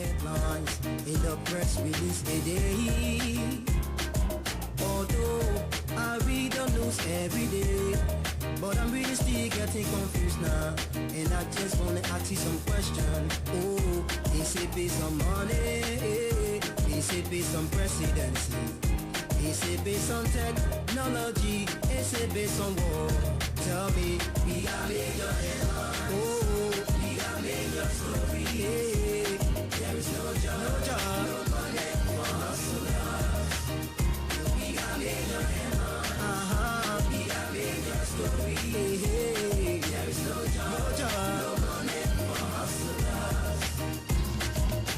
headlines in the press release today. Although I read the news every day, but I'm really still getting confused now. And I just wanna ask you some questions. Oh, is it based on money? Is it based on presidency? Is it based on technology? Is it based on war? Tell me, we got major headlines. Oh, we got major story. Yeah. There is no job, no money for hustlers. We got major headlines. We got major story. Yeah. There is no job, no money for hustlers.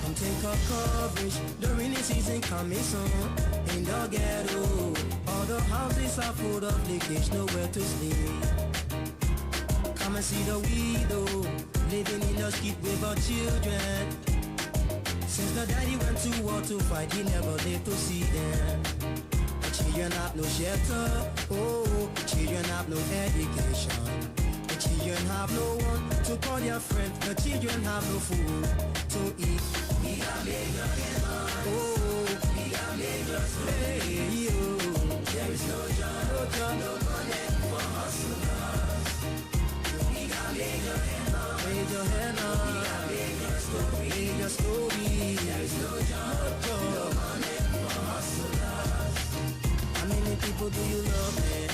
Come take our coverage. The rainy season coming soon. In the ghetto, all the houses are full of leakage, nowhere to sleep. Come and see the widow living in the street with her children. Since the daddy went to war to fight, he never lived to see them. The children have no shelter, oh, children have no education. The children have no one to call their friend. The children have no food to eat. We got major headlines. Oh, we got major stories. Hey, there is no job, no money for hustlers. We got major headlines. Major headlines. We got major stories. Major stories. There is no job, no money for hustlers. How many people do you love, man?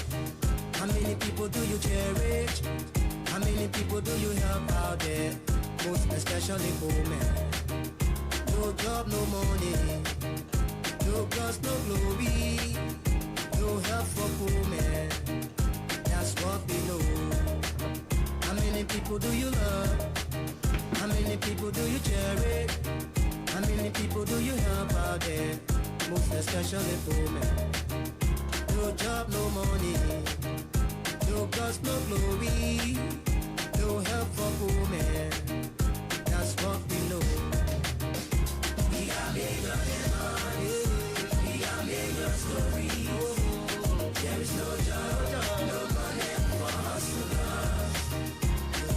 How many people do you cherish? How many people do you help out there? Most especially poor men. No job, no money. No gods, no glory. No help for poor men. That's what we know. How many people do you love? How many people do you cherish? How many people do you help out there? Most especially poor men. No job, no money. No gods, no glory. No help for poor men. That's what we know. We got major headlines. We got major stories. There is no job, no money for hustlers.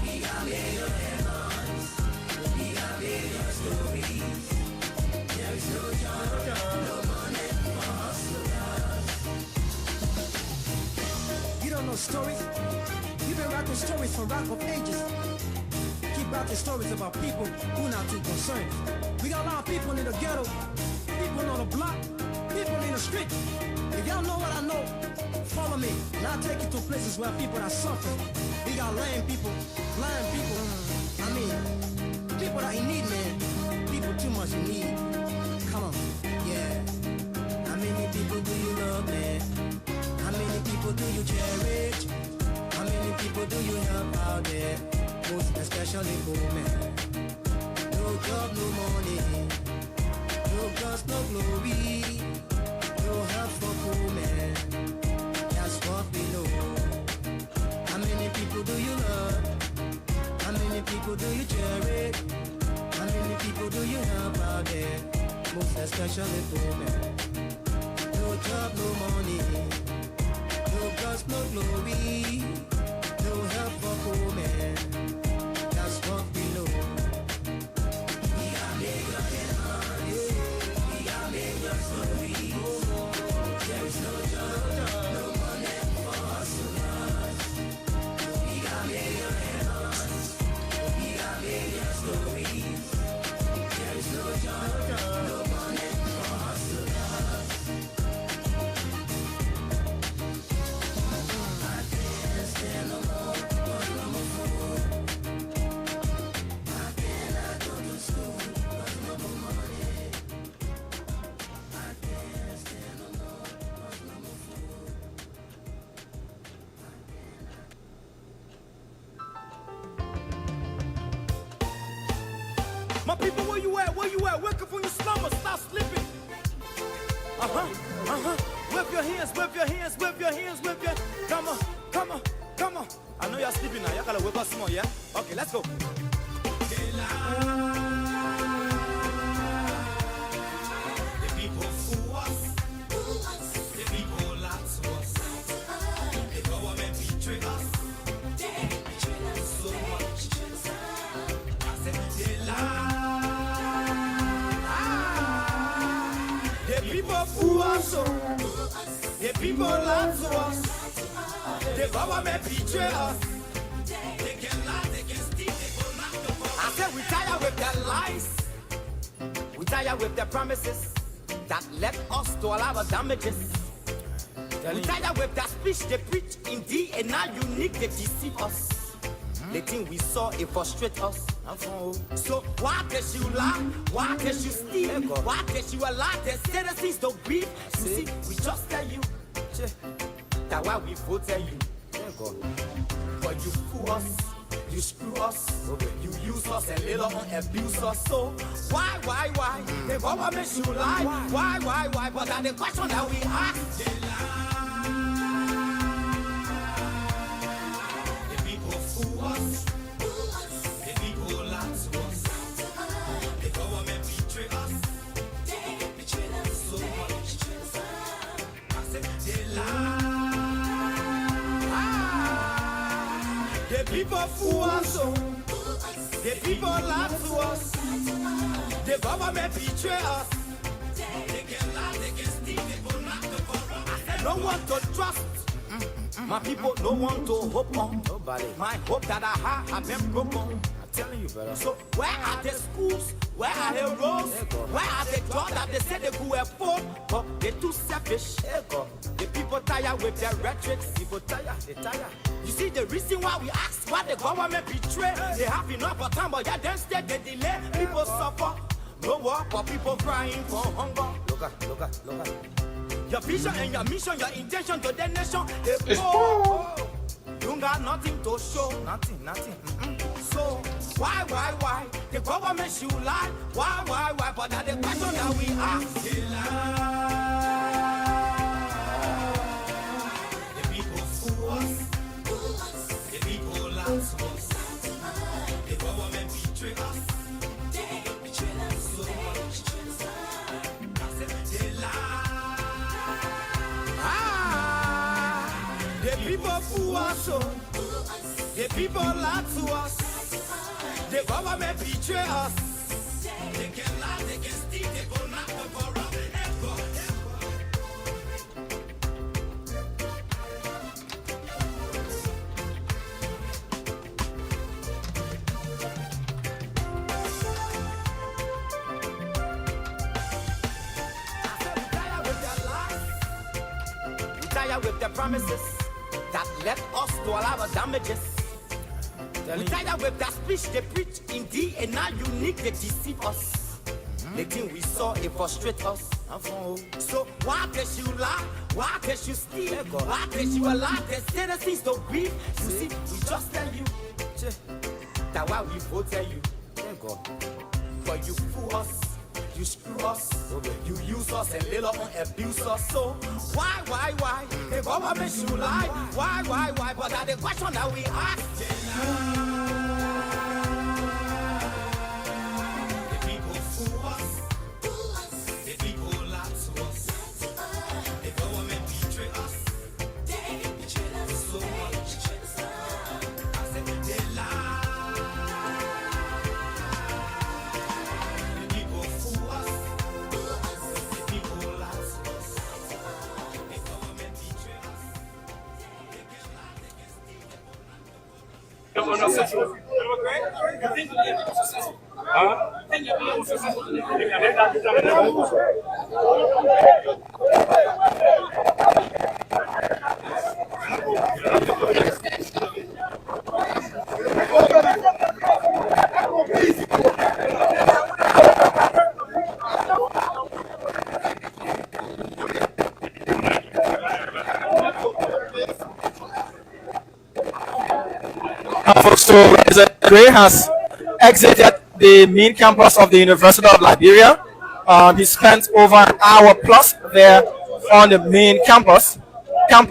We got major headlines. We got major stories. There is no job, no money for hustlers. You don't know stories? You've been writing stories from rock of ages. Keep writing stories about people who not too concerned. We got a lot of people in the ghetto, people on the block, people in the street. If y'all know what I know, follow me, and I'll take you to places where people are suffering. We got lame people, blind people. I mean, people that in need, man. People too much in need. Come on, yeah. How many people do you love, man? How many people do you cherish? How many people do you help out there? Most especially poor men. No job, no money. No gods, no glory. No help for poor men. That's what we know. How many people do you love? How many people do you cherish? How many people do you help out there? Most especially poor men. No job, no money. No gods, no glory. No help for poor men. That's what we know. We got major headlines. We got major stories. There is no job, no money for hustlers. We got major headlines. We got major stories. There is no job, no money for hustlers. I can't stand no more, cause no more food. I cannot go to school, cause no more money. I can't stand no more, cause no more food. My people, where you at? Where you at? Wake up from your slumber, stop sleeping. Wave your hands, wave your hands, wave your hands, wave your. Come on, come on, come on. I know you're sleeping now. Y'all gotta wake up some more, yeah? Okay, let's go. The people fool us. The people lie to us. The government betray us. So much. I said they lie. people fool us, the people lie to us, the government betray us. They can lie, they can steal, they go knock the phone. I said we tired with their lies, we tired with their promises that left us to all our damages. We tired with that speech they preach indeed, and now unique they deceive us. The thing we saw, it frustrate us. So why can you lie? Why can you steal? Why can you allow the citizens to grieve? You see, we just tell you that why we vote tell you. But you fool us, you screw us, you use us and later on abuse us. So why? The government should lie. Why? But that's the question that we ask. They lie. The people fool us. The people lie to us. The government betray us. They betray us so much. I said they lie. The people fool us. The people lie to us. The government betray us. They can lie, they can steal, they go knock the corrupt. I said no one to trust. My people no one to hope on. Nobody. My hope that I have been broken. I'm telling you, brother. So where are the schools? Where are the roads? Where are the jobs that they say they could afford? But they're too selfish. The people tired with their rhetoric. People tired, they tired. You see the reason why we ask why the government betray. They have enough of time, but yeah, then instead they delay. People suffer. No work for people crying for hunger. Look at. Your vision and your mission, your intention to the nation, they poor. You got nothing to show. Nothing. So why? The government should lie. Why? But that's the question that we ask. They lie. The people fool us. The people lie to us. The government betray us. They betray us so much. I said they lie. The people fool us. The people lie to us. The government betray us. They can lie, they can steal, they go knock the corrupt. With the promises that left us to all our damages. We tired with that speech they preach indeed, and now unique they deceive us. The thing we saw, it frustrate us. So why can you lie? Why can you steal? Why can you allow the citizens to grieve? You see, we just tell you that why we vote tell you. But you fool us. You screw us, you use us and later on abuse us. So why? The government should lie. Why? But that's the question that we ask. The people fool us. The people lie to us. The government betray us. They betray us so much. I said they lie. So President Gray has exited the main campus of the University of Liberia. He spent over an hour plus there on the main campus. I'm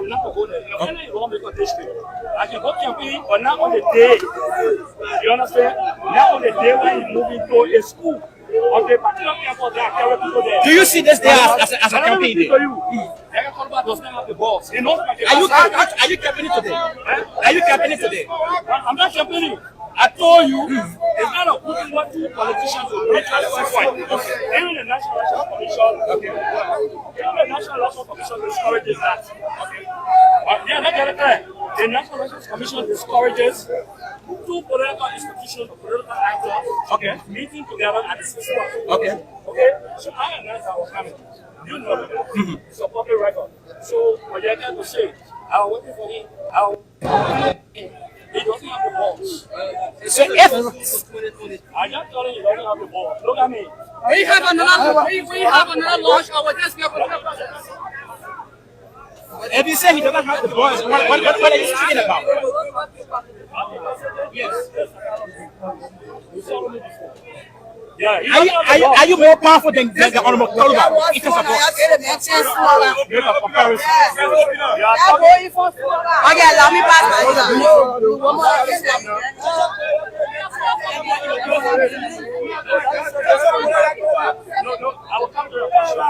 not going to go there. You won't make a district. I can go campaign, but not on the day. You understand? Not on the day when you're moving to a school. On the particular campus, there are carry people there. Do you see this day as a campaign day? Does not have the balls. He knows Are you campaigning today? Are you campaigning today? I'm not campaigning. I told you, it's not a good what two politicians will make us fight. Even the National Election Commission, discourages that. Yeah, not get it clear. The National Election Commission discourages two political institutions or political actors meeting together at the same time. Okay. So I announced I was coming. You know me. It's a public record. So what you're going to say, I was waiting for him. He doesn't have the balls. So if I'm not telling you, he doesn't have the balls. Look at me. We have another launch. I will just give if you say he doesn't have the boys, what are you speaking about? Yes. You saw me before. Yeah, are you more powerful than the Honorable Taliban in terms of voice? Okay, let me pass my No, I will come to your question.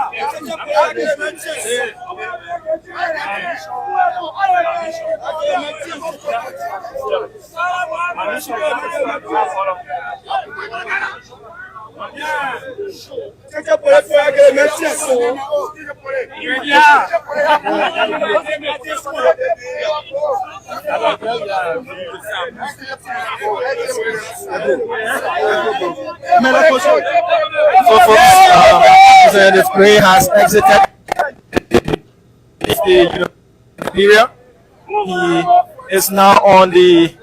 So folks, Representative Gray has exited the Liberia. He is now on the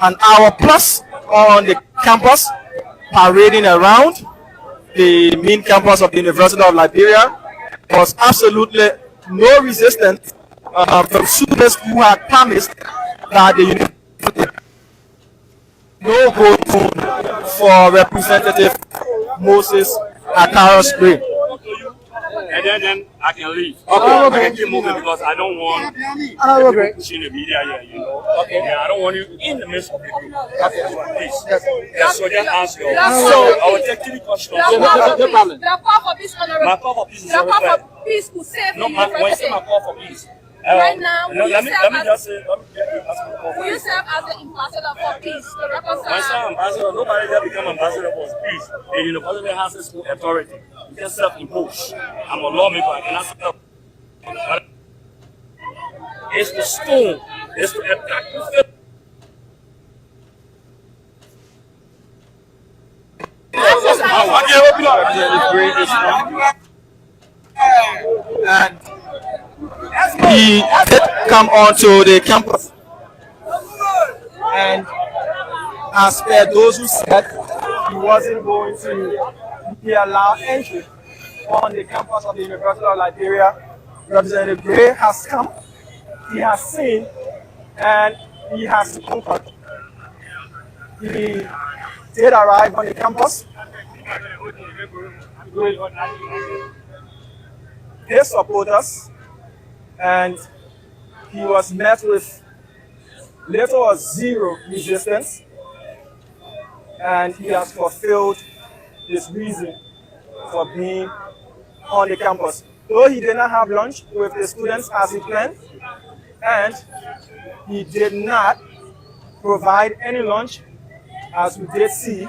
an hour plus on the campus, parading around the main campus of the University of Liberia. There was absolutely no resistance from students who had promised that the university no vote for Representative Moses ACAROUS Gray. And then I can leave. I can keep moving because I don't want people pushing the media here, you know. Yeah, I don't want you in the midst of the group. Please. Yes, so just answer. So I will take 3 questions. No problem. The call for peace, My call for peace is the call for peace could save no, when you say my call for peace. Right now, let me just say, let me ask you a call. will you serve as the ambassador for peace to When I reconcile? say ambassador, nobody there become ambassador for peace. The university has its own authority. You can self-impose. I'm a lawmaker, I cannot self. It's the stone. It's to attack the And he did come onto the campus, and as per those who said he wasn't going to be allowed entry on the campus of the University of Liberia, Representative Gray has come, he has seen, and he has conquered. He did arrive on the campus with his supporters, and he was met with little or zero resistance, and he has fulfilled his reason for being on the campus. Though he did not have lunch with the students as he planned, and he did not provide any lunch, as we did see.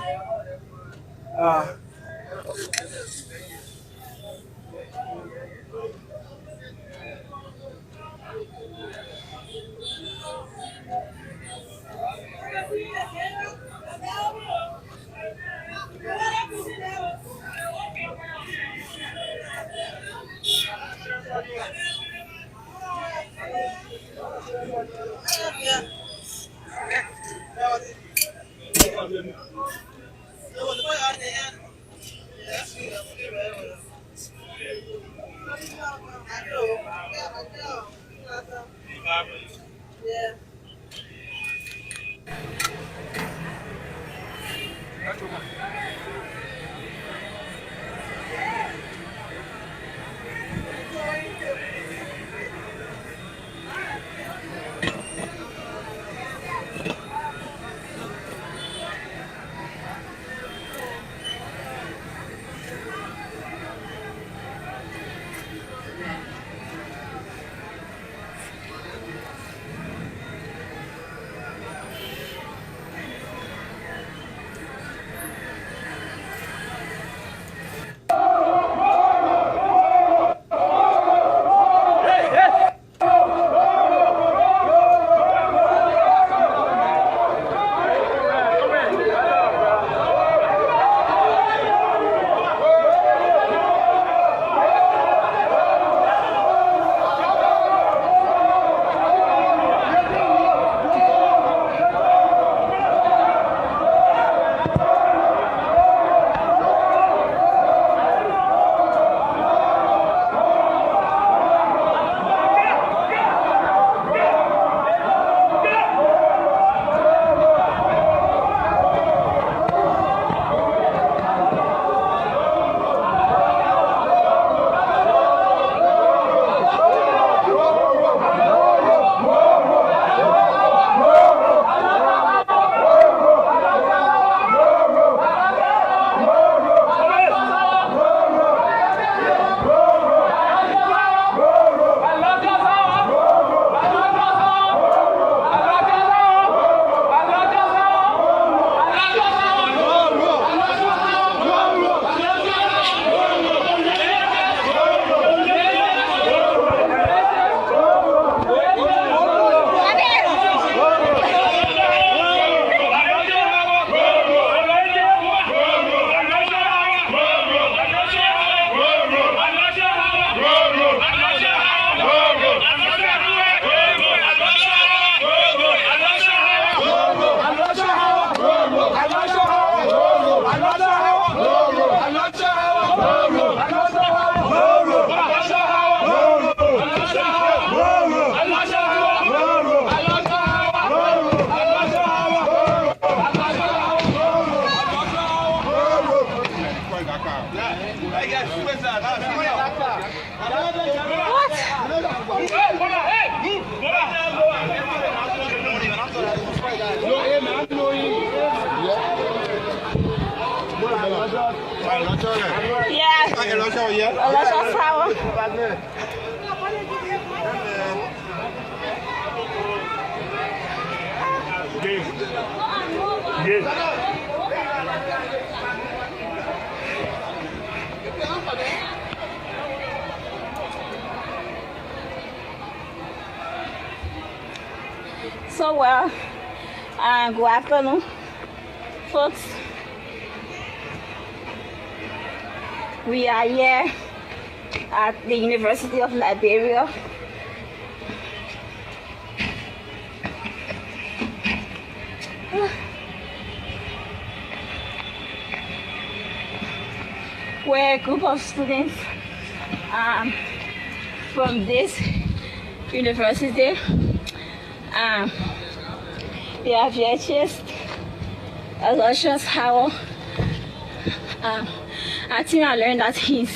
So well, good afternoon, folks. We are here at the University of Liberia. Where a group of students from this university, they have purchased a luscious howl. I think I learned that he's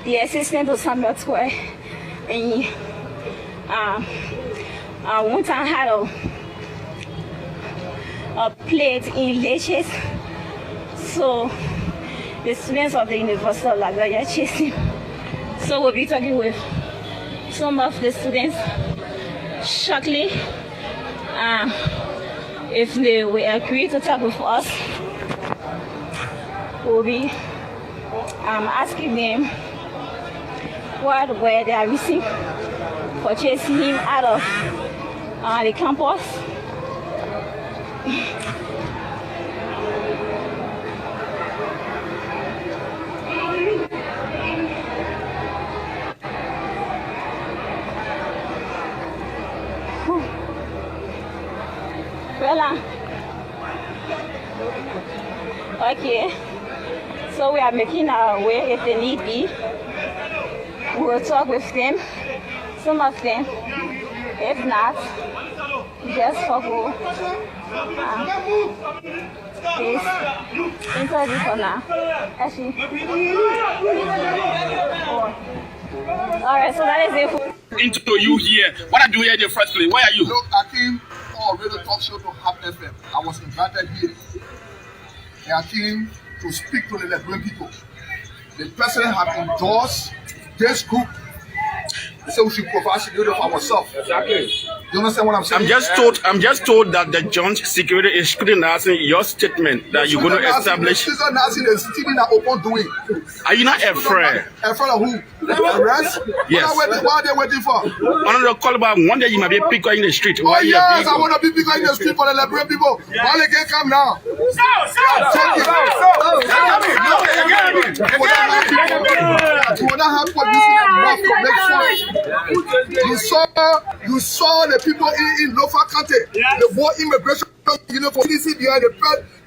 the assistant to Samuel Square, and one time had a plate in leches. So the students of the University of Liberia chased him. So we'll be talking with some of the students shortly. If they will agree to talk with us, we'll be asking them what were their reason for chasing him out of the campus. Okay, so we are making our way. If they need be, we will talk with them, some of them. If not, just forgo this interview for now. Actually, alright, so that is it. Into you here. What are you here in the first place? Where are you? Look, I came on radio talk show to Hub FM. I was invited here. And I came to speak to the Liberian people. The president has endorsed this group. He said we should provide security for ourselves. Exactly. You understand what I'm saying? I'm just told that the joint security is scrutinizing your statement that you're going to establish. This is not stealing that open doing. Are you not afraid? Afraid of who? Arrest? Yes. What are they waiting for? One of the call about one day you might be a picker in the street. Oh yes, I want to be bigger in the street for the Liberian people. Why they can't come now? You will not have police in the mouth to make sure. You saw the people in Lofa County. The war immigration, for CDC behind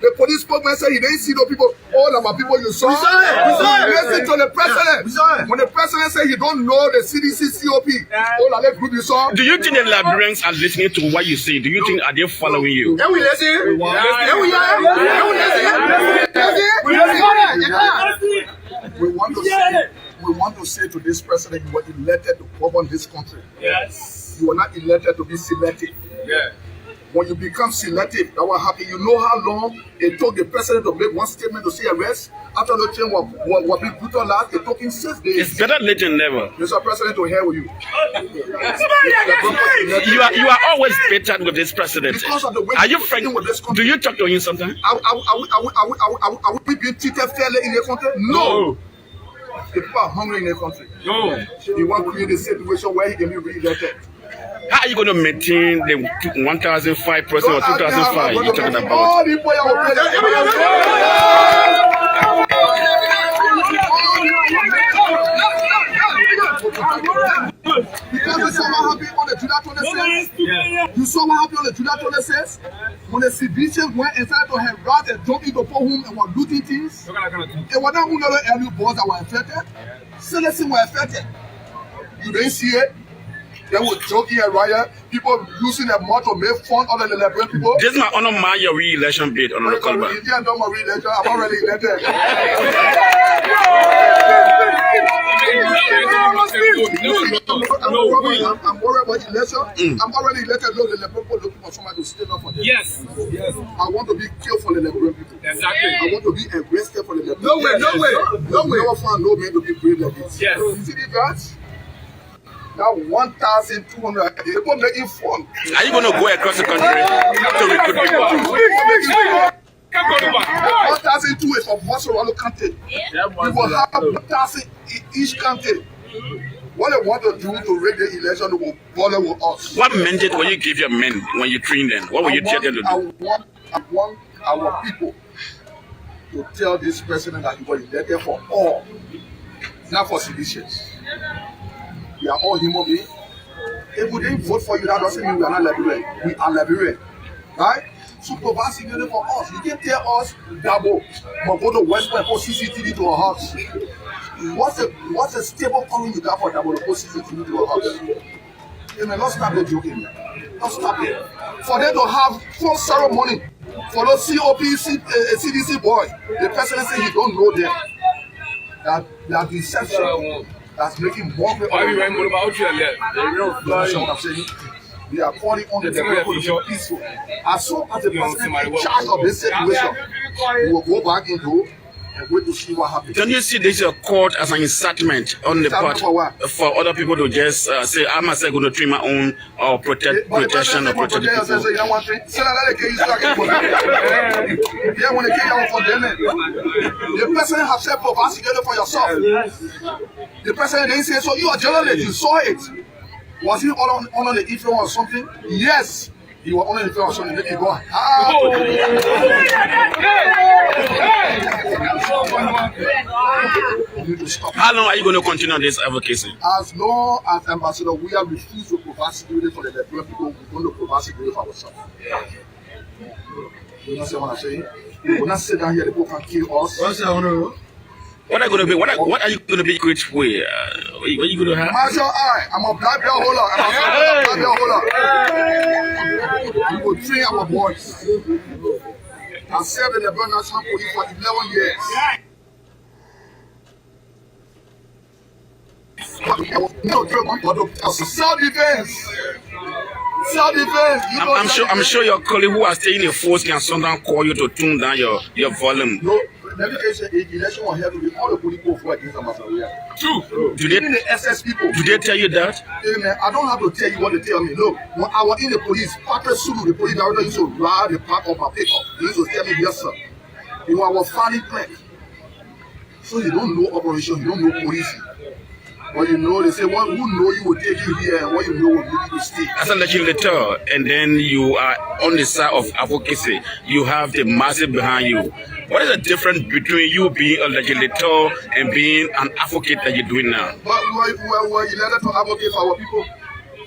the police spokesman said he didn't see no people. All of our people you saw. Listen to the president. When the president said he don't know the CDC COP, all of that group you saw. Do you think the Liberians are listening to what you say? Do you think are they following you? Then we listen. We want to say to this president, you were elected to govern this country. Yes. You were not elected to be selective. Yeah. When you become selective, that will happen. You know how long it took the president to make one statement to say arrest? After the chain was being brutalized, it took him 6 days. It's better late than never. Mr. President, to hell with you. You are always bitter with this president. Because of the way are you you're friend? with this country. Do you talk to him sometimes? Are we being treated fairly in the country? No. The people are hungry in the country. No. He wants to create a situation where he can be re-elected. How are you going to maintain the 1,005 person or 2,005 you're talking about? All the people because you saw what happened on the July 26th. You saw what happened on the July 26th when the civilians went inside to have rats and jumped into poor home and were looting things. It was not only the early boys that were affected. Citizens were affected. You didn't see it. They will joke here, right? People using their mouth to make fun of the Liberian people. This is my honor, your re-election bid on the call. If you don't my re-election, I'm already elected. I'm worried about election. I'm already elected. Look, the Liberian people looking for somebody to stand up for them. Yes. I want to be killed for the Liberian people. Exactly. I want to be arrested for the Liberian No way, no way. No way. Never find no man to be brave like this. Yes. You see that? Now 1,200 people making fun. Are you going to go across the country to recruit people? 1,002 is for Mosorolo County. We will have 1,000 each county. What they want to do to rig the election will bother with us. What mandate will you give your men when you train them? What will you tell them to do? I want our people to tell this president that he was elected for all, not for citizens. We are all human beings. If we didn't vote for you, that doesn't mean we are not Liberian. We are Liberian. Right? So provide security for us. You can tell us double, but go to West Point, put CCTV to our house. What's a stable calling you got for double to put CCTV to our house? Hey man, let's stop the joking. Let's stop it. For them to have full ceremony for those CDC boy, the president said he don't know them. That deception. That's making more people. Why are we running about you? We are calling on the people to be peaceful. As soon as the president is in charge of this situation, we will go back into and wait to see what happens. Don't you see this court as an incitement on the part for other people to just say, I'm myself going to treat my own or protection or protect the people? Yeah, when they kill you for them, the president has said prosecuted for yourself. The president didn't say so. You are journalist, you saw it. Was he under the influence or something? Yes. He was under the influence or something. Let me go. How long are you going to continue this advocacy? As long as ambassador, we are refused to provide security for the Liberian people. We're going to provide security for ourselves. You understand what I'm saying? We will not sit down here. The people can kill us. What are you going to be? What are you going to be equipped with? What are you going to have? Marshal I. I'm a black belt holder. We will train our boys. I served in the Liberian National Police for 11 years. Self-defense. Self-defense. I'm sure your colleague who are staying in force can sometimes call you to tune down your volume. No, let me tell you, election was held with all the people who are against Ambassador. True. Even the SS people. Do they tell you that? Hey man, I don't have to tell you what they tell me. Look, when I was in the police, Patrick Sulu, the police director, used to ride the back of my pickup. He used to tell me, yes sir. You know, I was finally playing. So you don't know operation, you don't know policing. But you know, they say, one who know you will take you here, and what you know will make you stay. As a legislator, and then you are on the side of advocacy, you have the masses behind you. What is the difference between you being a legislator and being an advocate that you're doing now? But we are elected to advocate for our people.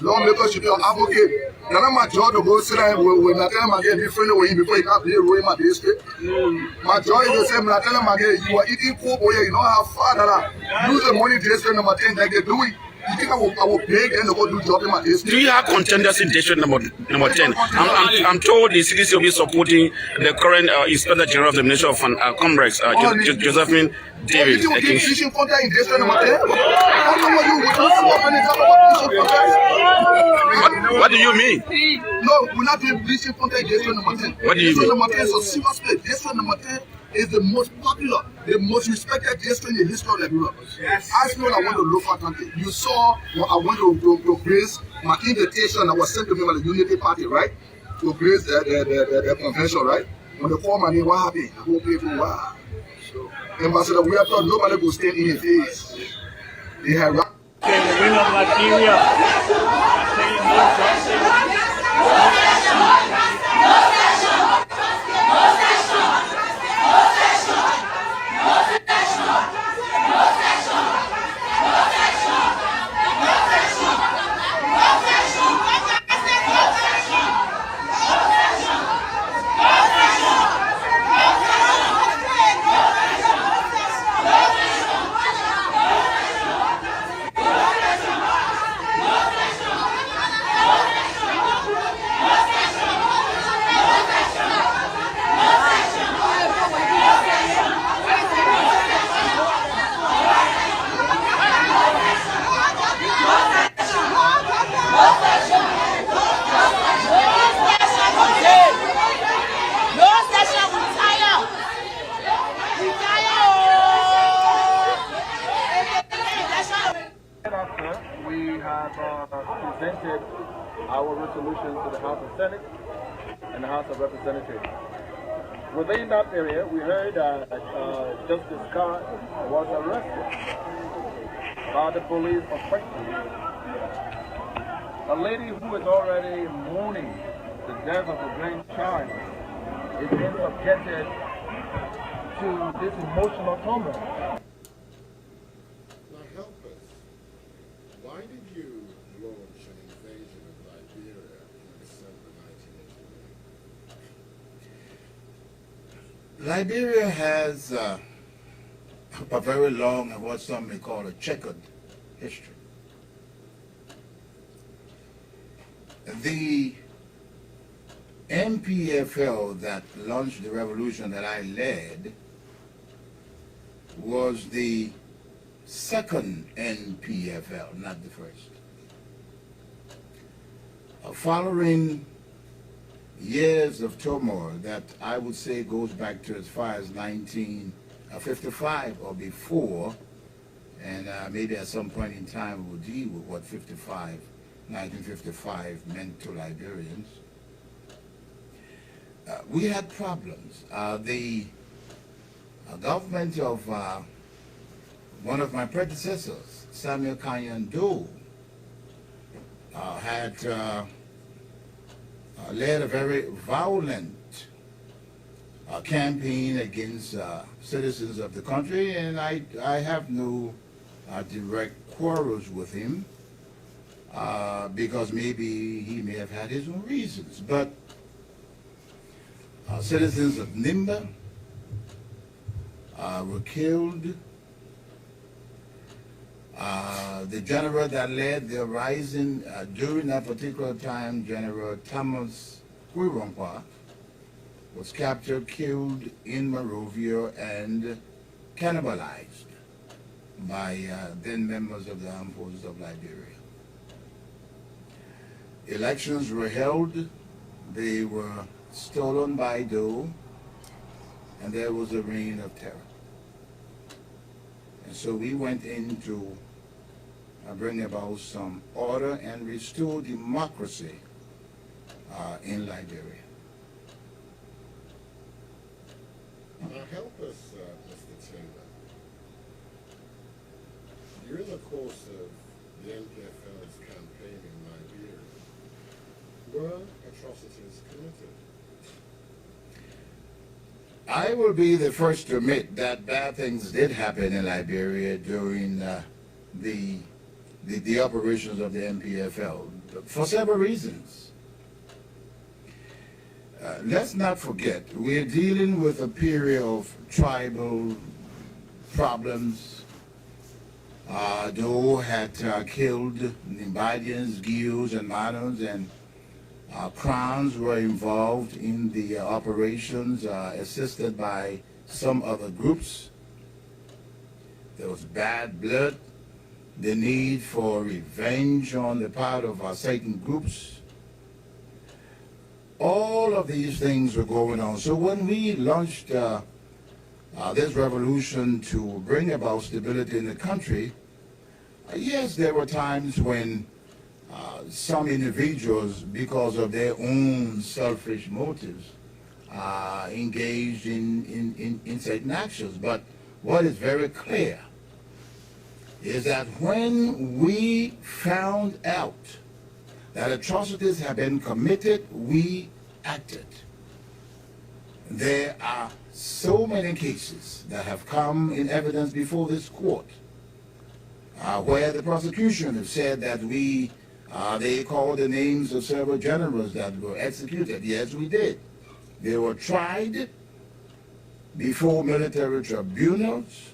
Lawmakers should be an advocate. Now, my job to go sit down when I tell him again, different way before you can't be in my district. My job is to say, when I tell him again, you are eating poor boy, you know how far that use the money district number 10 like they do it. You think I will beg them to go do job in my district? Do you have contenders in district number 10? I'm told the CDC will be supporting the current Inspector General of the Ministry of Commerce, Josephine Davis. You think fishing contact in district number 10? What do you mean? No, we're not doing bleaching contact in district number 10. What do you mean? District number 10 is a serious place. District number 10 is the most popular, the most respected district in the history of Liberia. I feel I want to look at it. You saw when I went to grace my invitation that was sent to me by the Unity Party, right? To grace the convention, right? When they called my name, what happened? The whole people, wow. Ambassador, we have thought nobody will stand in his face. They have the win of Liberia. presented our resolution to the House of Senate and the House of Representatives. Within that area, we heard that Justice Scott was arrested by the police for questioning. A lady who is already mourning the death of a grandchild is being subjected to this emotional turmoil. Now help us. Why did you launch an invasion of Liberia in December 1989? Liberia has a very long and what some may call a checkered history. The MPFL that launched the revolution that I led was the second NPFL, not the first. Following years of turmoil that I would say goes back to as far as 1955 or before, and maybe at some point in time we'll deal with what 1955 meant to Liberians. We had problems. The government of one of my predecessors, Samuel Kanyan Doe, had led a very violent campaign against citizens of the country, and I have no direct quarrels with him because maybe he may have had his own reasons. But citizens of Nimba were killed. The general that led the rising during that particular time, General Thomas Kuironkwa, was captured, killed in Monrovia, and cannibalized by then members of the armed forces of Liberia. Elections were held. They were stolen by Doe, and there was a reign of terror. And so we went in to bring about some order and restore democracy in Liberia. Now help us, Mr. Taylor. During the course of the NPFL's campaign in Liberia, were atrocities committed? I will be the first to admit that bad things did happen in Liberia during the operations of the MPFL for several reasons. Let's not forget, we're dealing with a period of tribal problems. Doe had killed Nimbadians, Guios, and Manos, and Crowns were involved in the operations, assisted by some other groups. There was bad blood, the need for revenge on the part of certain groups. All of these things were going on. So when we launched this revolution to bring about stability in the country, yes, there were times when some individuals, because of their own selfish motives, engaged in certain actions. But what is very clear is that when we found out that atrocities have been committed, we acted. There are so many cases that have come in evidence before this court where the prosecution have said that they called the names of several generals that were executed. Yes, we did. They were tried before military tribunals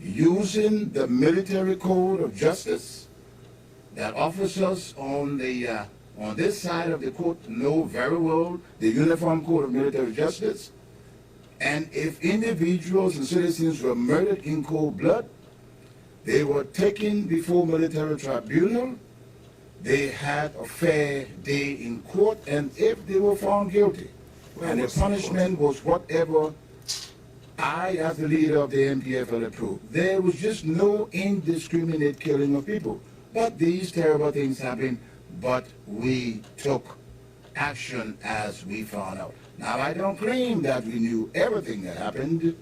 using the military code of justice that officers on this side of the court know very well, the Uniform Code of Military Justice. And if individuals and citizens were murdered in cold blood, they were taken before military tribunal. They had a fair day in court, and if they were found guilty, and the punishment was whatever I, as the leader of the MPFL, approved. There was just no indiscriminate killing of people. But these terrible things happened, but we took action as we found out. Now, I don't claim that we knew everything that happened,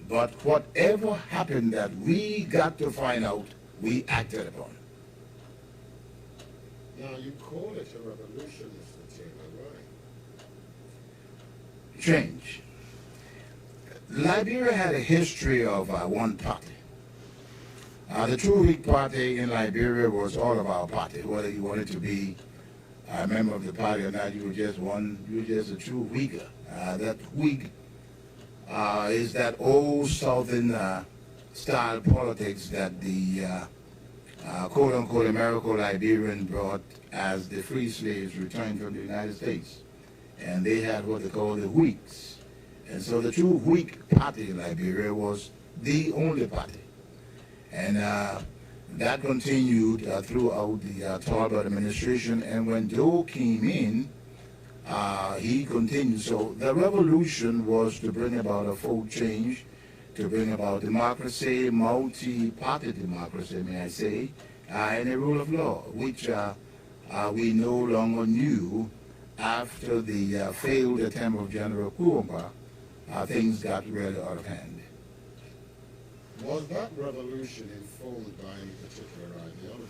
but whatever happened that we got to find out, we acted upon. Now, you call it a revolution, Mr. Taylor, right? Change. Liberia had a history of one party. The True Whig Party in Liberia was all of our party. Whether you wanted to be a member of the party or not, you were just a true Whigger. That Whig is that old Southern style politics that the quote-unquote American Liberian brought as the free slaves returned from the United States. And they had what they call the Whigs. And so the True Whig Party in Liberia was the only party. And that continued throughout the Talbot administration. And when Joe came in, he continued. So the revolution was to bring about a full change, to bring about democracy, multi-party democracy, may I say, and a rule of law, which we no longer knew after the failed attempt of General Kuomba. Things got really out of hand. Was that revolution informed by any particular ideology?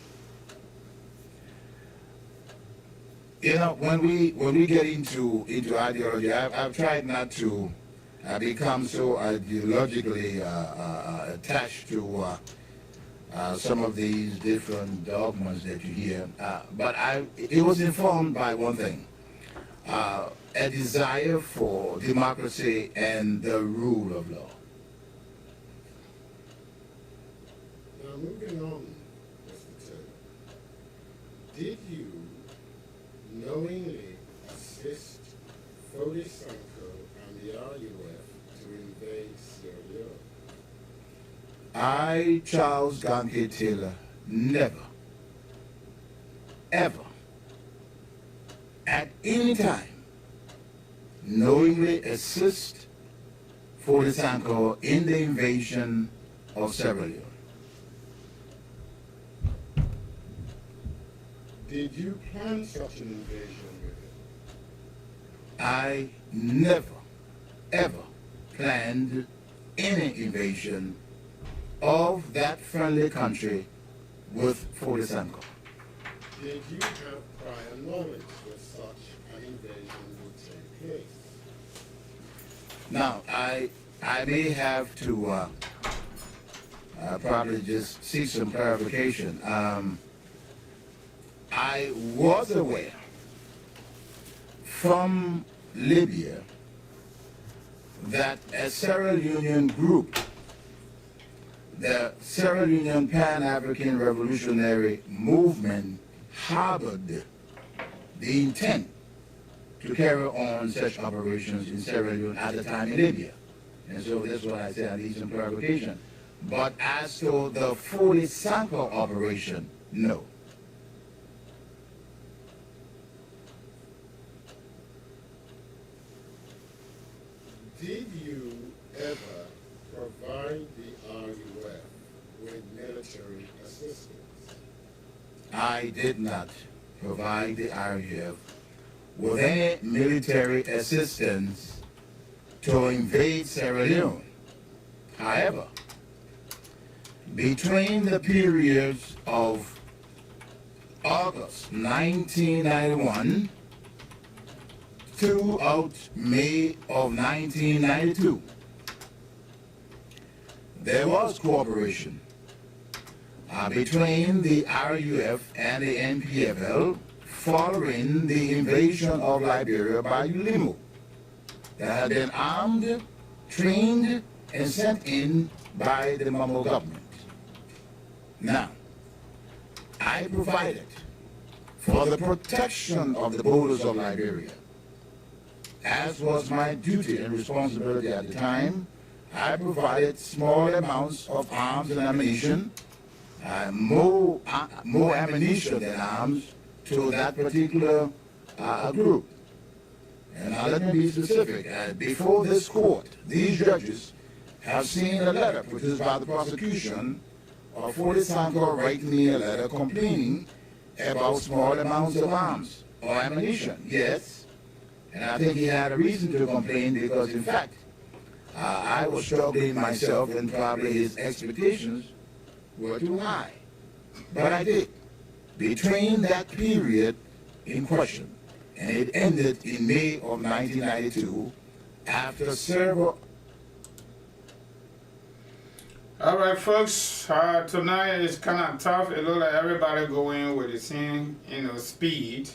You know, when we get into ideology, I've tried not to become so ideologically attached to some of these different dogmas that you hear. But it was informed by one thing, a desire for democracy and the rule of law. Now, moving on, Mr. Taylor, did you knowingly assist Foday Sanko and the RUF to invade Sierra Leone? I, Charles Gankey Taylor, never, ever, at any time, knowingly assist Foday Sanko in the invasion of Sierra Leone. Did you plan such an invasion with him? I never, ever planned any invasion of that friendly country with Foday Sanko. Did you have prior knowledge that such an invasion would take place? Now, I may have to probably just seek some clarification. I was aware from Libya that a Sierra Leonean group, the Sierra Leonean Pan-African Revolutionary Movement, harbored the intent to carry on such operations in Sierra Leone at the time in Libya. And so that's what I said, I need some clarification. But as to the Foday Sanko operation, no. Did you ever provide the RUF with military assistance? I did not provide the RUF with any military assistance to invade Sierra Leone. However, between the periods of August 1991 throughout May of 1992, there was cooperation between the RUF and the NPFL following the invasion of Liberia by ULIMO that had been armed, trained, and sent in by the Mamo government. Now, I provided for the protection of the borders of Liberia, as was my duty and responsibility at the time. I provided small amounts of arms and ammunition, more ammunition than arms, to that particular group. And now let me be specific. Before this court, these judges have seen a letter produced by the prosecution Fortis Sanko write me a letter complaining about small amounts of arms or ammunition. Yes, and I think he had a reason to complain because, in fact, I was struggling myself and probably his expectations were too high. But I did. Between that period in question, and it ended in May of 1992, after several... All right, folks, tonight is kind of tough. It looks like everybody going with the same, speed.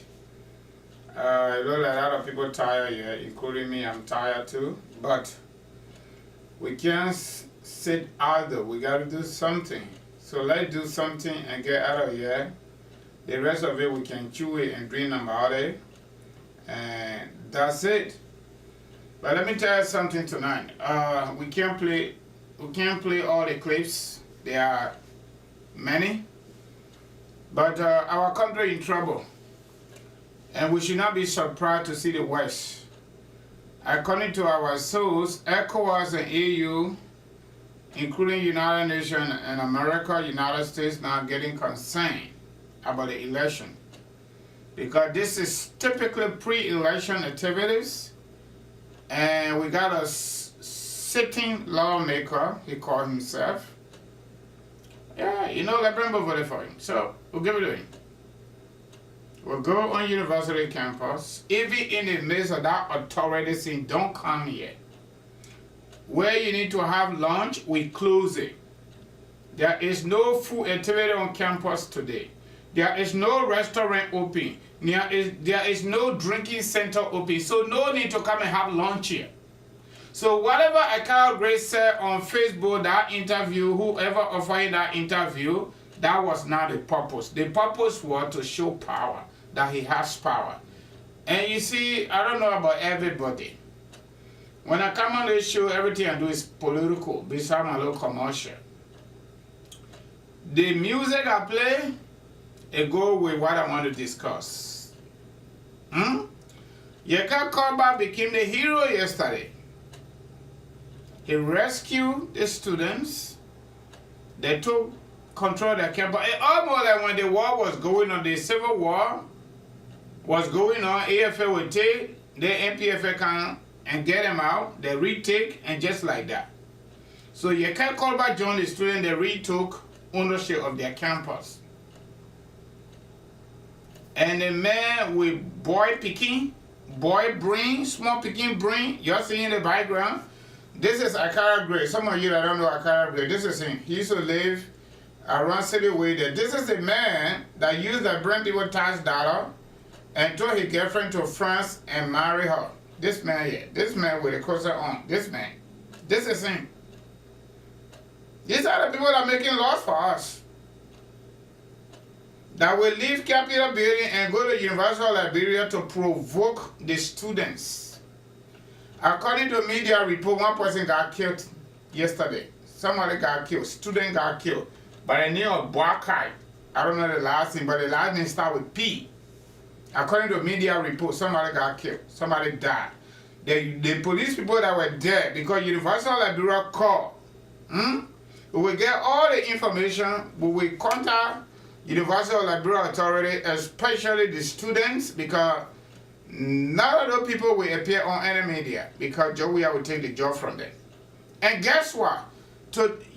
It looks like a lot of people tired here, including me. I'm tired too. But we can't sit idle. We got to do something. So let's do something and get out of here. The rest of it, we can chew it and dream about it. And that's it. But let me tell you something tonight. We can't play all the clips. There are many. But our country in trouble. And we should not be surprised to see the West. According to our source, ACAROUS and AU, including United Nations and America, United States, now getting concerned about the election. Because this is typically pre-election activities. And we got a sitting lawmaker, he called himself. Yeah, Liberia voted for him. So we'll give it to him. We'll go on university campus. Even in the midst of that authority saying, don't come here. Where you need to have lunch, we close it. There is no food activity on campus today. There is no restaurant open. There is no drinking center open. So no need to come and have lunch here. So whatever ACAROUS Grace said on Facebook, that interview, whoever offered that interview, that was not the purpose. The purpose was to show power, that he has power. And you see, I don't know about everybody. When I come on this show, everything I do is political, besides my little commercial. The music I play, it goes with what I want to discuss. Yeka Korba became the hero yesterday. He rescued the students. They took control of their campus. It almost like when the war was going on, the civil war was going on, AFA would take the MPFA can and get them out, they retake, and just like that. So you can't call back join the students, they retook ownership of their campus. And the man with boy brain, small picking brain, you're seeing in the background. This is ACAROUS Grace. Some of you that don't know ACAROUS Grace, this is him. He used to live around City Way there. This is the man that used to bring people tax dollar and took his girlfriend to France and marry her. This man here. This man with the crosser on. This man. This is him. These are the people that are making laws for us. That will leave Capitol Building and go to University of Liberia to provoke the students. According to media report, one person got killed yesterday. Somebody got killed. Student got killed. By the name of Boakai. I don't know the last name, but the last name starts with P. According to media report, somebody got killed. Somebody died. The police people that were there, because University of Liberia called. We will get all the information. We will contact University of Liberia authority, especially the students, because none of those people will appear on any media, because Joey will take the job from them. And guess what?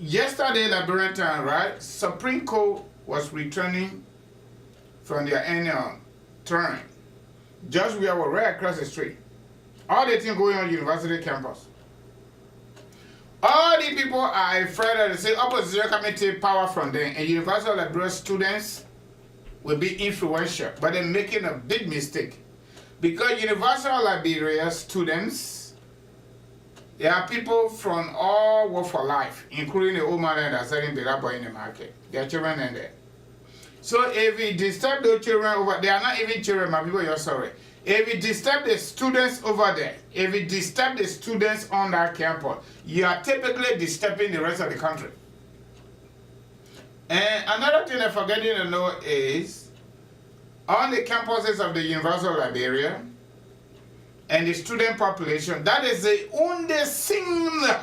Yesterday, Liberian time, right? Supreme Court was returning from their annual term. Just we were right across the street. All the things going on university campus. All the people are afraid that the opposition can take power from them, and University of Liberia students will be influential, but they're making a big mistake. Because University of Liberia students, there are people from all walks of life, including the old man that's selling Birabo in the market. There are children in there. So if we disturb those children over, they are not even children, my people, you're sorry. If we disturb the students over there, if we disturb the students on that campus, you are typically disturbing the rest of the country. And another thing I'm forgetting to know is, on the campuses of the University of Liberia and the student population, that is the only single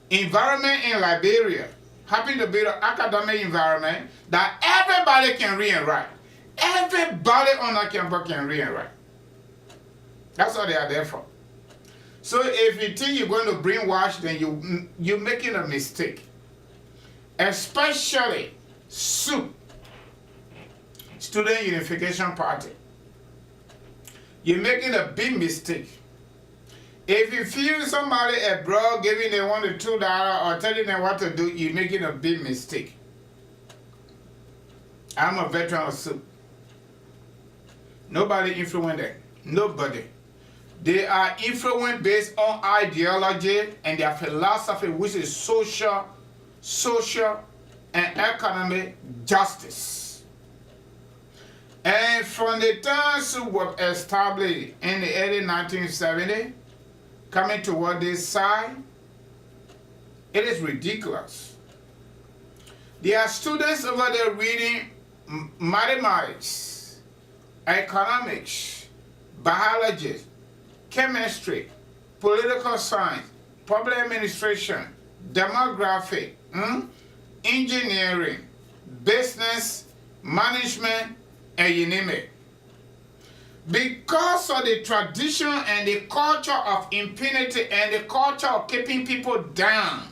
environment in Liberia happen to be the academic environment that everybody can read and write. Everybody on that campus can read and write. That's what they are there for. So if you think you're going to brainwash, then you're making a mistake. Especially SUP, Student Unification Party. You're making a big mistake. If you feel somebody abroad giving them $1 to $2 or telling them what to do, you're making a big mistake. I'm a veteran of SUP. Nobody influenced them. Nobody. They are influenced based on ideology and their philosophy, which is social and economic justice. And from the time SUP was established in the early 1970s, coming toward this side, it is ridiculous. There are students over there reading mathematics, economics, biology, chemistry, political science, public administration, demography, engineering, business, management, and you name it. Because of the tradition and the culture of impunity and the culture of keeping people down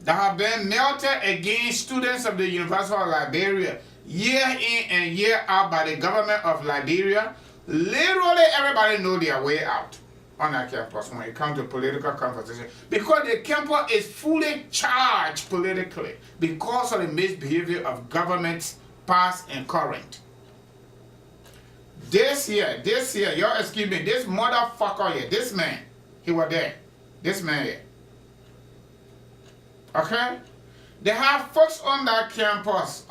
that have been melted against students of the University of Liberia year in and year out by the government of Liberia, literally everybody knows their way out on that campus when it comes to political conversation. Because the campus is fully charged politically because of the misbehavior of governments past and current. This year, y'all excuse me, this motherfucker here, this man, he was there. This man here. Okay? They have folks on that campus,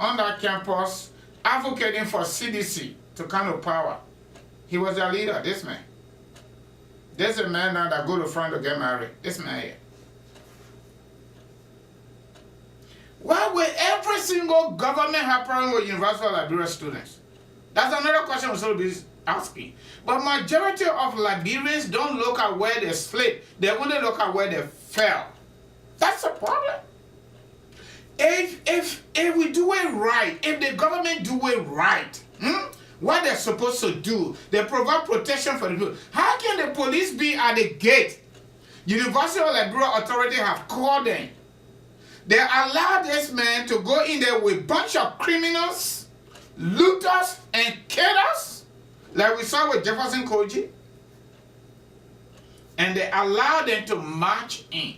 advocating for CDC to come to power. He was their leader, this man. There's a man now that go to front to get married. This man here. Why will every single government have problem with University of Liberia students? That's another question we're supposed to be asking. But majority of Liberians don't look at where they slipped. They only look at where they fell. That's the problem. If we do it right, if the government do it right, what they're supposed to do, they provide protection for the people. How can the police be at the gate? University of Liberia authority have called them. They allow this man to go in there with a bunch of criminals, looters, and killers, like we saw with Jefferson Koji. And they allow them to march in.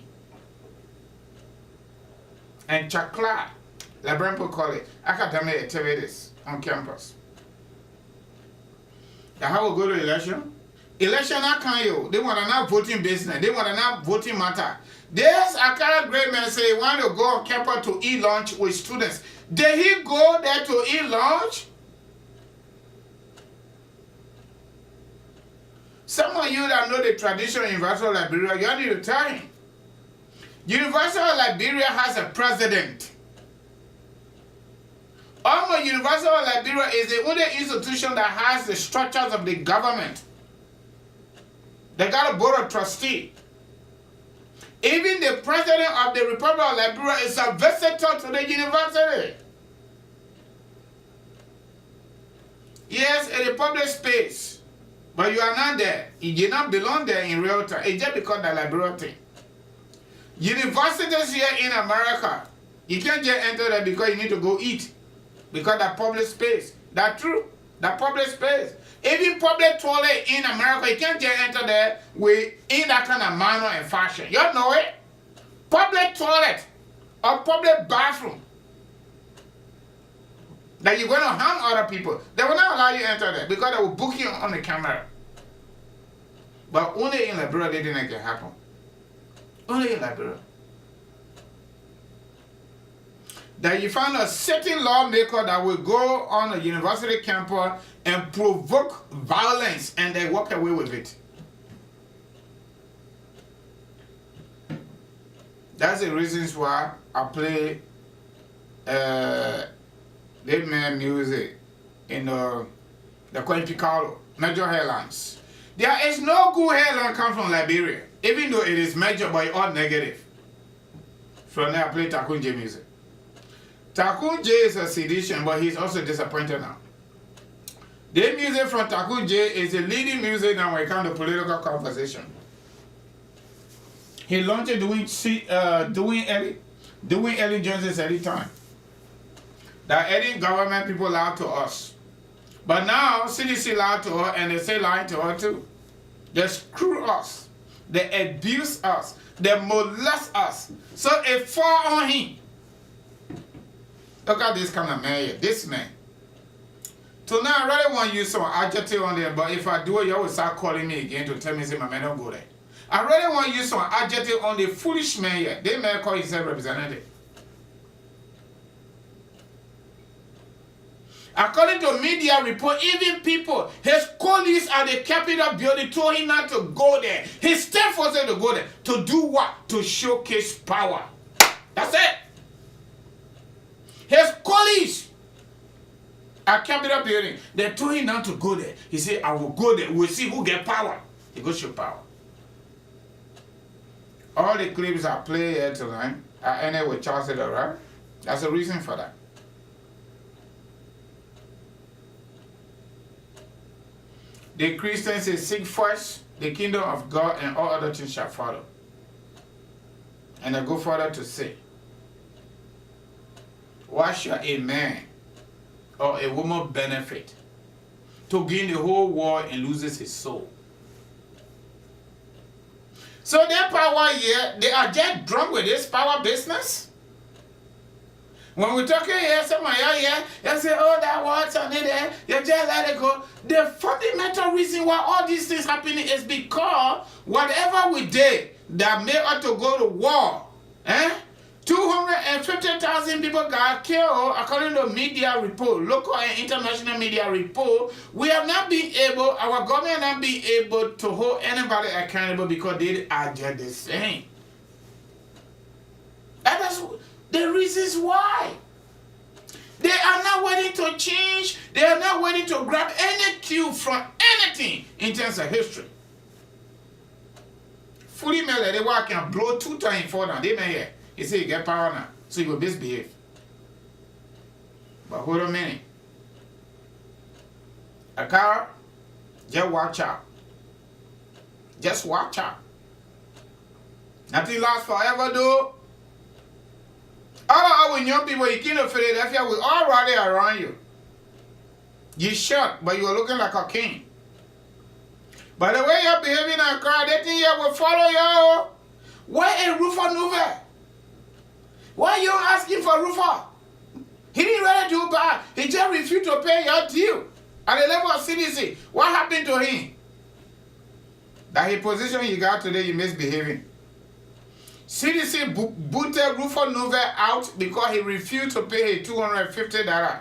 And chakla, Liberian people call it, academic activities on campus. That's how we go to election. Election not can you. They want to not voting business. They want to not voting matter. There's a kind of great man say he want to go on campus to eat lunch with students. Did he go there to eat lunch? Some of you that know the traditional University of Liberia, you need to tell him. University of Liberia has a president. Almost University of Liberia is the only institution that has the structures of the government. They got a board of trustees. Even the president of the Republic of Liberia is a visitor to the university. Yes, in the public space, but you are not there. You do not belong there in real time. It's just because the Liberia thing. Universities here in America, you can't just enter there because you need to go eat. Because that public space. That's true. That public space. Even public toilet in America, you can't just enter there in that kind of manner and fashion. You know it? Public toilet or public bathroom that you're going to harm other people. They will not allow you to enter there because they will book you on the camera. But only in Liberia they didn't make it happen. Only in Liberia. That you find a certain lawmaker that will go on a university campus and provoke violence and they walk away with it. That's the reasons why I play Dead Man music in the Coin Piccolo, major airlines. There is no good airline come from Liberia, even though it is major but all negative. From there, I play Takun J music. Takun J is a sedition, but he's also disappointed now. The music from Takun J is the leading music now when it comes to political conversation. He launched it doing Ellen Jones every time. That any government people lie to us. But now CDC lied to her and they say lying to her too. They screw us. They abuse us. They molest us. So it fall on him. Look at this kind of man here. This man. So now I really want to use some adjective on there, but if I do it, you will start calling me again to tell me, say, my man, don't go there. I really want to use some adjective on the foolish man here. They may call himself representative. According to media report, even people, his colleagues at the Capitol building told him not to go there. He still forced him to go there. To do what? To showcase power. That's it. His colleagues at Capitol building, they told him not to go there. He said, I will go there. We'll see who get power. He go show power. All the clips I play here tonight are ended with Charles Taylor, right? That's the reason for that. The Christians say, seek first the kingdom of God and all other things shall follow. And I go further to say, why should a man or a woman benefit to gain the whole world and loses his soul? So their power here, they are just drunk with this power business. When we're talking here, someone here, you say, oh, that what's on it there, you just let it go. The fundamental reason why all these things happening is because whatever we did that made us to go to war, 250,000 people got killed according to media report, local and international media report. We have not been able, our government not been able to hold anybody accountable because they are just the same. And that's the reasons why. They are not waiting to change. They are not waiting to grab any cue from anything in terms of history. Fully male, they work can blow 2 times for them. They may hear. He say you get power now, so you will misbehave. But hold on a minute. ACAROUS, just watch out. Just watch out. Nothing lasts forever though. All our young people, you came to Philadelphia, we all rally around you. You shot, but you were looking like a king. By the way you're behaving in a crowd, they think you will follow you. Where is Rufus Nouvel? Why are you asking for Rufus? He didn't really do bad. He just refused to pay your due at the level of CDC. What happened to him? That his position you got today, you misbehaving. CDC booted Rufus Nouvel out because he refused to pay his $250.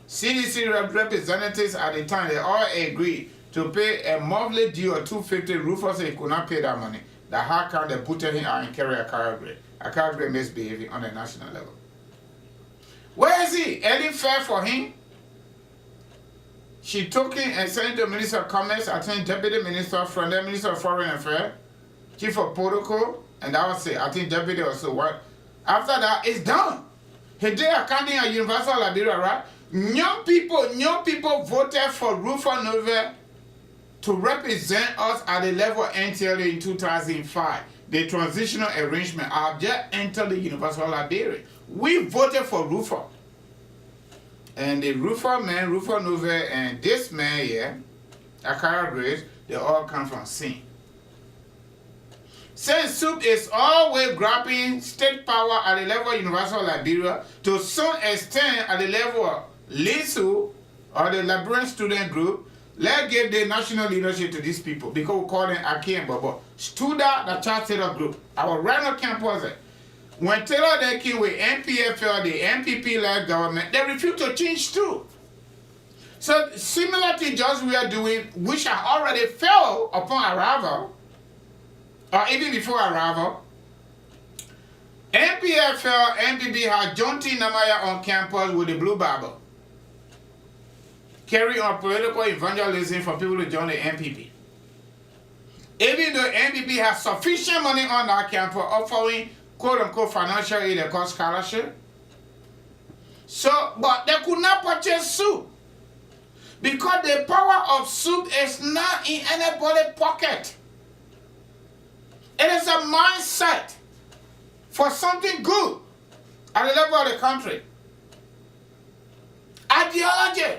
CDC representatives at the time, they all agreed to pay a monthly due of $250. Rufus said he could not pay that money. The hard count, they booted him out and carried ACAROUS grade. ACAROUS grade misbehaving on a national level. Where is he? Any fair for him? She took him and sent to Minister of Commerce, I think Deputy Minister from the Minister of Foreign Affairs, Chief of Protocol, and that was it. I think Deputy also what. After that, it's done. He did accounting at University of Liberia, right? Young people voted for Rufus Nouvel to represent us at the level of NTLA in 2005. The transitional arrangement. I've just entered the University of Liberia. We voted for Rufus. And the Rufus man, Rufus Nouvel, and this man here, ACAROUS grades, they all come from Sin. Saint Soup is always grabbing state power at the level of University of Liberia to some extent at the level of LISU or the Liberian Student Group. Let's give the national leadership to these people because we call them Aki and Bobo. Studa, the Charles Taylor Group, our right on campus. When Taylor they came with NPFL, the NPP-led government, they refused to change too. So similar to just we are doing, which are already fell upon arrival, or even before arrival, NPFL, NPP had John T. Namaya on campus with the Blue Bible, carrying on political evangelism for people to join the NPP. Even though NPP has sufficient money on that campus, offering quote-unquote financial aid, they call scholarship. So, but they could not purchase soup because the power of soup is not in anybody's pocket. It is a mindset for something good at the level of the country. Ideology.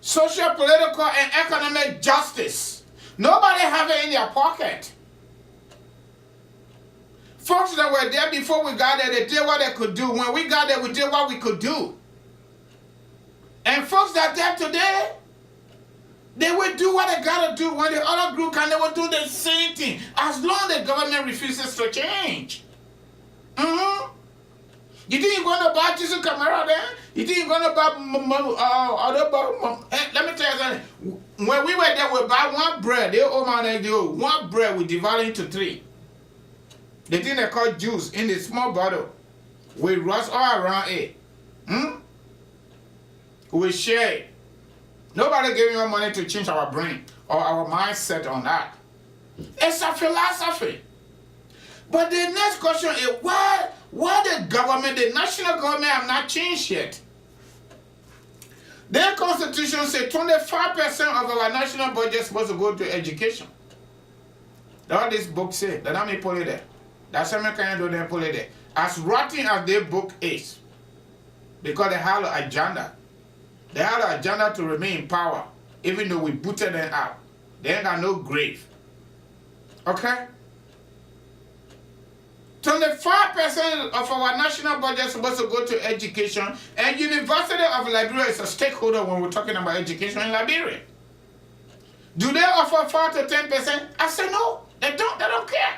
Social, political, and economic justice. Nobody have it in their pocket. Folks that were there before we got there, they did what they could do. When we got there, we did what we could do. And folks that are there today, they will do what they gotta do. When the other group can, they will do the same thing. As long as the government refuses to change. You think you're going to buy Jesus camera then? You think you're going to buy let me tell you something. When we were there, we buy one bread. They owe man, they owe one bread, we divide into 3. The thing they call juice in a small bottle. We rust all around it. We share it. Nobody giving us money to change our brain or our mindset on that. It's a philosophy. But the next question is why the government, the national government have not changed yet? Their constitution says 25% of our national budget is supposed to go to education. That's what this book says. Let me put it there. That's how can do them put it there. As rotten as their book is, because they have an agenda. They have an agenda to remain in power, even though we booted them out. They ain't got no grave. Okay? 25% of our national budget is supposed to go to education, and University of Liberia is a stakeholder when we're talking about education in Liberia. Do they offer 5 to 10%? I say no, they don't care.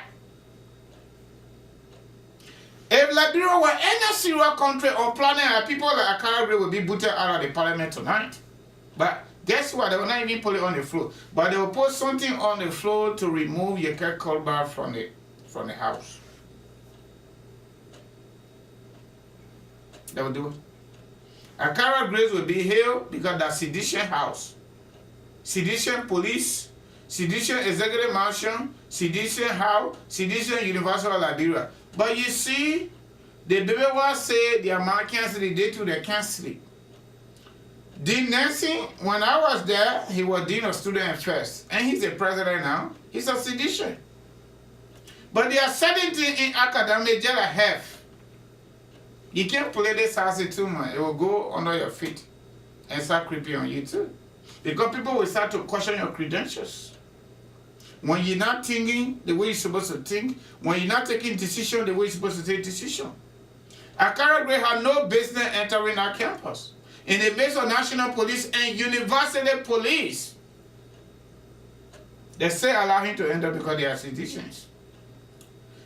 If Liberia were any serious country or planet, people like ACAROUS will be booted out of the parliament tonight. But guess what? They will not even put it on the floor. But they will put something on the floor to remove Yeke Kolba from the house. They will do it. ACAROUS Grace will be held because that's sedition house. Sedition police, sedition executive mansion, sedition house, sedition University of Liberia. But you see, the baby was say the Americans they too they can't sleep. Dean Nancy, when I was there, he was Dean of Student Affairs. And he's the president now. He's a sedition. But there are certain things in academic just have. You can't play this house too much. It will go under your feet and start creeping on you too. Because people will start to question your credentials. When you're not thinking the way you're supposed to think, when you're not taking decision the way you're supposed to take decision. ACAROUS Grace had no business entering our campus. In the midst of national police and university police, they say allow him to enter because they are citizens.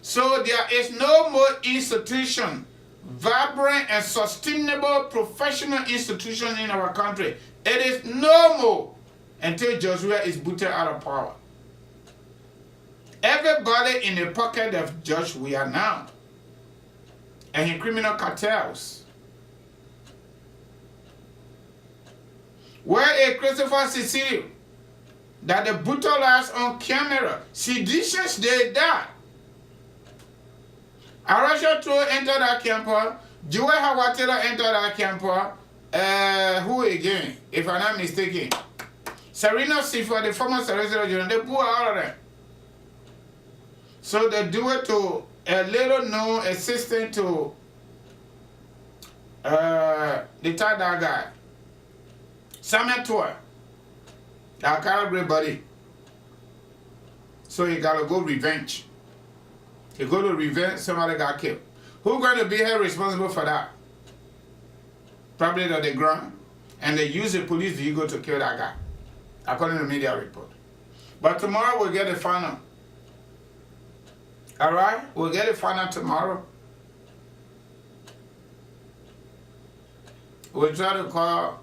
So there is no more institution, vibrant and sustainable professional institution in our country. It is no more until Joshua is booted out of power. Everybody in the pocket of Judge we are now. And in criminal cartels. Where a Christopher Cecilio that the brutalized on camera. Seditions they die. Arasha Tro entered that camper. Joel Hawatela entered that camper. Who again? If I'm not mistaken. Serena Sifa, the former Solicitor General, they pull all of them. So they do it to a little known assistant to the third guy. Samuel Tour. That ACAROUS Grace buddy. So he gotta go revenge. He go to revenge, somebody got killed. Who's going to be held responsible for that? Probably the ground. And they use a police vehicle to kill that guy. According to the media report. But tomorrow we'll get the final. Alright? We'll get it final tomorrow. We'll try to call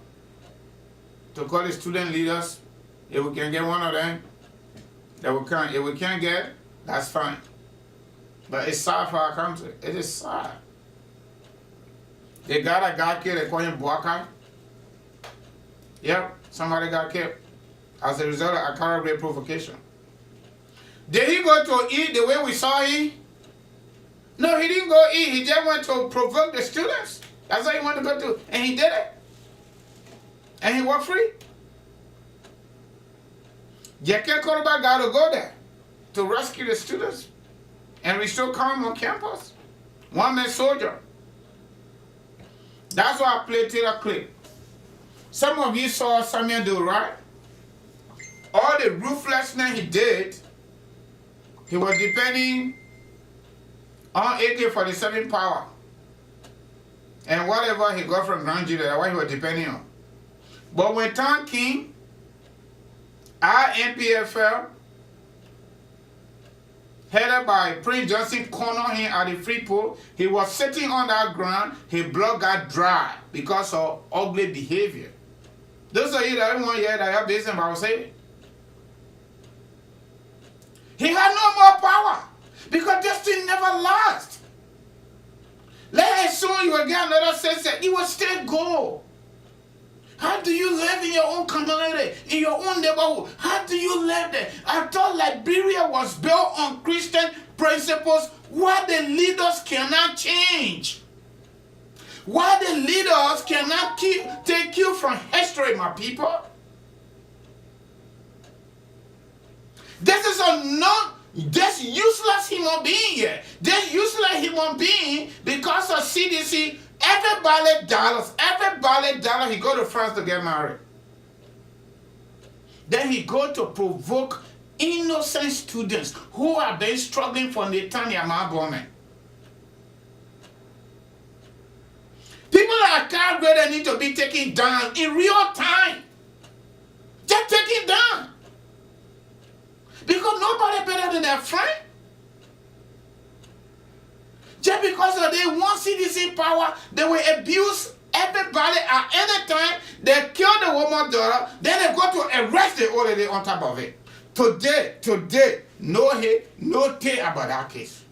the student leaders. If we can get one of them, that we can. If we can't get, that's fine. But it's sad for our country. It is sad. They got a guy killed, they call him Boakai. Yep, somebody got killed as a result of ACAROUS Grace provocation. Did he he go to eat the way we saw him? No, he didn't go eat. He just went to provoke the students. That's what he wanted to go do. And he did it. And he walked free. Jackie Koroba got to go there to rescue the students and restore calm on campus. One-man soldier. That's why I played Taylor clip. Some of you saw Samuel do, right? All the ruthlessness he did, he was depending on AK-47 power. And whatever he got from Grand Judah, that's what he was depending on. But when time came, our NPFL, headed by Prince Johnson, cornered him at the free pole. He was sitting on that ground. His blood got dry because of ugly behavior. Those of you that don't want to hear that, you're based on what I was saying. He had no more power because this thing never lasts. Let's assume you will get another sunset. You will still go. How do you live in your own community, in your own neighborhood? How do you live there? I thought Liberia was built on Christian principles where the leaders cannot change. Why the leaders cannot take you from history, my people. This is this useless human being here. This useless human being, because of CDC, every dollar he go to France to get married. Then he go to provoke innocent students who have been struggling for Netanyahu government. People that can't grade need to be taken down in real time. Just take it down. Because nobody better than their friend. Just because they want CDC power, they will abuse everybody at any time. They kill the woman's daughter, then they go to arrest the old lady on top of it. Today, no hate, no tea about that case.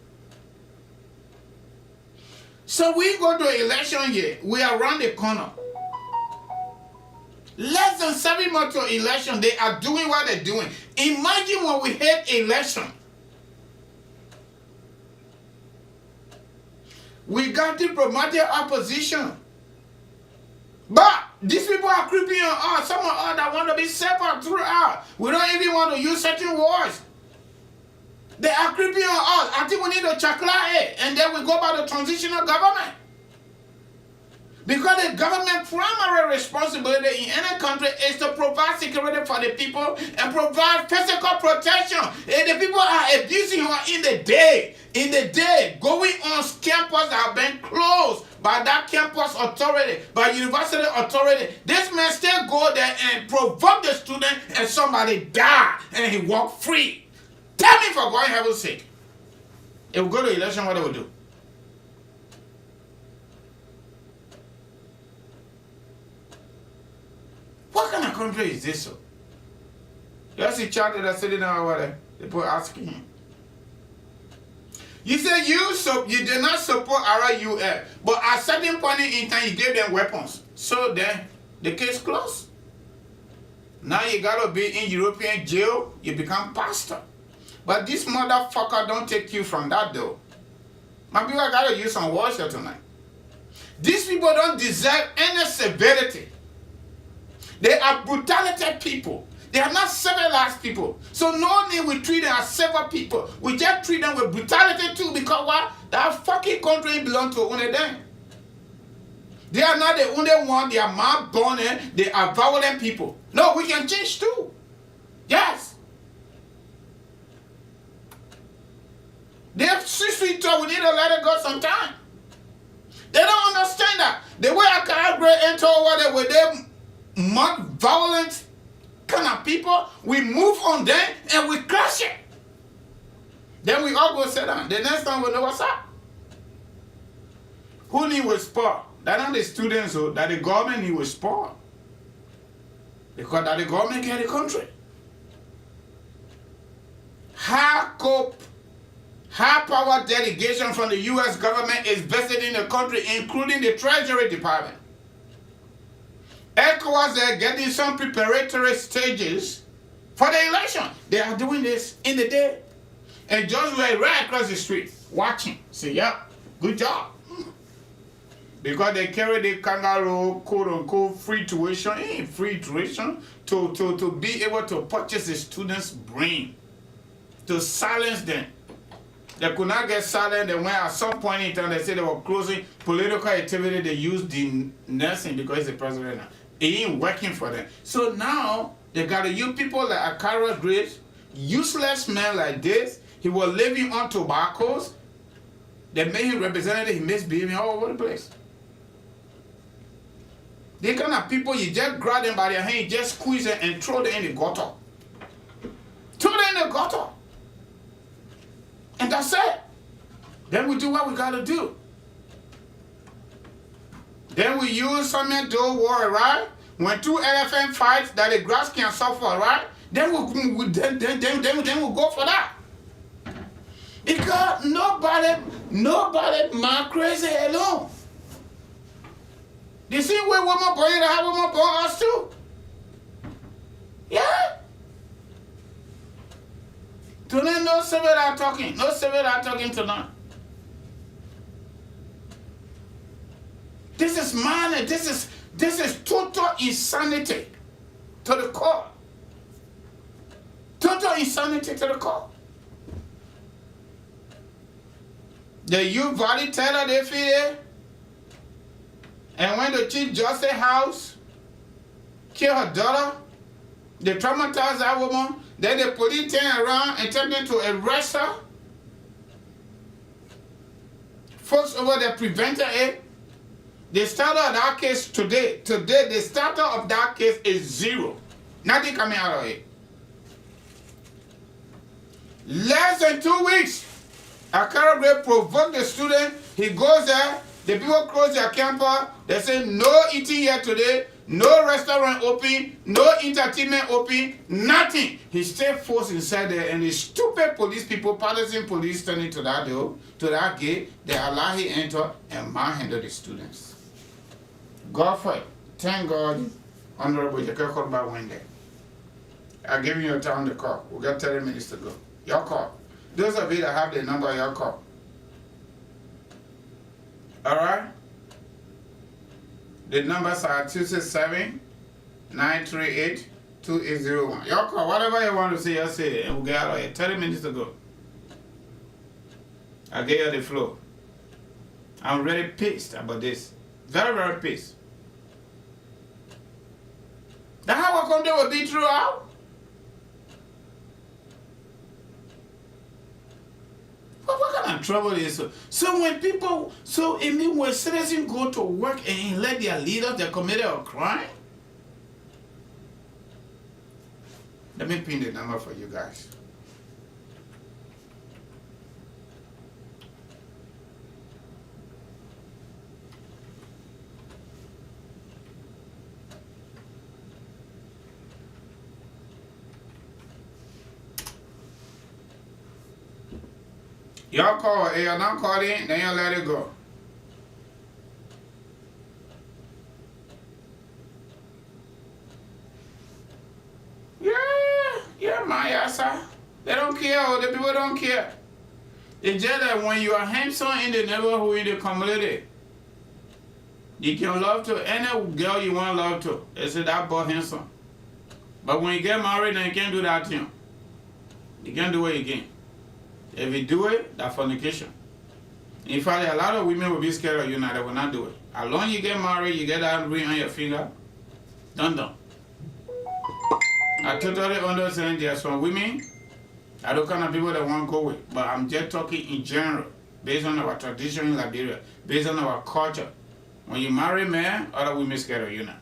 So we go to election year. We are around the corner. Less than 7 months to election, they are doing what they're doing. Imagine when we had election. We got diplomatic opposition. But these people are creeping on us. Some of us that want to be separate throughout. We don't even want to use certain words. They are creeping on us. I think we need to chakla it. And then we go by the transitional government. Because the government's primary responsibility in any country is to provide security for the people and provide physical protection. And the people are abusing her in the day, going on campus that have been closed by that campus authority, by university authority. This man still go there and provoke the student and somebody die and he walk free. Tell me, for God in heaven's sake, if we go to election, what they will do? What kind of country is this? That's the child that are sitting down over there. They put asking him. You say you did not support RUF, but at a certain point in time you gave them weapons. So then the case closed. Now you gotta be in European jail, you become pastor. But this motherfucker don't take you from that though. My people, I gotta use some words here tonight. These people don't deserve any severity. They are brutality people. They are not civilized people. So no need we treat them as civil people. We just treat them with brutality too, because what? That fucking country belongs to only them. They are not the only one. They are man-born. They are violent people. No, we can change too. Yes. They have sweet talk. We need to let it go sometime. They don't understand that. The way ACAROUS enter over there with them violent kind of people, we move on them and we crush it. Then we all go sit down. The next time we know what's up. Who need to support? That not the students, that the government need to support. Because that the government get the country. High power delegation from the U.S. government is vested in the country, including the Treasury Department. ECOWAS are getting some preparatory stages for the election. They are doing this in the day. And just right across the street, watching. Say, yeah, good job. Because they carry the kangaroo, quote-unquote, free tuition, free tuition, to be able to purchase the students' brain, to silence them. They could not get silent, and when at some point in time they said they were closing political activity, they used the nursing because he's the president now. It ain't working for them. So now, they got to use people like ACAROUS Grace, useless man like this. He was living on tobaccos. They made him representative, he misbehaving all over the place. They kind of people, you just grab them by their hand, you just squeeze them and throw them in the gutter. Throw them in the gutter. And that's it. Then we do what we got to do. Then we use something to war, right? When two elephants fight that the grass can suffer, right? Then we'll go for that. Because nobody man crazy alone. The same way woman born you have woman born us too. Yeah. Tonight no civil are talking. No civil are talking tonight. This is man, this is total insanity to the core. Total insanity to the core. The youth Valley Taylor they fear. And when the Chief Justice House killed her daughter, they traumatized that woman, then the police turned around and attempted to arrest her. Folks over there prevented it. The starter of that case today, the starter of that case is 0. Nothing coming out of it. Less than 2 weeks, ACAROUS provoked the student. He goes there. The people close their campus. They say no eating here today, no restaurant open, no entertainment open, nothing. He stayed forced inside there, and the stupid police people, partisan police standing to that door, to that gate, they allow him enter and manhandle the students. God for it. Thank God, Honorable Jekyll went there. I'll give you your time to call. We got 30 minutes to go. Your call. Those of you that have the number, your call. All right? The numbers are 267-938-2801. Your call. Whatever you want to say, just say it, and we'll get out of here. 30 minutes to go. I'll get you the floor. I'm really pissed about this. Very, very pissed. That's how I come there will be throughout. What kind of trouble is it? So when people, it means when citizens go to work and let their leaders, they committed a crime? Let me pin the number for you guys. Y'all call, and you're not calling, then you let it go. Yeah, my yassa. They don't care, the people don't care. It's just that when you are handsome in the neighborhood, in the community, you can love to any girl you want to love to. They say that boy handsome. But when you get married, then you can't do that thing. You can't do it again. If you do it, that's fornication. In fact, a lot of women will be scared of you now. They will not do it. As long as you get married, you get that ring on your finger, done. I totally understand there are some women, I don't kind of people that want to go with, but I'm just talking in general, based on our tradition in Liberia, based on our culture. When you marry man, other women scared of you now.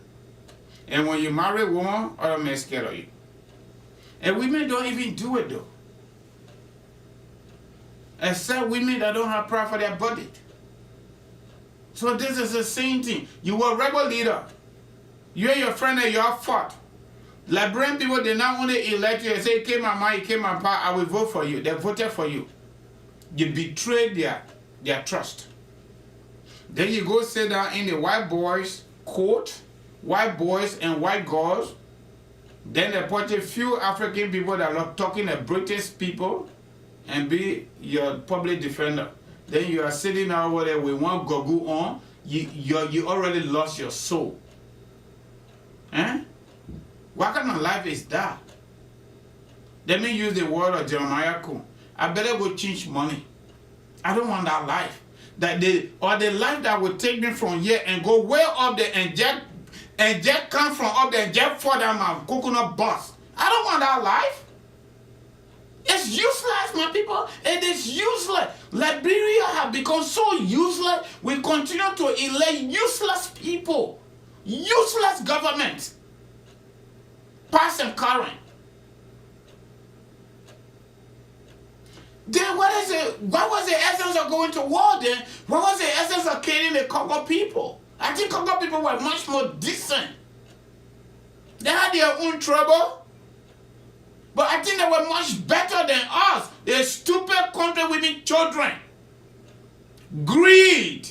And when you marry woman, other men scared of you. And women don't even do it though. Except women that don't have pride for their body. So this is the same thing. You were a rebel leader. You and your friend and your fought. Liberian people, they not only elect you and say, came my mind, came my power, I will vote for you. They voted for you. You betrayed their trust. Then you go sit down in the white boys' court, white boys and white girls. Then they put a few African people that are talking to British people. and be your public defender. Then you are sitting over there with one gogu on, you already lost your soul. Eh? What kind of life is that? Let me use the word of Jeremiah Kuhn. I better go change money. I don't want that life. The life that will take me from here and go way up there and just come from up there and just fall down my coconut bus. I don't want that life. It's useless, my people. It is useless. Liberia has become so useless. We continue to elect useless people. Useless government. Past and current. Then what was the essence of going to war then? What was the essence of killing the Congo people? I think Congo people were much more decent. They had their own trouble. But I think they were much better than us. They're stupid country women, children. Greed.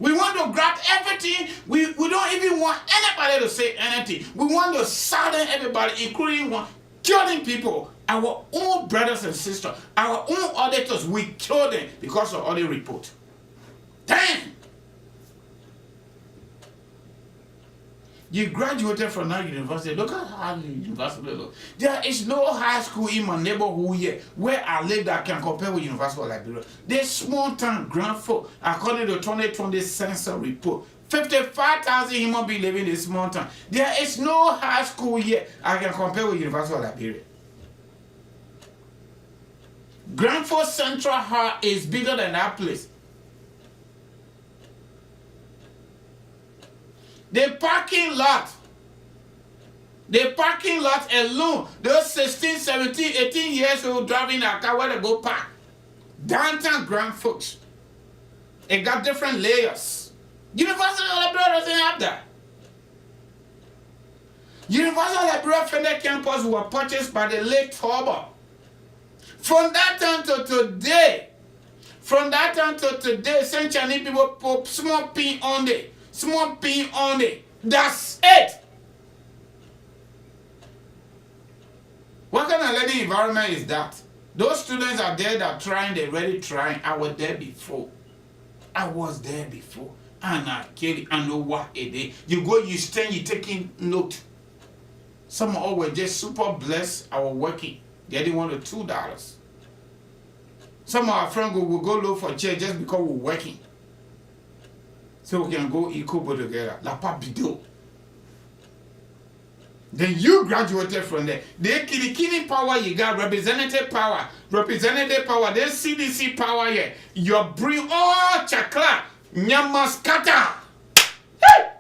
We want to grab everything. We don't even want anybody to say anything. We want to silence everybody, including one, killing people. Our own brothers and sisters, our own auditors, we kill them because of audit report. Damn! You graduated from that university. Look at how the university looks. There is no high school in my neighborhood here where I live that can compare with University of Liberia. This small town Grand Fork, according to the 2020 census report, 55,000 human beings living in this small town. There is no high school here I can compare with University of Liberia. Grand Fork Central Hall is bigger than that place. The parking lot alone, those 16, 17, 18 years old driving a car where they go park. Downtown Grand Forks. It got different layers. University of Liberia doesn't have that. University of Liberia Federal Campus was purchased by the late Toba. From that time to today, St. Chinese people put small pin on it. Small pin on it. That's it. What kind of learning environment is that? Those students are there that are trying, they're really trying. I was there before. And I kill it. I know what it is. You go, you stand, you taking note. Some of us were just super blessed. I was working. They didn't want the $2. Some of our friends will go look for chair just because we're working. So we can go eat Kubo together. La Papido. Then you graduated from there. The Kilikini power you got, representative power, then CDC power here. You bring all chakra, nyamaskata. Hey!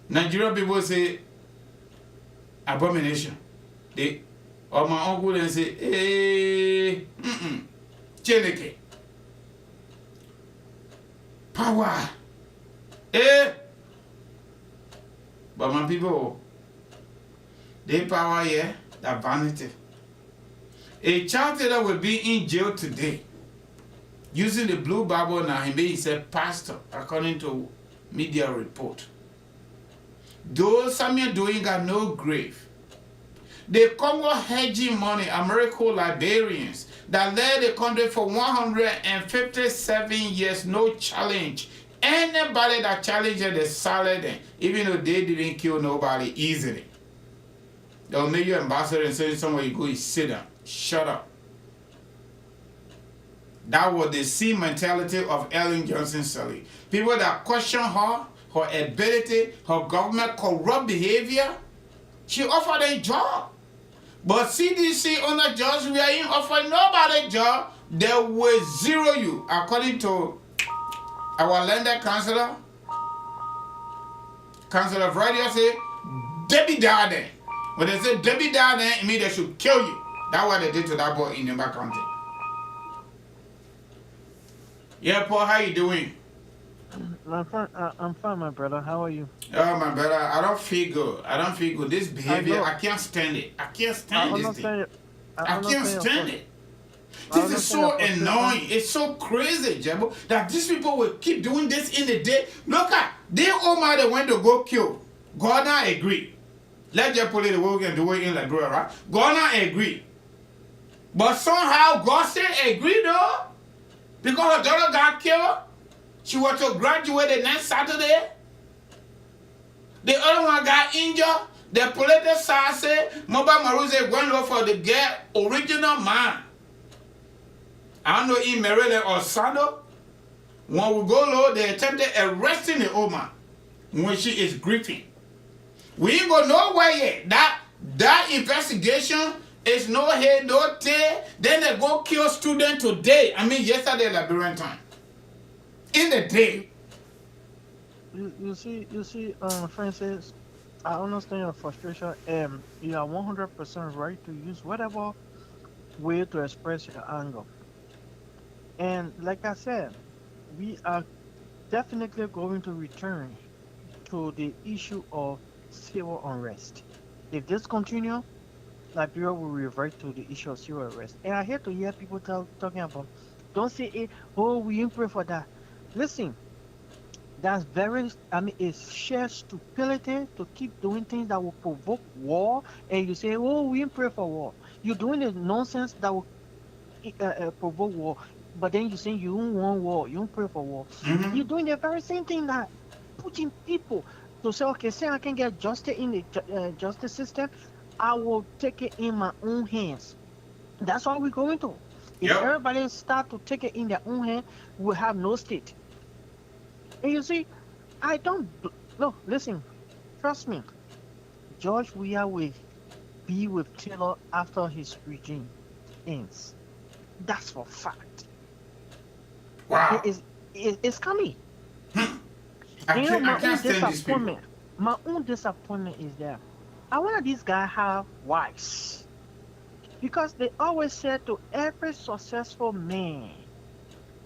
Nigerian people say abomination. Or my uncle and say, Cheneke. Power. But my people, they power here, that vanity. A child that will be in jail today, using the blue Bible now, he said pastor, according to media report. Those Samuel doing got no grave. The Congo hedging money, American Liberians, that led the country for 157 years, no challenge. Anybody that challenged they silent them, even though they didn't kill nobody easily. They'll make you ambassador and say somewhere you go, you sit down, shut up. That was the C mentality of Ellen Johnson Sirleaf. People that question her ability, her government corrupt behavior, she offered a job. But CDC on the jobs we are in offering nobody a job, they will zero you. According to our lender counselor of radio say, Debbie Darden. When they say Debbie Darden, it means they should kill you. That's what they did to that boy in the back country. Yeah, Paul, how you doing? I'm fine, my brother. How are you? Oh, my brother, I don't feel good. This behavior, I can't stand it. I can't stand this thing. I can't stand it. This is so annoying. It's so crazy, Jabo, that these people will keep doing this in the day. Look at, they all might have went to go kill. Ghana agree. Let your police the way we can do it in Liberia, right? Ghana agree. But somehow God still agreed though. Because her daughter got killed. She was to graduate the next Saturday. The other one got injured. The political side said, Mobile Maruze went look for the girl original man. I don't know in Maryland or Sado. When we go low, they attempted arresting the old man when she is grieving. We ain't go nowhere yet. That investigation is no head, no tail. Then they go kill student today. I mean yesterday Liberian time. In the day. You see, Francis, I understand your frustration, and you are 100% right to use whatever way to express your anger. And like I said, we are definitely going to return to the issue of civil unrest. If this continues, Liberia will revert to the issue of civil unrest. And I hate to hear people talking about, don't say it, oh, we didn't pray for that. Listen, that's it's sheer stupidity to keep doing things that will provoke war, and you say, oh, we didn't pray for war. You're doing the nonsense that will provoke war, but then you say you don't want war, you don't pray for war. You're doing the very same thing that putting people to say, okay, say I can get justice in the justice system, I will take it in my own hands. That's what we're going to. If everybody start to take it in their own hand, we'll have no state. And you see, no, listen, trust me, George Weah will be with Taylor after his regime ends. That's for fact. Wow. It's coming. I can't stand these people. My own disappointment is that I want these guys have wives. Because they always said to every successful man,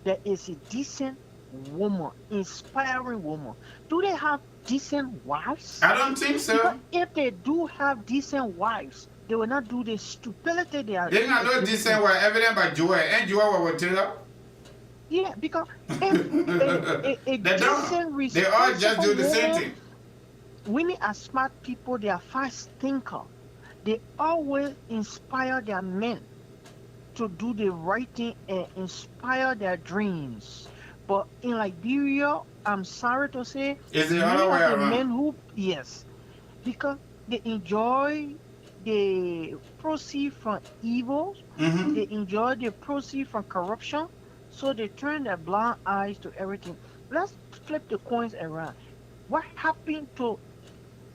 there is a decent woman, inspiring woman. Do they have decent wives? I don't think so. Because if they do have decent wives, they will not do the stupidity they are. They not no decent wife, evident by Joel. And Joel will tell her. Yeah, because a decent, responsible they all just do the same thing. Women are smart people. They are fast thinkers. They always inspire their men to do the right thing and inspire their dreams. But in Liberia, I'm sorry to say, is the other way around? Men who, yes, because they proceed from evil, they enjoy the proceed from corruption, so they turn their blind eyes to everything. Let's flip the coins around. What happened to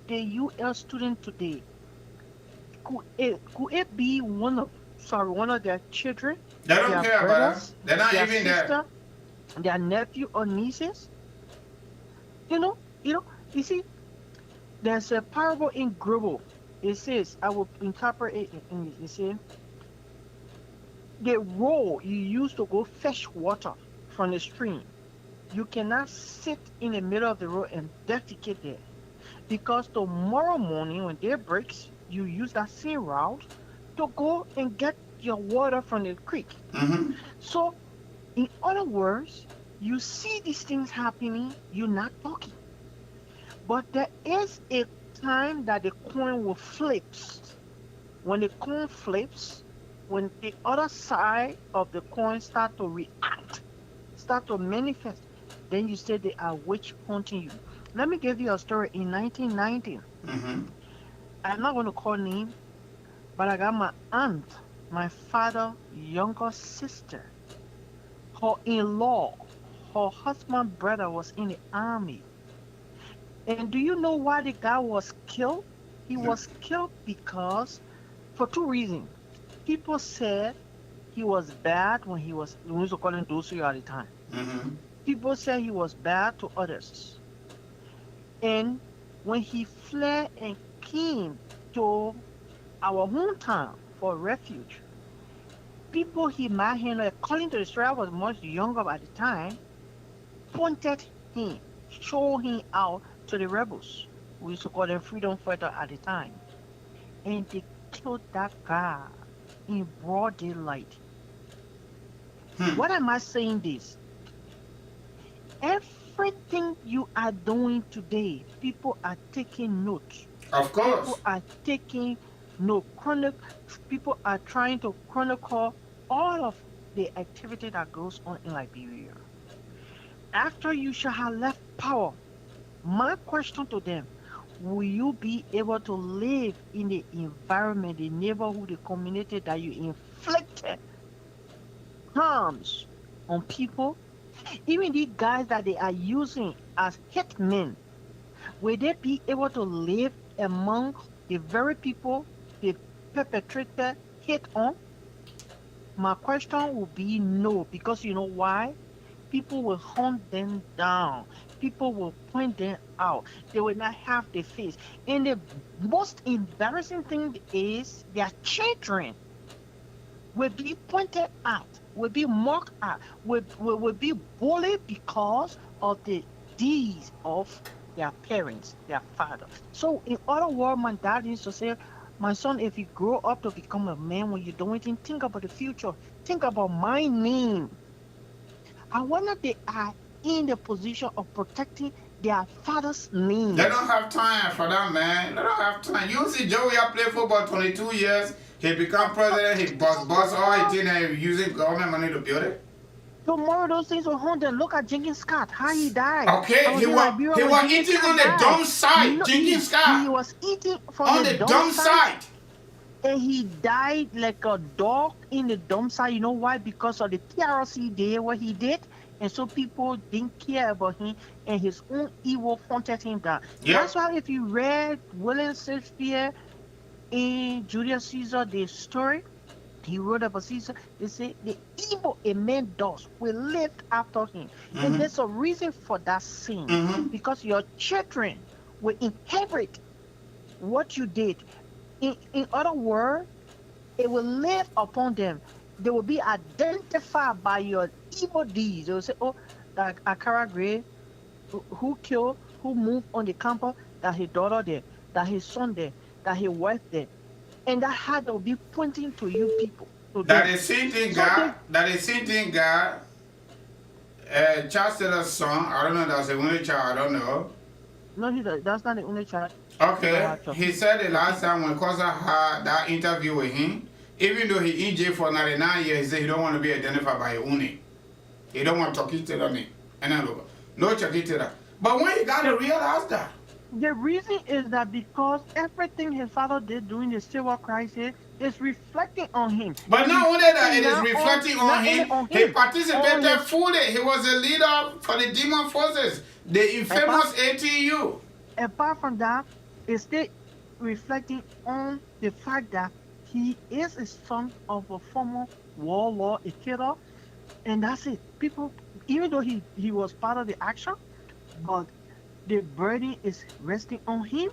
the UL student today? Could it be one of their children? They don't care about them. They're not even there. Their nephew or nieces? You see, there's a parable in Grubble. It says, I will interpret it in English. It says, the roll you use to go fetch water from the stream, you cannot sit in the middle of the road and defecate there. Because tomorrow morning when day breaks, you use that same route to go and get your water from the creek. So, in other words, you see these things happening, you're not talking. But there is a time that the coin will flip. When the coin flips, when the other side of the coin start to react, start to manifest, then you say they are witch hunting you. Let me give you a story. In 1990, I'm not going to call name, but I got my aunt, my father's younger sister, her in-law, her husband's brother was in the army. And do you know why the guy was killed? He was killed because, for two reasons. People said he was bad when we used to call him Dosu at the time. People said he was bad to others. And when he fled and came to our hometown for refuge, people he met him, according to the story, I was much younger at the time, pointed him, showed him out to the rebels. We used to call them freedom fighters at the time. And they killed that guy in broad daylight. What am I saying this? Everything you are doing today, people are taking notes. Of course. People are taking No, chronic people are trying to chronicle all of the activity that goes on in Liberia. After you shall have left power, my question to them, will you be able to live in the environment, the neighborhood, the community that you inflicted harms on people? Even the guys that they are using as hitmen, will they be able to live among the very people they perpetrated hate on? My question will be no, because you know why? People will hunt them down. People will point them out. They will not have the face. And the most embarrassing thing is their children will be pointed out, will be mocked at, will be bullied because of the deeds of their parents, their father. So, in other words, my dad used to say, my son, if you grow up to become a man, when you do anything, think about the future. Think about my name. I wonder they are in the position of protecting their father's name. They don't have time for that, man. They don't have time. You see Joey play football 22 years. He become president. He boss all he did and using government money to build it. Tomorrow those things will haunt them. Look at Jenkins Scott, how he died. Okay, he was eating on the dumb side. No, Jenkins Scott. He was eating from on the dumb side. And he died like a dog in the dump site. You know why? Because of the TRC did what he did. And so people didn't care about him, and his own evil haunted him down. Yep. That's why if you read William Shakespeare in Julius Caesar, the story, he wrote about Caesar, they say the evil a man does will live after him. And there's a reason for that scene. Because your children will inherit what you did. In other words, it will live upon them. They will be identified by your evil deeds. They will say, oh, that ACAROUS Gray, who killed, who moved on the campus, that his daughter there, that his son there, that his wife there. And that heart will be pointing to you people. That is same thing, God. That is same thing, God. Charles Taylor's son, I don't know, that's the only child, I don't know. No, that's not the only child. Okay, he said the last time when Kosa had that interview with him, even though he in jail for 99 years, he said he don't want to be identified by his own name. He don't want to talk to name. And then no Chucky Taylor. But when he got to realize that. The reason is that because everything his father did during the civil crisis is reflecting on him. But not only that, it is reflecting on him. He participated fully. He was a leader for the demon forces, the infamous ATU. Apart from that, it's still reflecting on the fact that he is a son of a former warlord, a killer, and that's it. People, even though he was part of the action, but the burden is resting on him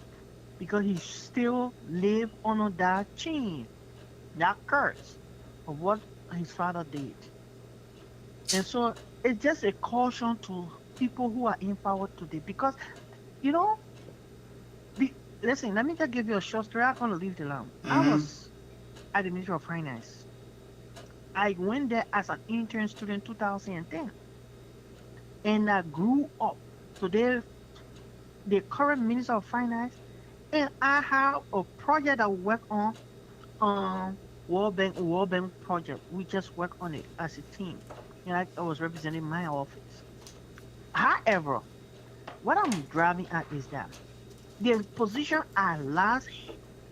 because he still live under that chain, that curse of what his father did. And so it's just a caution to people who are in power today because, you know, listen, let me just give you a short story. I'm going to leave it alone. I was at the Ministry of Finance. I went there as an intern student in 2010. And I grew up. Today, the current Minister of Finance, and I have a project I work on, World Bank project. We just work on it as a team. And I was representing my office. However, what I'm driving at is that the position I last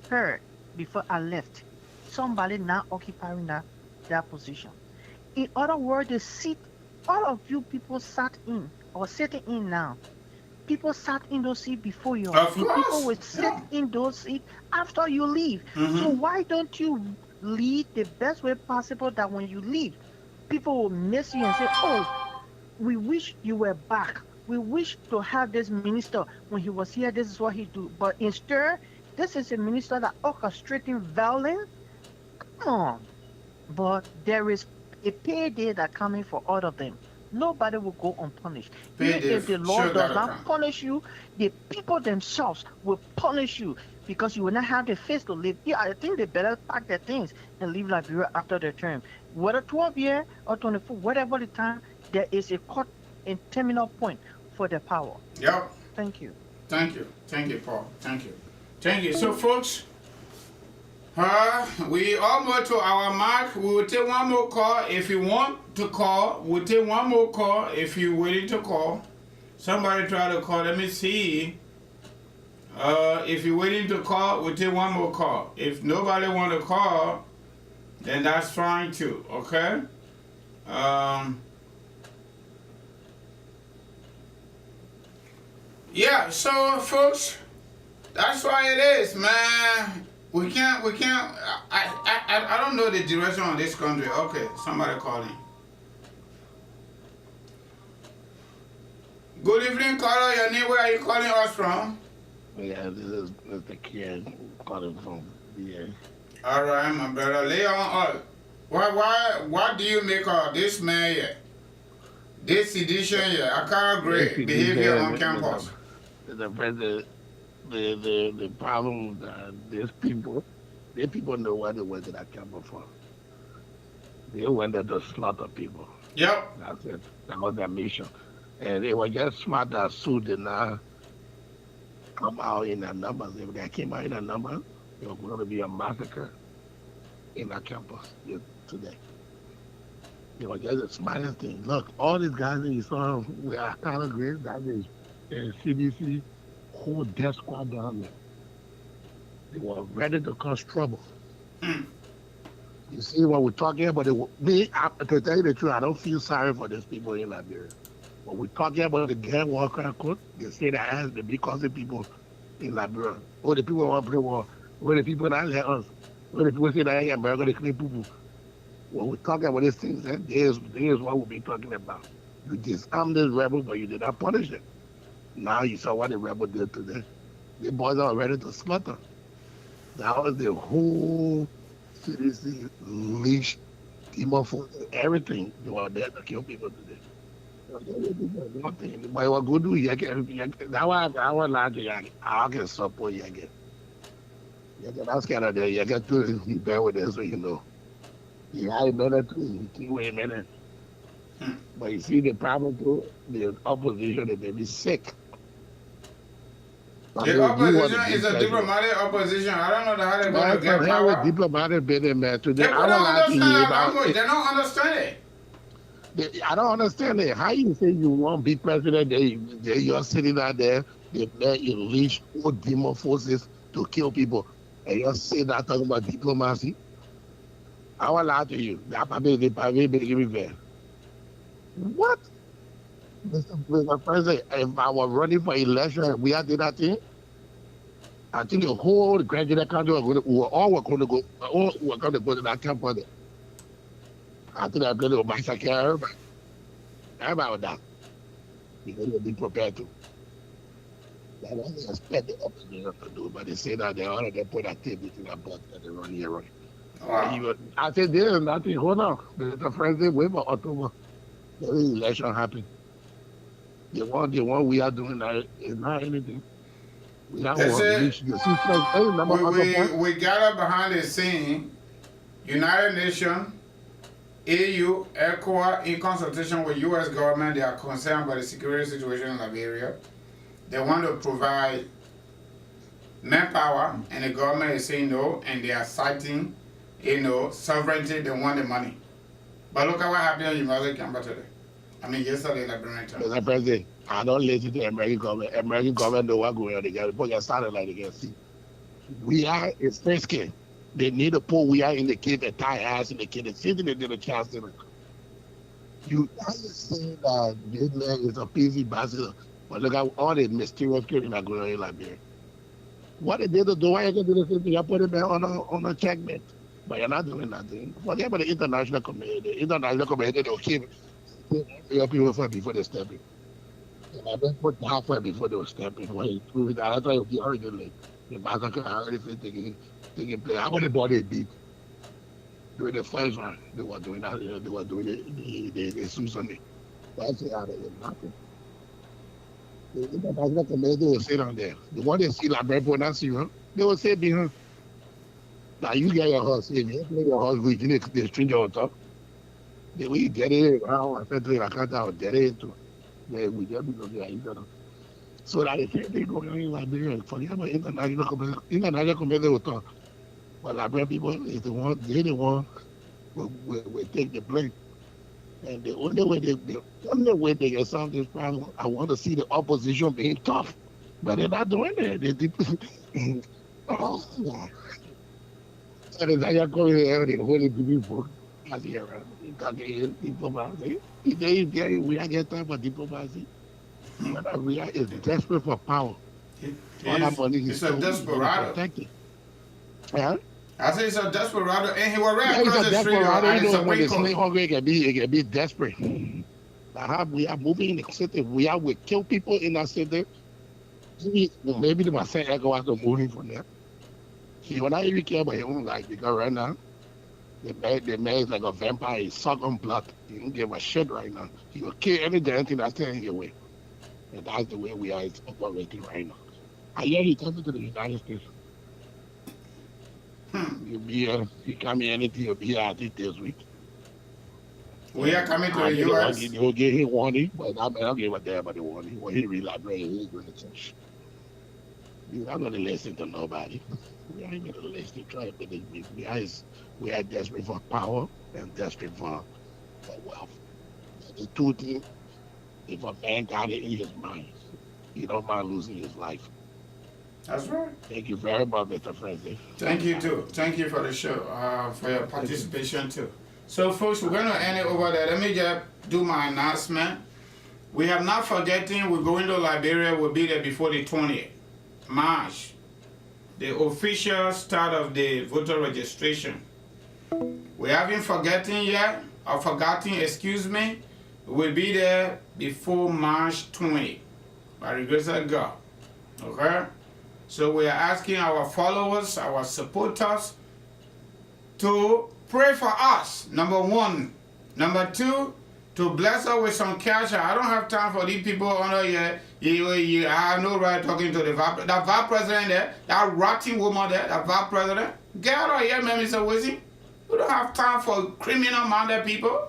heard before I left, somebody now occupying that position. In other words, the seat all of you people sat in or sitting in now, people sat in those seats before you. Of course. People will sit in those seats after you leave. So why don't you lead the best way possible that when you leave, people will miss you and say, oh, we wish you were back. We wish to have this minister when he was here. This is what he do. But instead, this is a minister that orchestrating violence. Come on. But there is a payday that coming for all of them. Nobody will go unpunished. If the Lord does not punish you, the people themselves will punish you because you will not have the face to live. Yeah, I think they better pack their things and leave Liberia after their term. Whether 12 years or 24, whatever the time, there is a cut and terminal point for the power. Yep. Thank you. Thank you. Thank you, Paul. Thank you. Thank you. So, folks, We almost to our mark. We will take one more call. If you want to call, we'll take one more call if you're willing to call. Somebody try to call. Let me see. If you're waiting to call, we'll take one more call. If nobody want to call, then that's fine too, okay? Yeah, so folks, that's why it is, man. We can't, I don't know the direction of this country. Okay, somebody calling. Good evening, caller. Your name, where are you calling us from? Yeah, this is Mr. Kian calling from VA. All right, my brother. Lay on all. What do you make of this man here? This sedition here, ACAROUS great behavior on campus. The problem that these people know what they went to that campus for. They went there to slaughter people. Yep. That's it. That was their mission. And they were just smart that Sue did not come out in their numbers. If they came out in their numbers, there was going to be a massacre in that campus today. They were just the smartest thing. Look, all these guys that you saw with ACAROUS great, that is CDC, whole death squad down there. They were ready to cause trouble. You see, when we're talking about to tell you the truth, I don't feel sorry for these people in Liberia. When we're talking about the gang warfare code, they say that they be causing people in Liberia. Oh, the people want to play war. Oh, the people that let us. Oh, the people say that America, they clean people. When we're talking about these things, there's what we'll be talking about. You disarmed this rebel, but you did not punish them. Now you saw what the rebel did today. The boys are ready to slaughter. That was the whole CDC leash, for everything. They were there to kill people today. Nothing. But what good do you get? Now I want to I can support you again. That's kind of there. You get to be bear with this, so you know. Yeah, I know that too. Wait a minute. But you see the problem too, the opposition, they may be sick. The opposition is a diplomatic opposition. I don't know how they're going to get power. Diplomatic business, man. Today, they don't understand. They don't understand it. I don't understand it. How you say you want to be president, you're sitting out there, they let you unleash all demon forces to kill people, and you're sitting there talking about diplomacy? I will lie to you. What? Mr. President, if I was running for election and we had did that thing, I think the whole graduate country were all going to go to that camp for it. I think I'm going to massacre everybody. Everybody would die. Because they'll be prepared to. That's what they expect the opposition to do, but they say that they already put that tape between their butts and they run here. Wow. I said, there's nothing. Hold on. The president wait for October. The election happened. The one we are doing now is not anything. We gather behind the scene, United Nations, EU, ECOWAS, in consultation with U.S. government. They are concerned about the security situation in Liberia. They want to provide manpower, and the government is saying no, and they are citing, sovereignty. They want the money. But look at what happened in University campus today. I mean, yesterday, Liberian time. Mr. President, I don't listen to the American government. American government know what's going on. They get started like they can see. We are a first kid. They need to put we are in the kid and tie ass in the kid. The same thing they did a chance to you are saying that this man is a PC bastard, but look at all the mysterious killing that going on in Liberia. What they did to do, why you can do the same thing? You put it there on a checkmate. But you're not doing nothing. Forget about the international community. The international community, they'll keep people for before they step in. And I've been put halfway before they will step in. That's why you already late. The massacre already taking place. How many bodies beat? During the first one, they were doing that. They were doing the Susan. That's it out of it. Nothing. The international community will sit on there. The one they see like Brentford, not see her, they will say behind. Now you get your horse. If you play your horse with the stranger on top, then we get it around. I said to him, I can't tell get it into. Then we just because they are each other. So that the same thing going on in Liberia. Forget about international community will talk. But Liberian people is the one, they're the one will take the blame. And the only way they can solve this problem, I want to see the opposition being tough. But they're not doing it. Oh, and I go here, the holy people. We are getting time for diplomacy. But we are is desperate for power. All that money is a desperado. Protected. Yeah? I say it's a desperado, and he was right Yeah, across the street. You know, when the slave hungry, it can be desperate. We are moving in the city. We kill people in that city. Maybe they must say ECOWAS are moving from there. He will not even care about his own life because right now, the man is like a vampire. He suck on blood. He don't give a shit right now. He will kill anything that's standing in your way. And that's the way we are operating right now. And yeah, he coming to the United States. He coming anything, he'll be here, I think, this week. We are coming to the U.S. He'll get his warning, but I don't give a damn about the warning. When he realize, he's going to touch. We're not going to listen to nobody. We ain't going to listen. Try to believe me. We are desperate for power and desperate for wealth. The two things, if a man got it in his mind, he don't mind losing his life. That's right. Thank you very much, Mr. Francis. Thank you, too. Thank you for the show, for your participation, too. So, folks, we're going to end it over there. Let me just do my announcement. We have not forgotten we're going to Liberia. We'll be there before the 20th March, the official start of the voter registration. We haven't forgotten yet, or forgotten, excuse me. We'll be there before March 20, by the grace of God. Okay? So we are asking our followers, our supporters, to pray for us, number one. Number two, to bless us with some cash. I don't have time for these people under here. I have no right talking to the vice president there, that rotten woman there, that vice president. Get out of here, man, Mr. Wizzy. We don't have time for criminal-minded people.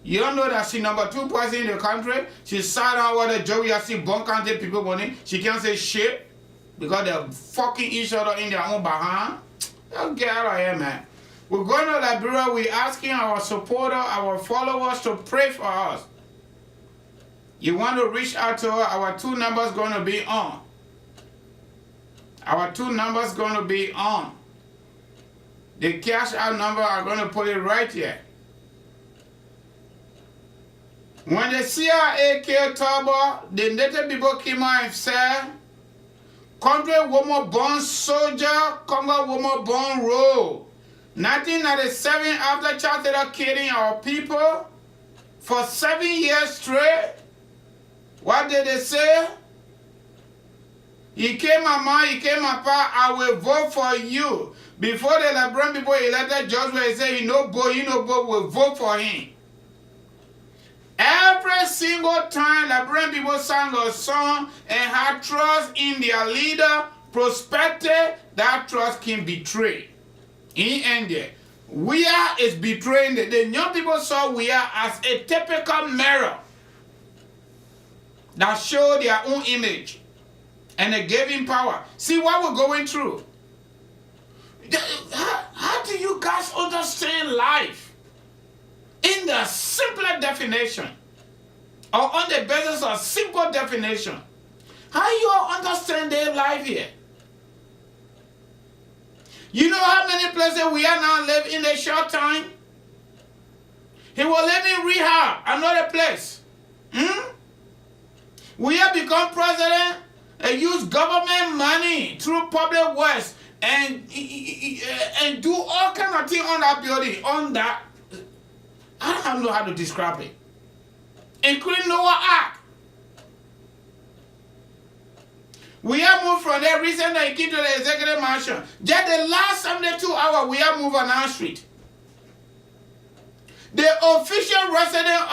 You don't know that she's number 2 person in the country? She sat down with the jury and see bunk county people money. She can't say shit because they're fucking each other in their own behind. Get out of here, man. We're going to Liberia. We're asking our supporters, our followers to pray for us. You want to reach out to her, our 2 numbers going to be on. Our 2 numbers going to be on. The cash out number, I'm going to put it right here. When the CIA killed Turbo, the native people came out and said, country woman born soldier, Congo woman born rule. 1997, after Charter killing our people for 7 years straight, what did they say? He came mama, he came papa, I will vote for you. Before the Liberian people elected George, they say, you know, boy, will vote for him. Every single time Liberian people sang a song and had trust in their leader, prospected, that trust can betray. In India, we are is betraying the young people saw we are as a typical mirror that show their own image and they gave him power. See what we're going through. How do you guys understand life in the simpler definition or on the basis of simple definition? How you all understand their life here? You know how many places we are now live in a short time? He will live in rehab, another place. We have become president and use government money through public works and do all kind of things on that building, on that. I don't know how to describe it. Including Noah Ark. We have moved from there recently to the executive mansion. Just the last 72 hours, we have moved on our street. The official resident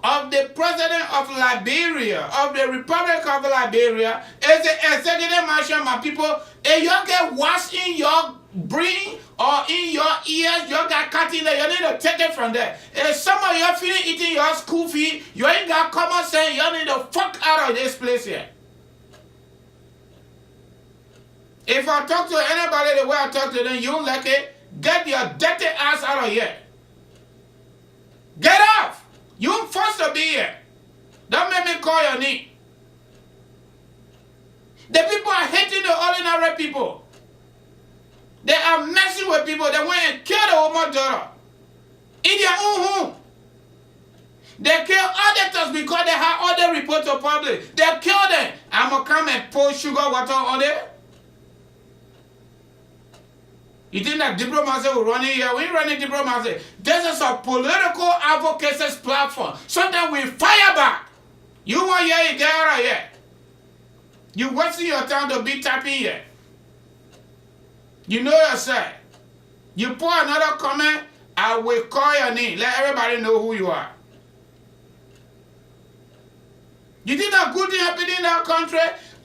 of the president of Liberia, of the Republic of Liberia, is the executive mansion, my people. If you get washed in your brain or in your ears, you got cut in there, you need to take it from there. If some of you feeling eating your school fee, you ain't got common sense, you need to fuck out of this place here. If I talk to anybody the way I talk to them, you don't like it, get your dirty ass out of here. Get off. You forced to be here. Don't make me call your name. The people are hating the ordinary people. They are messing with people. They want to kill the woman daughter in their own home. They kill auditors because they have other reports to public. They kill them. I'm going to come and pour sugar water on them. You think that diplomacy will run in here? We ain't running diplomacy. This is a political advocacy platform. Sometimes we fire back. You want here, you get out of here. You wasting your time to be tapping here. You know yourself. You put another comment, I will call your name. Let everybody know who you are. You think that good thing happened in that country?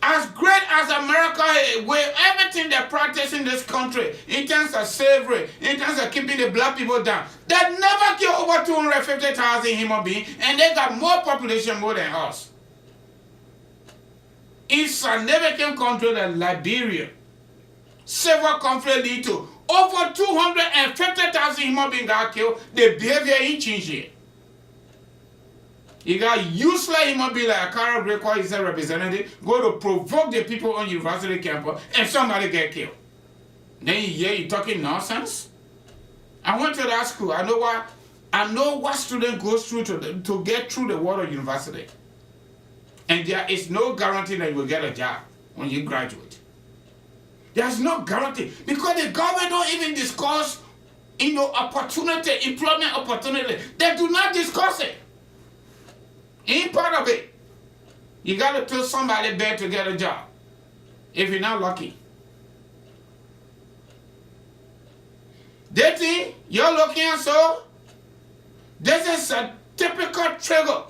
As great as America is, with everything they practice in this country, in terms of slavery, in terms of keeping the black people down, they never kill over 250,000 human beings, and they got more population more than us. In significant country like Liberia, civil conflict lead to over 250,000 human beings got killed. The behavior ain't changed yet. You got useless human being like ACAROUS record is a representative, go to provoke the people on university campus, and somebody get killed. Then you hear you talking nonsense. I went to that school. I know what student goes through to get through the world of university. And there is no guarantee that you will get a job when you graduate. There's no guarantee because the government don't even discuss, opportunity, employment opportunity. They do not discuss it. Ain't part of it. You got to tell somebody better to get a job if you're not lucky. They think you're looking so. This is a typical trigger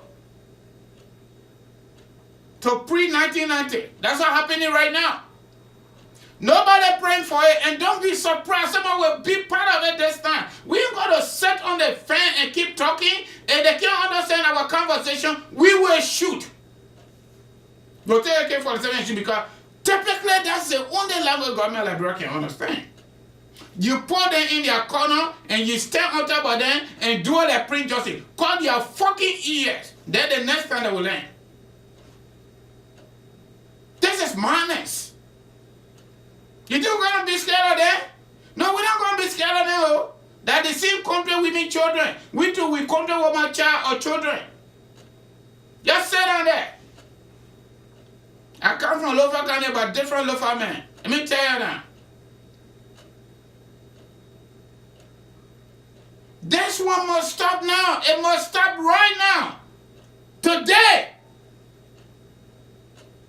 to pre-1990. That's what's happening right now. Nobody praying for it, and don't be surprised. Someone will be part of it this time. We ain't going to sit on the fan and keep talking, and they can't understand our conversation. We will shoot. Go take AK-47 and shoot, because typically that's the only language government Liberia can understand. You put them in their corner, and you stand on top of them, and do all their print justice. Cut their fucking ears. Then the next time they will learn. This is madness. You think we're going to be scared of them? No, we're not going to be scared of them. That the same country women, children. We too, we country woman, child, or children. Just sit down there. I come from Lofa County, but different Lofa men. Let me tell you now. This one must stop now. It must stop right now. Today.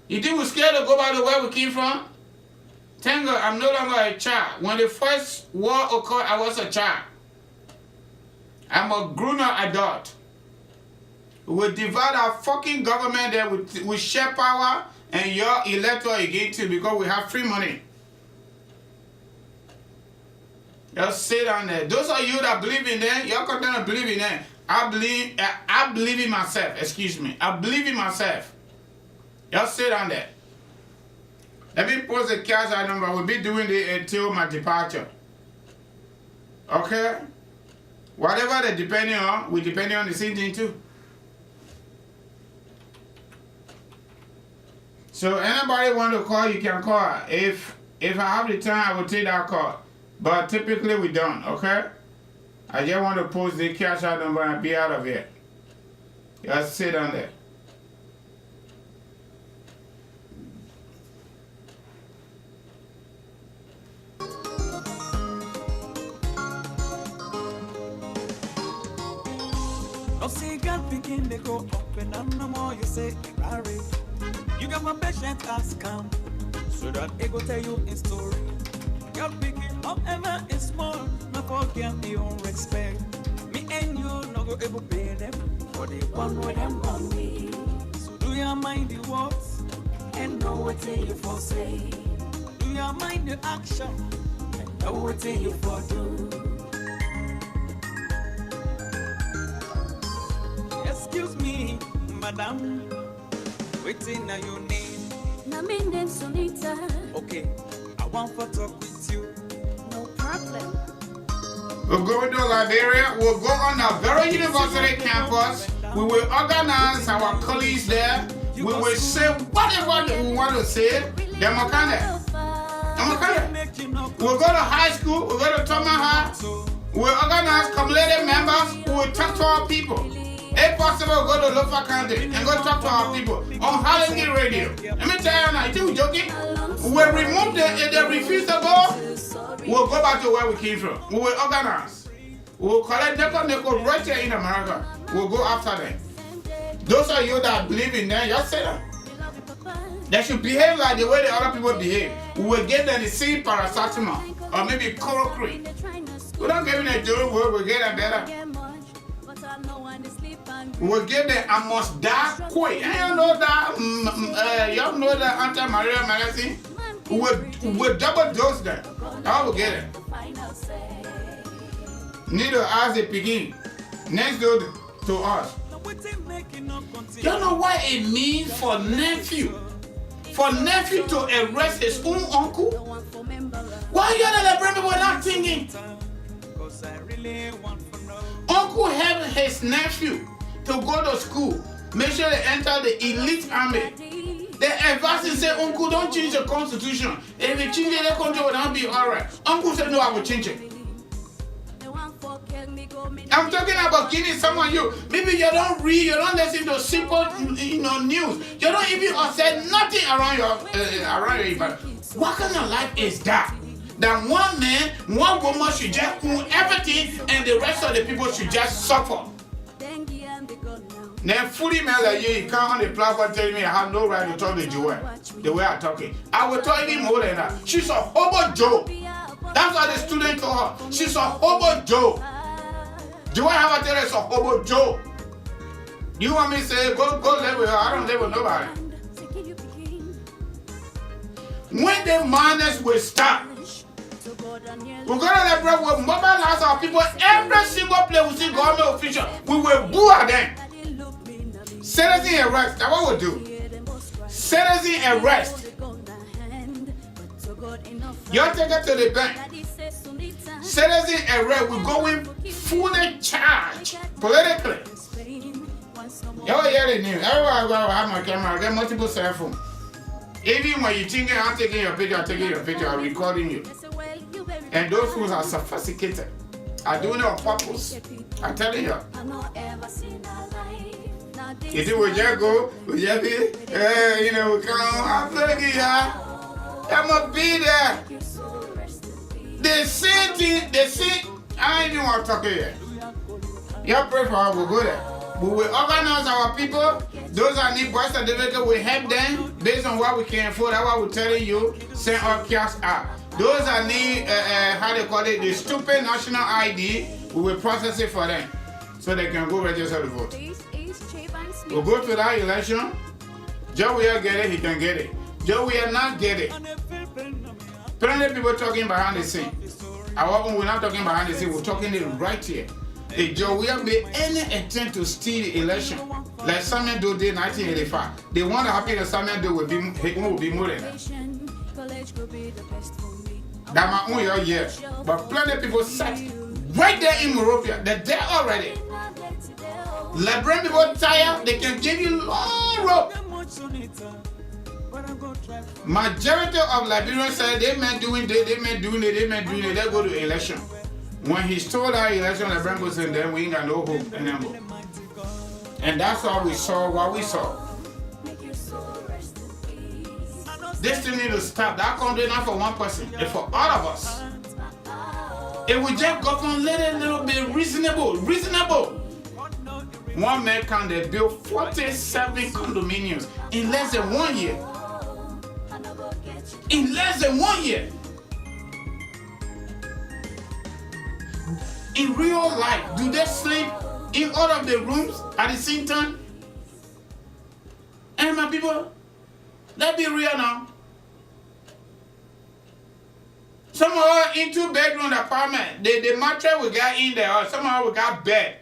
You think we're scared to go back to where we came from? Thank God, I'm no longer a child. When the first war occurred, I was a child. I'm a grown-up adult. We divide our fucking government there. We share power and your electoral again too, because we have free money. Just sit down there. Those of you that believe in them, you're continue to believe in them. I believe in myself. Excuse me. I believe in myself. Just sit down there. Let me post the cash out number. We'll be doing it until my departure. Okay? Whatever they're depending on, we're depending on the same thing too. So anybody want to call, you can call. If I have the time, I will take that call. But typically we don't, okay? I just want to post the cash out number and be out of here. Just sit down there. Begin to go up and down, no more you say Larry. You got my patient as come, so that it go tell you a story. You're picking up ever is small, no forget me own respect. Me and you no go able pay them for the one with them on me. So do you mind the words and know what you for say? Do you mind the action and know what you for do? Excuse me, madam, waiting now you need. Namin dem solita. Okay, I want to talk with you. No problem. We'll go to Liberia. We'll go on the Liberia University campus. We will organize our colleagues there. We will say whatever we want to say. Democratic. We'll go to high school. We'll go to Toma High. We'll organize community members. We will talk to our people. If possible, go to Lofa County and go talk to our people on Harlem Radio. Let me tell you now, you think we're joking? We'll remove them. If they refuse to go, we'll go back to where we came from. We will organize. We'll collect Neko right here in America. We'll go after them. Those of you that believe in them, just say that. They should behave like the way the other people behave. We will give them the same paracetamol or maybe chloroquine. We don't give them a joke, we'll get them better. We will give them a must die quick. You know that, you know that anti-malaria medicine? We'll double dose them. How we get it? Needle as a begin. Next door to us. You know what it means for nephew? For nephew to arrest his own uncle? Why you not bring people not thinking? Uncle helped his nephew to go to school. Make sure they enter the elite army. They advise and say, Uncle, don't change the constitution. If you change the country, it will not be alright. Uncle said, no, I will change it. I'm talking about giving someone you. Maybe you don't read, you don't listen to simple, news. You don't even say nothing around your event. What kind of life is that? That one man, one woman should just own everything and the rest of the people should just suffer. Then fully man like you come on the platform telling me I have no right to talk to Joel the way I'm talking. I will tell you more than that. She's a hobo Joe. That's what the student told her. She's a hobo Joe. Do I have a tell her it's a hobo Joe? You want me to say, go live with her? I don't live with nobody. When the madness will stop, we're going to let with mobilize our people. Every single place we see government official, we will boo at them. Citizen arrest, that's what we'll do. Citizen arrest. You take it to the bank. Citizen arrest, we're going fully charged politically. You hear the news. Everyone go have my camera, I get multiple cell phones. Even when you think I'm taking your picture, I'm recording you. And those fools are sophisticated. I do it on purpose. I'm telling you. You think we just go, we just be, we come, I'm telling you, I must be there. The same thing, I ain't even want to talk here. You pray for us, we'll go there. We will organize our people. Those that need birth certificate, we help them based on what we can afford. That's what we're telling you. Send our cash out. Those that need, the stupid national ID, we will process it for them so they can go register to vote. We'll go to that election. Joe will get it, he can get it. Joe will not get it. Plenty of people talking behind the scene. However, we're not talking behind the scene, we're talking it right here. If Joe will made any attempt to steal the election, like Samuel Doe did in 1985, the one that happened to Samuel Doe will be more than that. That's my own year. But plenty of people sat right there in Morovia. They're there already. Liberian people tired, they can give you long rope. Majority of Liberians say they meant doing it, they go to election. When he stole that election, Liberian people said, then we ain't got no hope anymore. And that's how we saw what we saw. This thing need to stop. That country not for one person, it's for all of us. If we just go from a little bit reasonable. One man can they build 47 condominiums in less than 1 year. In less than 1 year. In real life, do they sleep in all of the rooms at the same time? And my people, let's be real now. Some are in 2-bedroom apartment. The mattress we got in there, or somehow we got bed.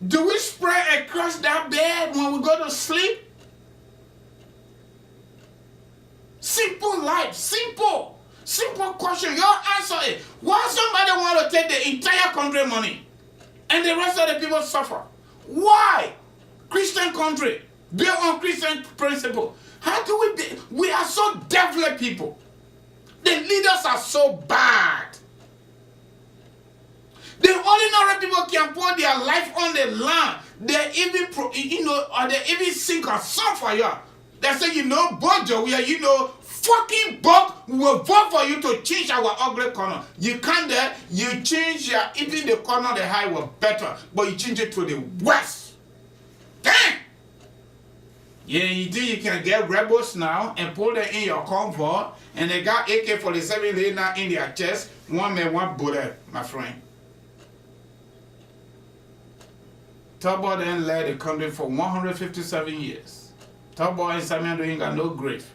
Do we spread across that bed when we go to sleep? Simple life, simple question. Your answer is, why somebody want to take the entire country money and the rest of the people suffer? Why? Christian country, built on Christian principle. How do we be? We are so desolate people. The leaders are so bad. The ordinary people can put their life on the line. They even, or they even sink a song for you. They say, Bojo, fucking Bob will vote for you to change our ugly corner. You can't there, you change even the corner the high was better, but you change it to the west. Damn! Yeah, you think you can get rebels now and pull them in your convoy, and they got AK-47 laying now in their chest, one man, one bullet, my friend. Turbo then led the country for 157 years. Turbo and Samuel ain't got no grave.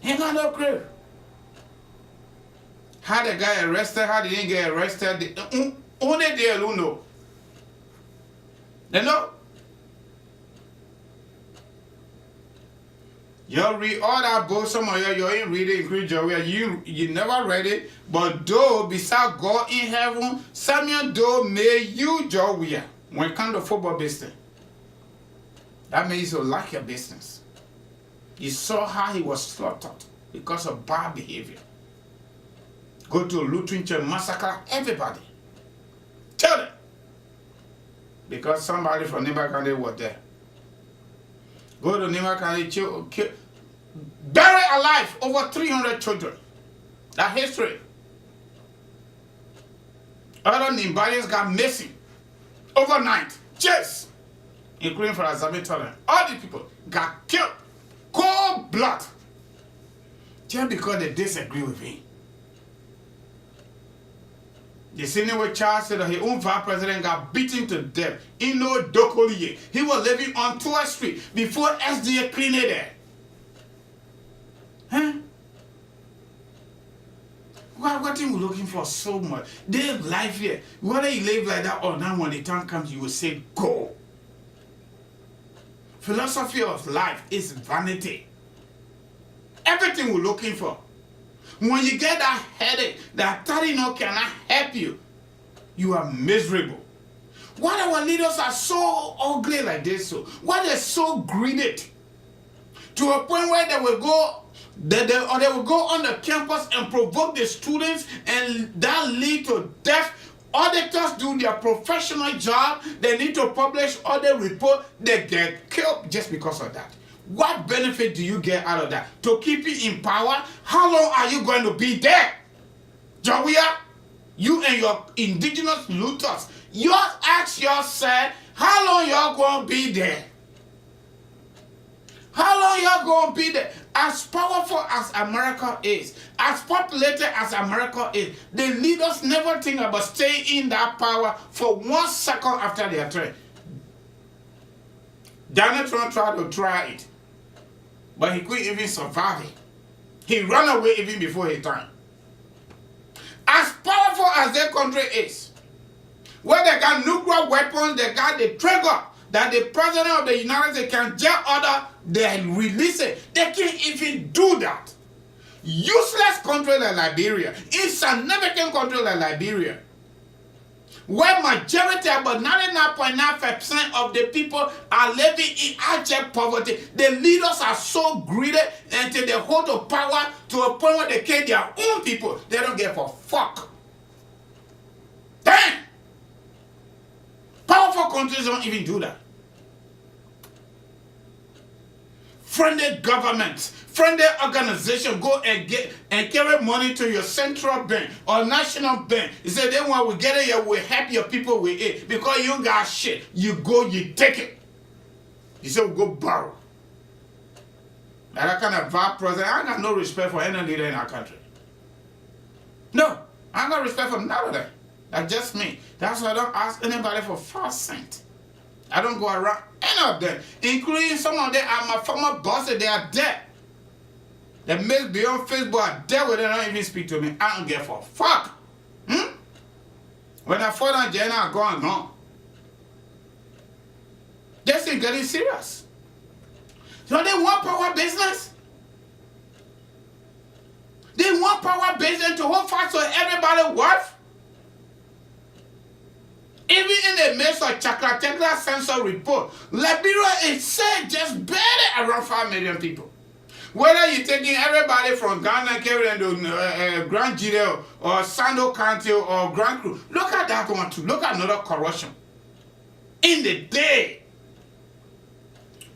He ain't got no grave. How the guy arrested, how they didn't get arrested, only they alone know. They know. You read all that book, some of you ain't reading, including Joey. You never read it, but though, beside God in heaven, Samuel though made you Joey when it comes to football business. That means you like your business. You saw how he was slaughtered because of bad behavior. Go to a Lutheran church, massacre everybody. Tell them. Because somebody from Nimba County was there. Go to Nimba County, bury alive over 300 children. That history. Other Nimbarians got missing overnight. Yes. Including for Azami Tolerant. All these people got killed. Cold blood. Just because they disagree with him. The same way Charles said that his own vice president got beaten to death. Ino Dokoliye. He was living on 12th Street before SDA cleaned it there. Huh? What are you looking for so much? They have life here. Whether you live like that or not, when the time comes, you will say, go. Philosophy of life is vanity. Everything we're looking for. When you get that headache, that Tarino cannot help you, you are miserable. Why our leaders are so ugly like this? So why they're so greedy to a point where they will go, they will go on the campus and provoke the students, and that lead to death. Auditors do their professional job. They need to publish audit report. They get killed just because of that. What benefit do you get out of that? To keep you in power? How long are you going to be there? Jawia, you and your indigenous looters, you ask yourself, how long y'all going to be there? How long y'all going to be there? As powerful as America is, as populated as America is, the leaders never think about staying in that power for 1 second after their turn. Donald Trump tried to try it, but he couldn't even survive it. He ran away even before his time. As powerful as their country is, where they got nuclear weapons, they got the trigger that the president of the United States can just order, they release it. They can't even do that. Useless country like Liberia, insignificant country like Liberia, where majority, about 99.9% of the people are living in abject poverty. The leaders are so greedy until they hold the power to a point where they kill their own people. They don't give a fuck. Damn! Powerful countries don't even do that. Friendly governments, friendly organization go and get and carry money to your central bank or national bank. You say, then when we get it here, we help your people with it. Because you got shit. You go, you take it. You say, we go borrow. That kind of vice president, I got no respect for any leader in our country. No, I got respect for none of them. That's just me. That's why I don't ask anybody for 5 cents. I don't go around any of them, including some of them are my former bosses. They are dead. They may be on Facebook, are dead with them, don't even speak to me. I don't give a fuck. When I fall on jail, I go and gone. This is getting serious. So they want power business. They want power based and to hold fast so everybody worth. Even in the midst of Chakra census report, Liberia is said just barely around 5 million people. Whether you're taking everybody from Ghana, Kevin, to Grand Gidel, or Sando County, or Grand Cru, look at that one too. Look at another corruption. In the day,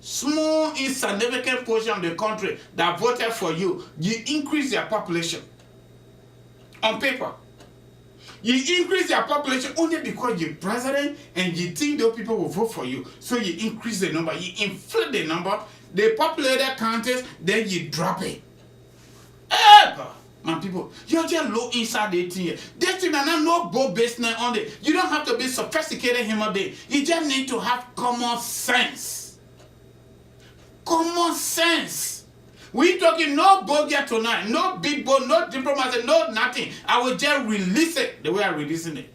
small, insignificant portion of the country that voted for you, you increase their population. On paper. You increase their population only because you're president and you think those people will vote for you. So you increase the number, you inflate the number, the populated counties, then you drop it. My people, you're just low inside the 18 years. This thing is no bold business on it. You don't have to be sophisticated human being. You just need to have common sense. Common sense. We talking no bogia tonight, no big boat, no diplomacy, no nothing. I will just release it the way I'm releasing it.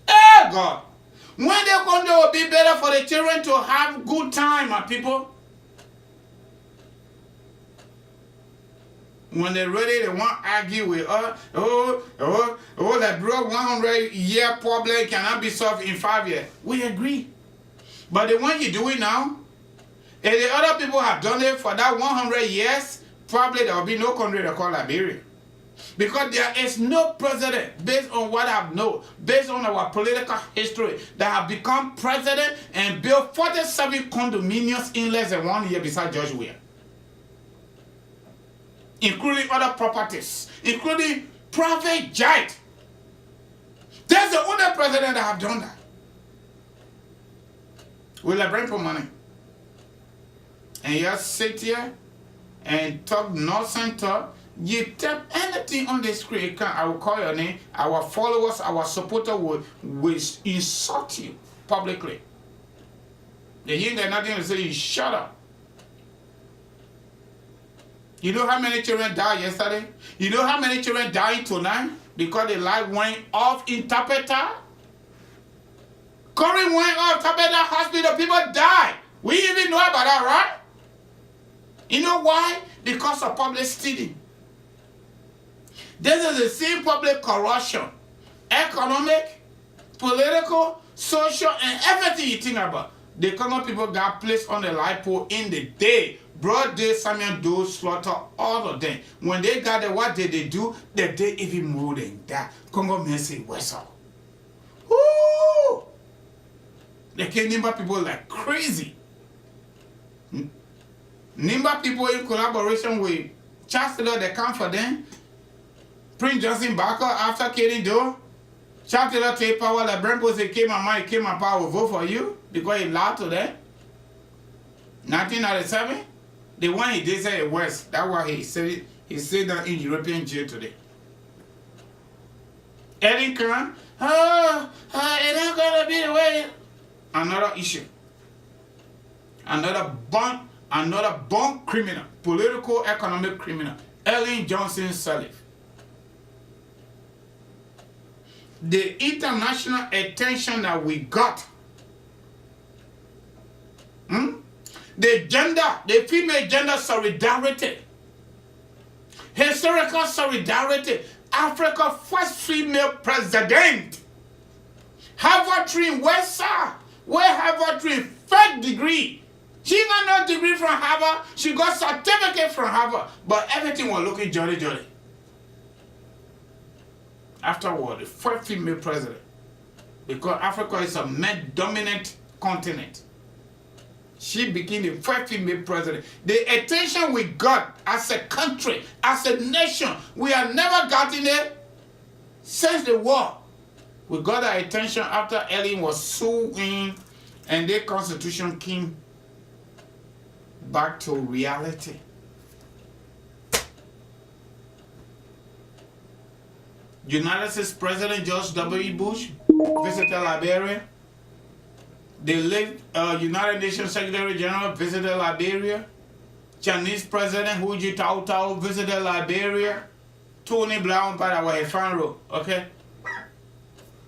Hey God. When they come, it will be better for the children to have good time, my people. When they're ready, they want to argue with us. That bro, 100-year problem cannot be solved in 5 years. We agree. But the one you do it now, if the other people have done it for that 100 years, probably there will be no country to call Liberia. Because there is no president, based on what I know, based on our political history, that have become president and built 47 condominiums in less than 1 year beside George Weah. Including other properties, including private jet. There's the only president that have done that. Will I bring for money? And you just sit here and talk nonsense talk. You tap anything on the screen, I will call your name. Our followers, our supporters will insult you publicly. They ain't got nothing to say, you shut up. You know how many children died yesterday? You know how many children died tonight because the light went off in Tapeta? Current went off Tapeta Hospital, people died. We even know about that, right? You know why? Because of public stealing. This is the same public corruption. Economic, political, social, and everything you think about. The Congo people got placed on the light pole in the day. Broad day, Samuel Doe slaughter all of them. When they got there, what did they do? They did even more than that. Congo men say whistle. Woo! They came Nimba people like crazy. Nimba people in collaboration with Chancellor, they come for them. Prince Johnson Barker after killing Doe. Chancellor take power, like Brempo say, came my mind, came my power, will vote for you because he lied to them. 1997, the one he did say it was. That's why he said that in European jail today. Eddie Khan, it ain't gonna be the way. Another issue. Another born criminal, political, economic criminal, Ellen Johnson Sirleaf. The international attention that we got, the female gender solidarity, historical solidarity, Africa's first female president, Harvard trained West Side, where Harvard trained 3rd degree. She got no degree from Harvard, she got certificate from Harvard, but everything was looking jolly. Afterward, the first female president, because Africa is a men-dominant continent. She became the first female president. The attention we got as a country, as a nation, we have never gotten it since the war. We got our attention after Ellen was suing and the constitution came back to reality. United States President George W. Bush visited Liberia. The late United Nations Secretary General visited Liberia. Chinese President Hu Jintao visited Liberia. Tony Blair by the way, Fanro, okay?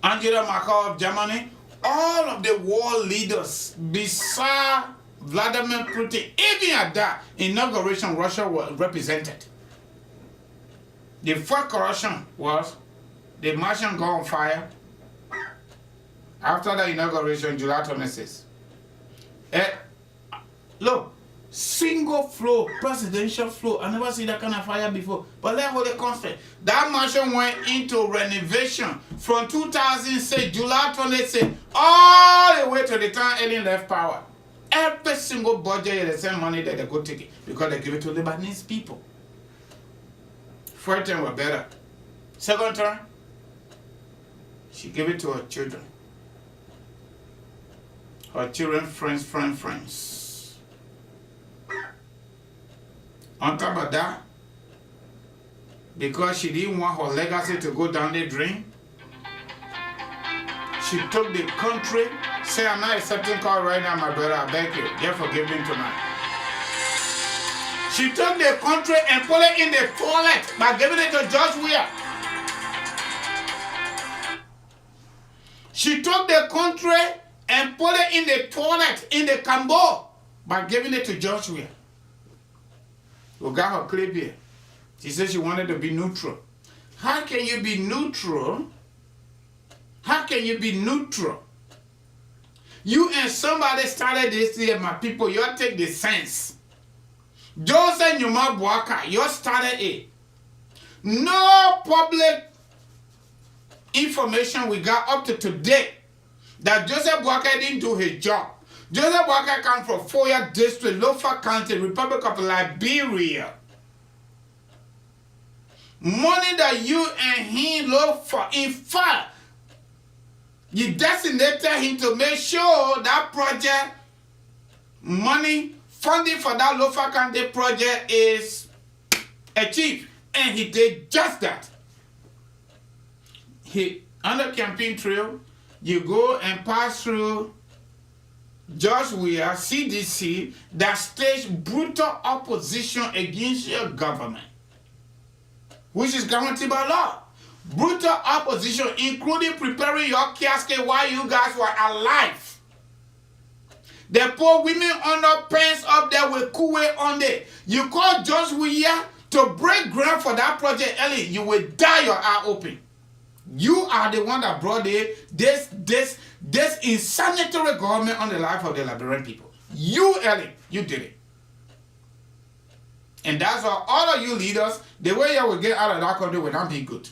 Angela Merkel of Germany. All of the world leaders, beside Vladimir Putin, even at that inauguration, Russia was represented. The first corruption was the Martian gun on fire after the inauguration, July 26. Look, single flow, presidential flow. I never seen that kind of fire before. But let's hold it constant. That Martian went into renovation from 2006, July 26, all the way to the time Ellen left power. Every single budget is the same money that they go take it because they give it to Lebanese people. First term was better. Second term, she gave it to her children. Her children, friends. On top of that, because she didn't want her legacy to go down the drain, she took the country. Say, I'm not accepting call right now, my brother. I beg you. Just forgive me tonight. She took the country and put it in the toilet by giving it to George Weah. She took the country and put it in the toilet, in the Cambo, by giving it to George Weah. We got her clip here. She said she wanted to be neutral. How can you be neutral? How can you be neutral? You and somebody started this year, my people, you take the sense. Joseph Nyuma Boaka, you started it. No public information we got up to today that Joseph Boaka didn't do his job. Joseph Boaka comes from Foya District, Lofa County, Republic of Liberia. Money that you and him look for, in fact, you designated him to make sure that project, money, funding for that Lofa County project is achieved. And he did just that. On the campaign trail, you go and pass through George Weah, CDC, that staged brutal opposition against your government, which is guaranteed by law. Brutal opposition, including preparing your casket while you guys were alive. They put women under pants up there with Kuwait on there. You call George Weah to break ground for that project, Ellie, you will die your eye open. You are the one that brought this insanitary government on the life of the Liberian people. You, Ellie, you did it. And that's why all of you leaders, the way you will get out of that country will not be good.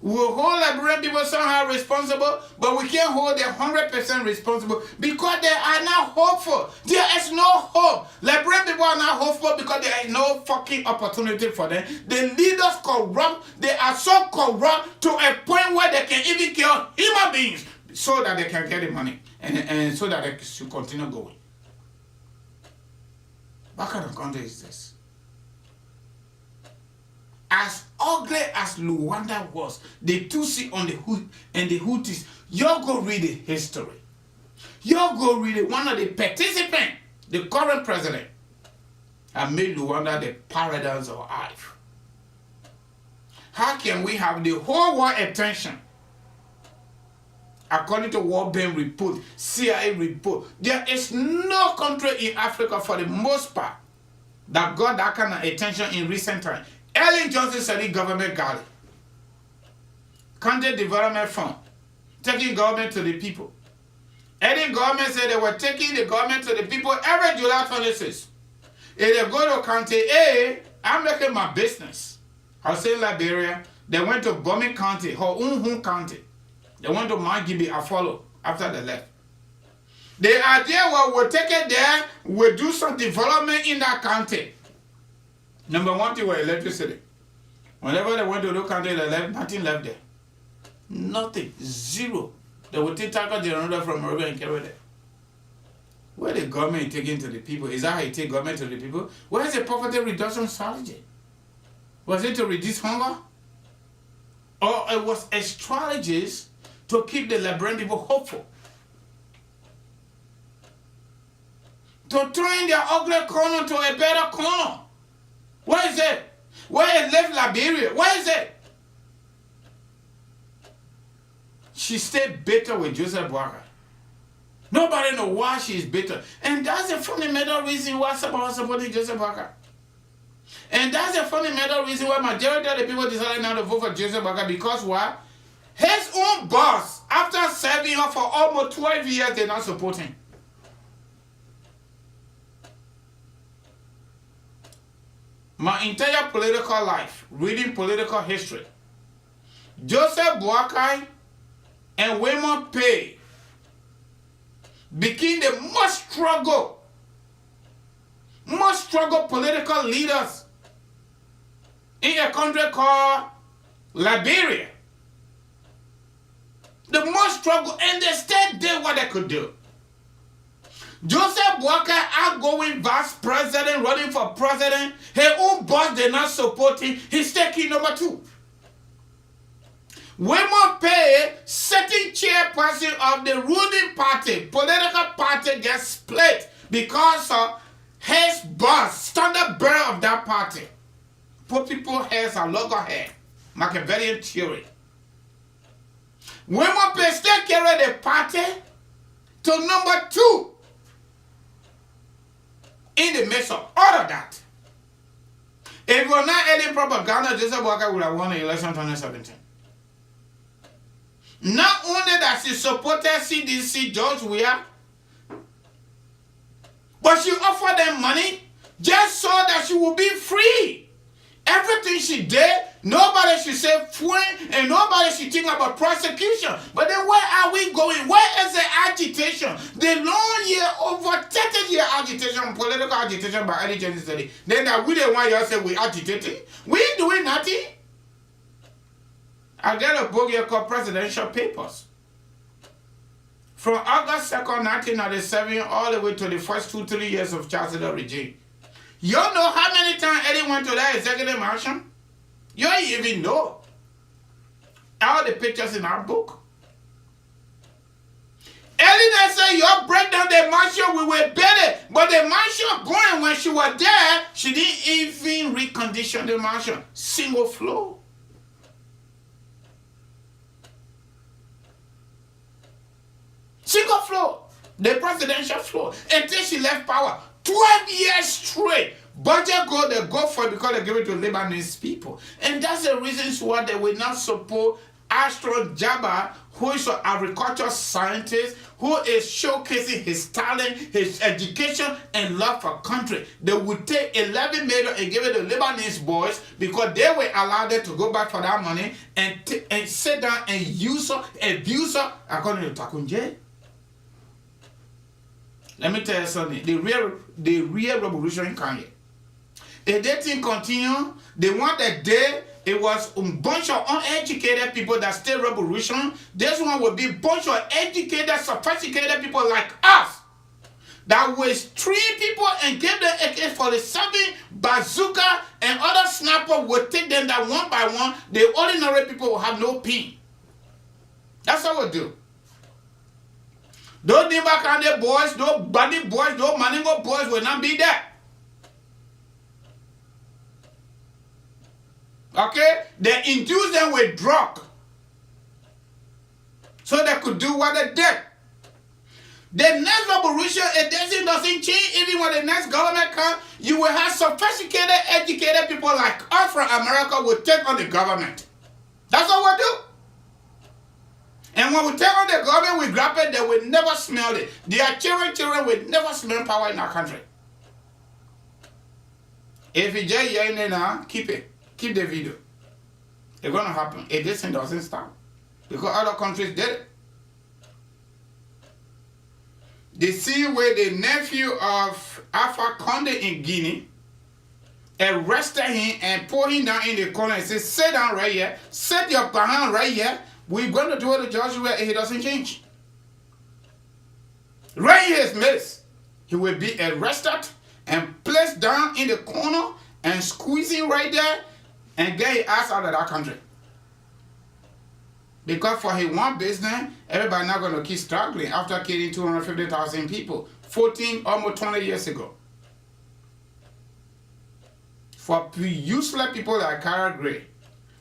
We will hold Liberian people somehow responsible, but we can't hold them 100% responsible because they are not hopeful. There is no hope. Liberian people are not hopeful because there is no fucking opportunity for them. The leaders corrupt. They are so corrupt to a point where they can even kill human beings so that they can get the money and so that they should continue going. What kind of country is this? As ugly as Luanda was, the Tutsi on the Hut and the Houthis, you go read the history. You go read it. One of the participants, the current president, and made Luanda the paradise of life. How can we have the whole world attention? According to World Bank report, CIA report, there is no country in Africa for the most part that got that kind of attention in recent times. Ellen Johnson said the government got it. County Development Fund, taking government to the people. Ellen government said they were taking the government to the people every July 26th. If they go to County A, I'm making my business. I was in Liberia. They went to Bombing County, her own county. They went to Mangibi, Afolo, after they left. The idea was we'll take it there, we'll do some development in that county. Number one thing was electricity. Whenever they went to the country, they left, nothing left there. Nothing. Zero. They would take tackle generator from Morocco and carry it. Where the government is taking to the people? Is that how you take government to the people? Where is the poverty reduction strategy? Was it to reduce hunger? Or it was a strategy to keep the Liberian people hopeful? To turn their ugly corner to a better corner? Where is it? Where is left Liberia? Where is it? She stayed bitter with Joseph Boaka. Nobody knows why she's bitter. And that's the fundamental reason why someone was supporting Joseph Boakai. And that's the fundamental reason why majority of the people decided not to vote for Joseph Boakai, because why? His own boss, after serving her for almost 12 years, they're not supporting. My entire political life, reading political history, Joseph Boakai and William Pay became the most struggle political leaders in a country called Liberia. The most struggle, and they still did what they could do. Joseph Boakai, outgoing vice president, running for president, her own boss did not support him. He's taking number 2. William Pay, sitting chairperson of the ruling party, political party, gets split because of his boss, standard bearer of that party. Put people's hairs and logo hair. Machiavellian theory. William Pay still carried the party to number 2 in the midst of all of that. If it was not any propaganda, Joseph Boakai would have won the election in 2017. Not only that she supported CDC George Weah, but she offered them money just so that she would be free. Everything she did, nobody should say fuen, and nobody should think about prosecution. But then where are we going? Where is the agitation? The long year, over 30-year agitation, political agitation by early 2030. Then that we the one you say we agitating? We ain't doing nothing. I got a book here called Presidential Papers. From August 2nd, 1997, all the way to the first 2-3 years of Charles Taylor regime. You know how many times Eddie went to that executive mansion? You don't even know. All the pictures in our book. Eddie said, you break down the mansion, we were better. But the mansion going, when she was there, she didn't even recondition the mansion. Single floor. Single floor. The presidential floor. Until she left power. 12 years straight. Budget go, they go for it because they give it to Lebanese people. And that's the reasons why they will not support Astro Jabba, who is an agricultural scientist, who is showcasing his talent, his education, and love for country. They would take 11 million and give it to Lebanese boys because they were allowed them to go back for that money and sit down and use her, abuse her, according to Takunje. Let me tell you something. The real revolution in Kanye. If they thing continue, the one that did, it was a bunch of uneducated people that still revolution. This one will be a bunch of educated, sophisticated people like us that will treat people and give them AK-47, bazooka, and other snipers will take them down one by one. The ordinary people will have no pain. That's what we'll do. Those Nibakande boys, those Bandi boys, those Maningo boys will not be there. Okay? They induce them with drug. So they could do what they did. The next revolution, if this doesn't change, even when the next government comes, you will have sophisticated, educated people like us from America will take on the government. That's what we'll do. And when we take on the government, we grab it, they will never smell it. Their children will never smell power in our country. If you just hear it now, keep it. Keep the video. It's going to happen. If this thing doesn't stop. Because other countries did it. The scene where the nephew of Alpha Condé in Guinea arrested him and put him down in the corner and said, sit down right here. Sit your behind right here. We're going to do what the judge will if he doesn't change. Right here is missed. He will be arrested and placed down in the corner and squeezing right there and get his ass out of that country. Because for his one business, everybody not going to keep struggling after killing 250,000 people almost 20 years ago. For useless people like Cara Gray,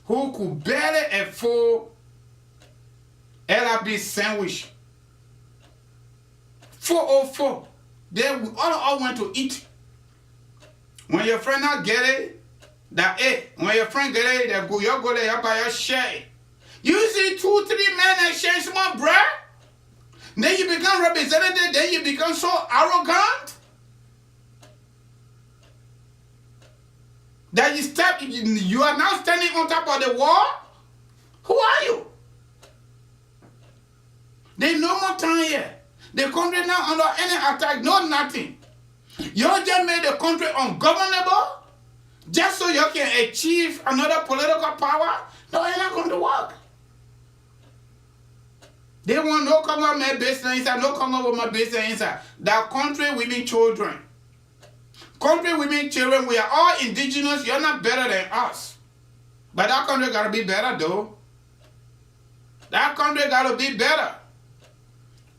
who could barely afford LRB sandwich 404. Then we all went to eat. When your friend not get it, that when your friend get it, that you go there, you buy your share. You see 2, 3 men and share small bread. Then you become representative. Then you become so arrogant that you are now standing on top of the wall. Who are you? There's no more time here. The country now under any attack, no nothing. You just made the country ungovernable just so you can achieve another political power. No, it's not going to work. They want no government business inside, no government business inside. That country, women, children. Country, women, children, we are all indigenous. You're not better than us. But that country got to be better, though. That country got to be better.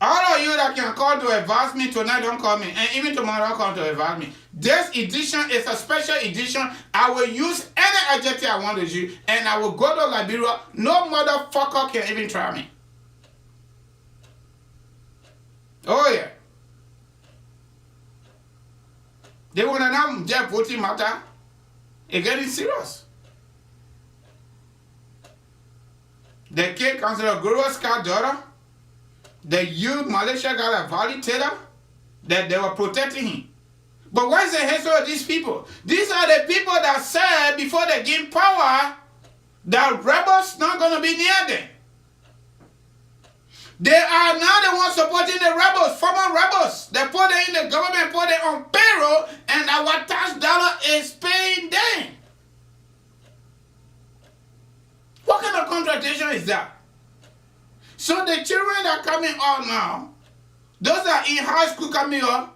All of you that can call to advise me tonight, don't call me. And even tomorrow, don't call to advise me. This edition is a special edition. I will use any adjective I want to use. And I will go to Liberia. No motherfucker can even try me. Oh, yeah. They want to know just voting matter. It's getting serious. The kid, Councillor Guru's daughter, the youth Malaysia got a validator that they were protecting him. But what is the history of these people? These are the people that said before they gain power that rebels not going to be near them. They are now the ones supporting the rebels, former rebels. They put them in the government, put them on payroll, and our tax dollar is paying them. What kind of contradiction is that? So the children that are coming up now, those that are in high school coming up,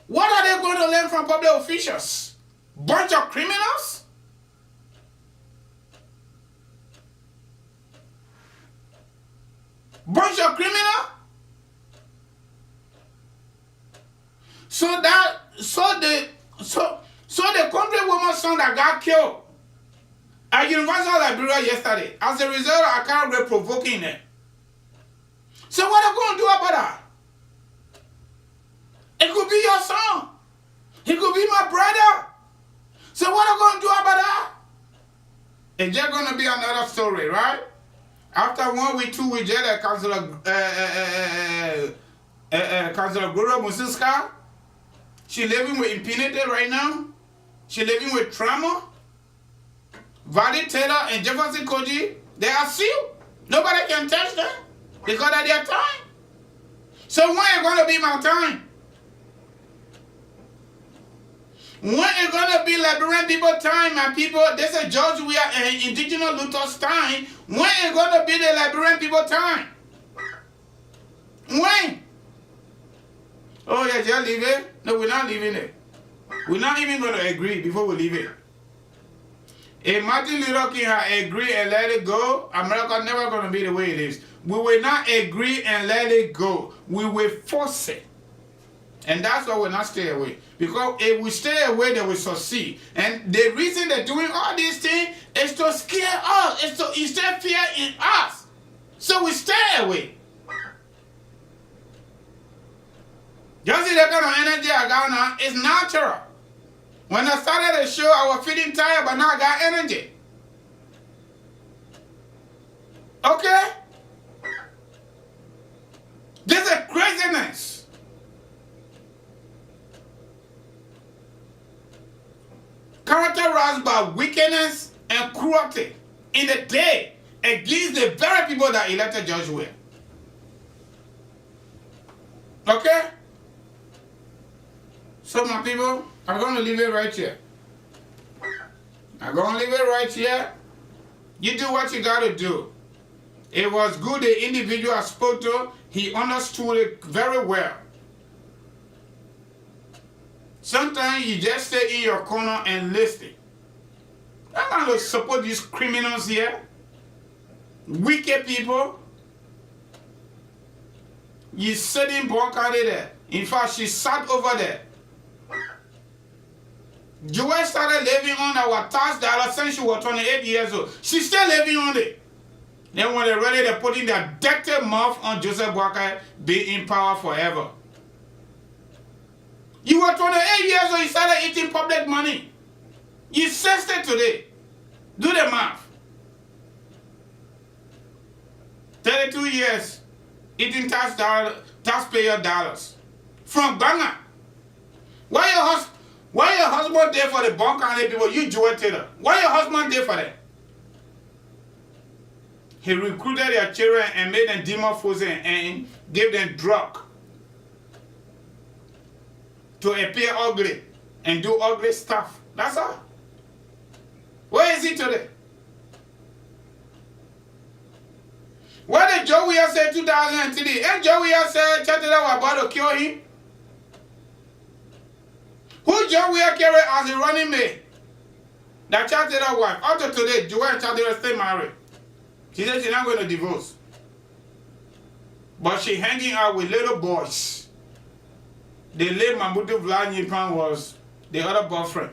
what are they going to learn from public officials? Bunch of criminals? Bunch of criminals? So the country woman's son that got killed at University of Liberia yesterday, as a result of ACAROUS provoking them. So what are you going to do about that? It could be your son. It could be my brother. So what are you going to do about that? It's just going to be another story, right? After 1 week, 2 weeks, Councillor Guru Musiska, she living with impunity right now. She living with trauma. Valley Taylor and Jefferson Koji, they are sealed. Nobody can touch them because of their time. So when is going to be my time? When is going to be Liberian people time and people, they say George, we are indigenous Luther's time. When is going to be the Liberian people time? When? Oh yeah, just leave it? No, we're not leaving it. We're not even going to agree before we leave it. If Martin Luther King had agreed and let it go, America never going to be the way it is. We will not agree and let it go. We will force it. And that's why we'll not stay away. Because if we stay away, they will succeed. And the reason they're doing all these things is to scare us. It's to instill fear in us. So we stay away. Just see the kind of energy I got now, it's natural. When I started the show, I was feeling tired, but now I got energy. Okay? This is craziness. Characterized by wickedness and cruelty in the day against the very people that elected George Weah. Okay? So my people, I'm going to leave it right here. I'm going to leave it right here. You do what you got to do. It was good the individual I spoke to, he understood it very well. Sometimes you just stay in your corner and listen. I'm not going to support these criminals here. Wicked people. You sitting Bonkade there. In fact, she sat over there. Joelle started living on our tax dollar since she was 28 years old. She's still living on it. Then when they're ready, they're putting their dirty mouth on Joseph Boakai, be in power forever. You were 28 years old, you started eating public money. You 60 today. Do the math. 32 years eating taxpayer dollars from Ghana. Why your husband there for the bunker and the people? You Joel Taylor. Why your husband there for that? He recruited their children and made them demon frozen and gave them drug to appear ugly and do ugly stuff. That's all. Where is he today? What did Joe Weir say in 2003? And Joe Weir said Chatela was about to kill him? Who Joe Weir carried as a running mate? That Chatela wife. Up to today, Joe and Chatela stay married. She said she's not going to divorce. But she hanging out with little boys. The late Mabutu Vlad was the other boyfriend.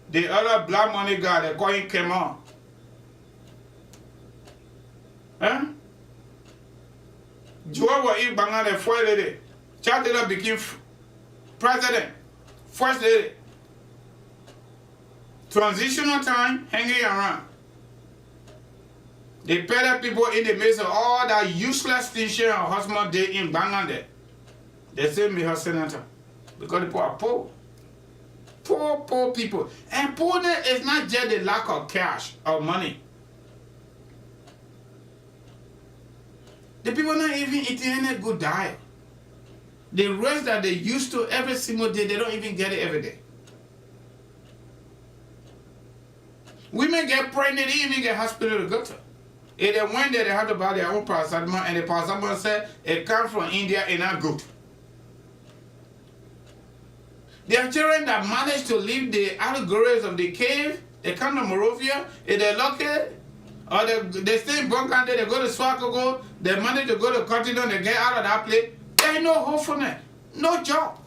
The other black money guy, they call him Kemon. Huh? Joel was in Bangladesh, the first lady. Chatela became president, first lady. Transitional time, hanging around. They paid people in the midst of all that useless things her husband did in Bangladesh. They say me her senator. Because the people are poor. Poor people. And poorness is not just the lack of cash or money. The people not even eating any good diet. The rest that they used to every single day, they don't even get it every day. Women get pregnant, they even get hospital to go to. If they went there, they had to buy their own paracetamol, and the paracetamol said it comes from India and not good. There are children that manage to leave the allegories of the cave, they come to Morovia, if they're lucky, or they stay in Bunker, they go to Swakago, they manage to go to Continent, they get out of that place. There ain't no hope for them, no job.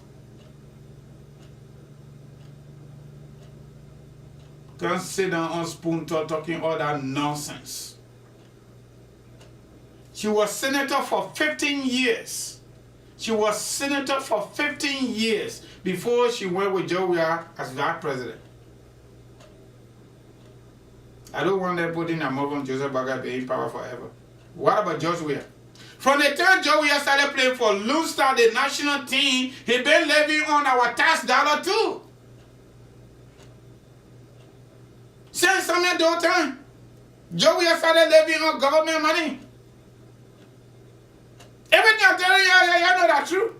Can't sit down on spoon talking all that nonsense. She was senator for 15 years. She was senator for 15 years before she went with Joe Weir as vice president. I don't want them putting a move on Joseph Baga being in power forever. What about George Weir? From the time Joe Weir started playing for Lone Star, the national team, he been levying on our tax dollar too. Since some of the time, Joe Weir started levying on government money. Everything I'm telling you know that's true.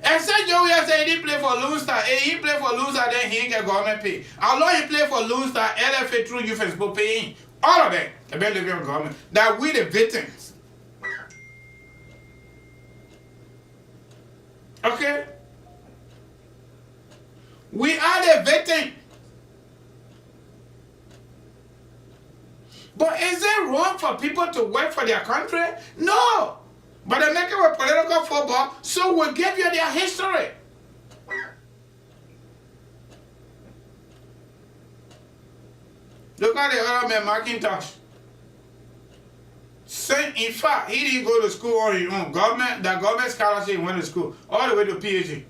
And say Joe Weir said he didn't play for Lone Star. He played for Lone Star, then he didn't get government pay. How long he played for Lone Star, LFA through youth and sport paying? All of them, they been living on government. That we the victims. Okay? We are the victims. But is it wrong for people to work for their country? No. But they make it with political football, so we'll give you their history. Look at the other man, McIntosh. In fact, he didn't go to school on his own. The government scholarship went to school, all the way to PhD.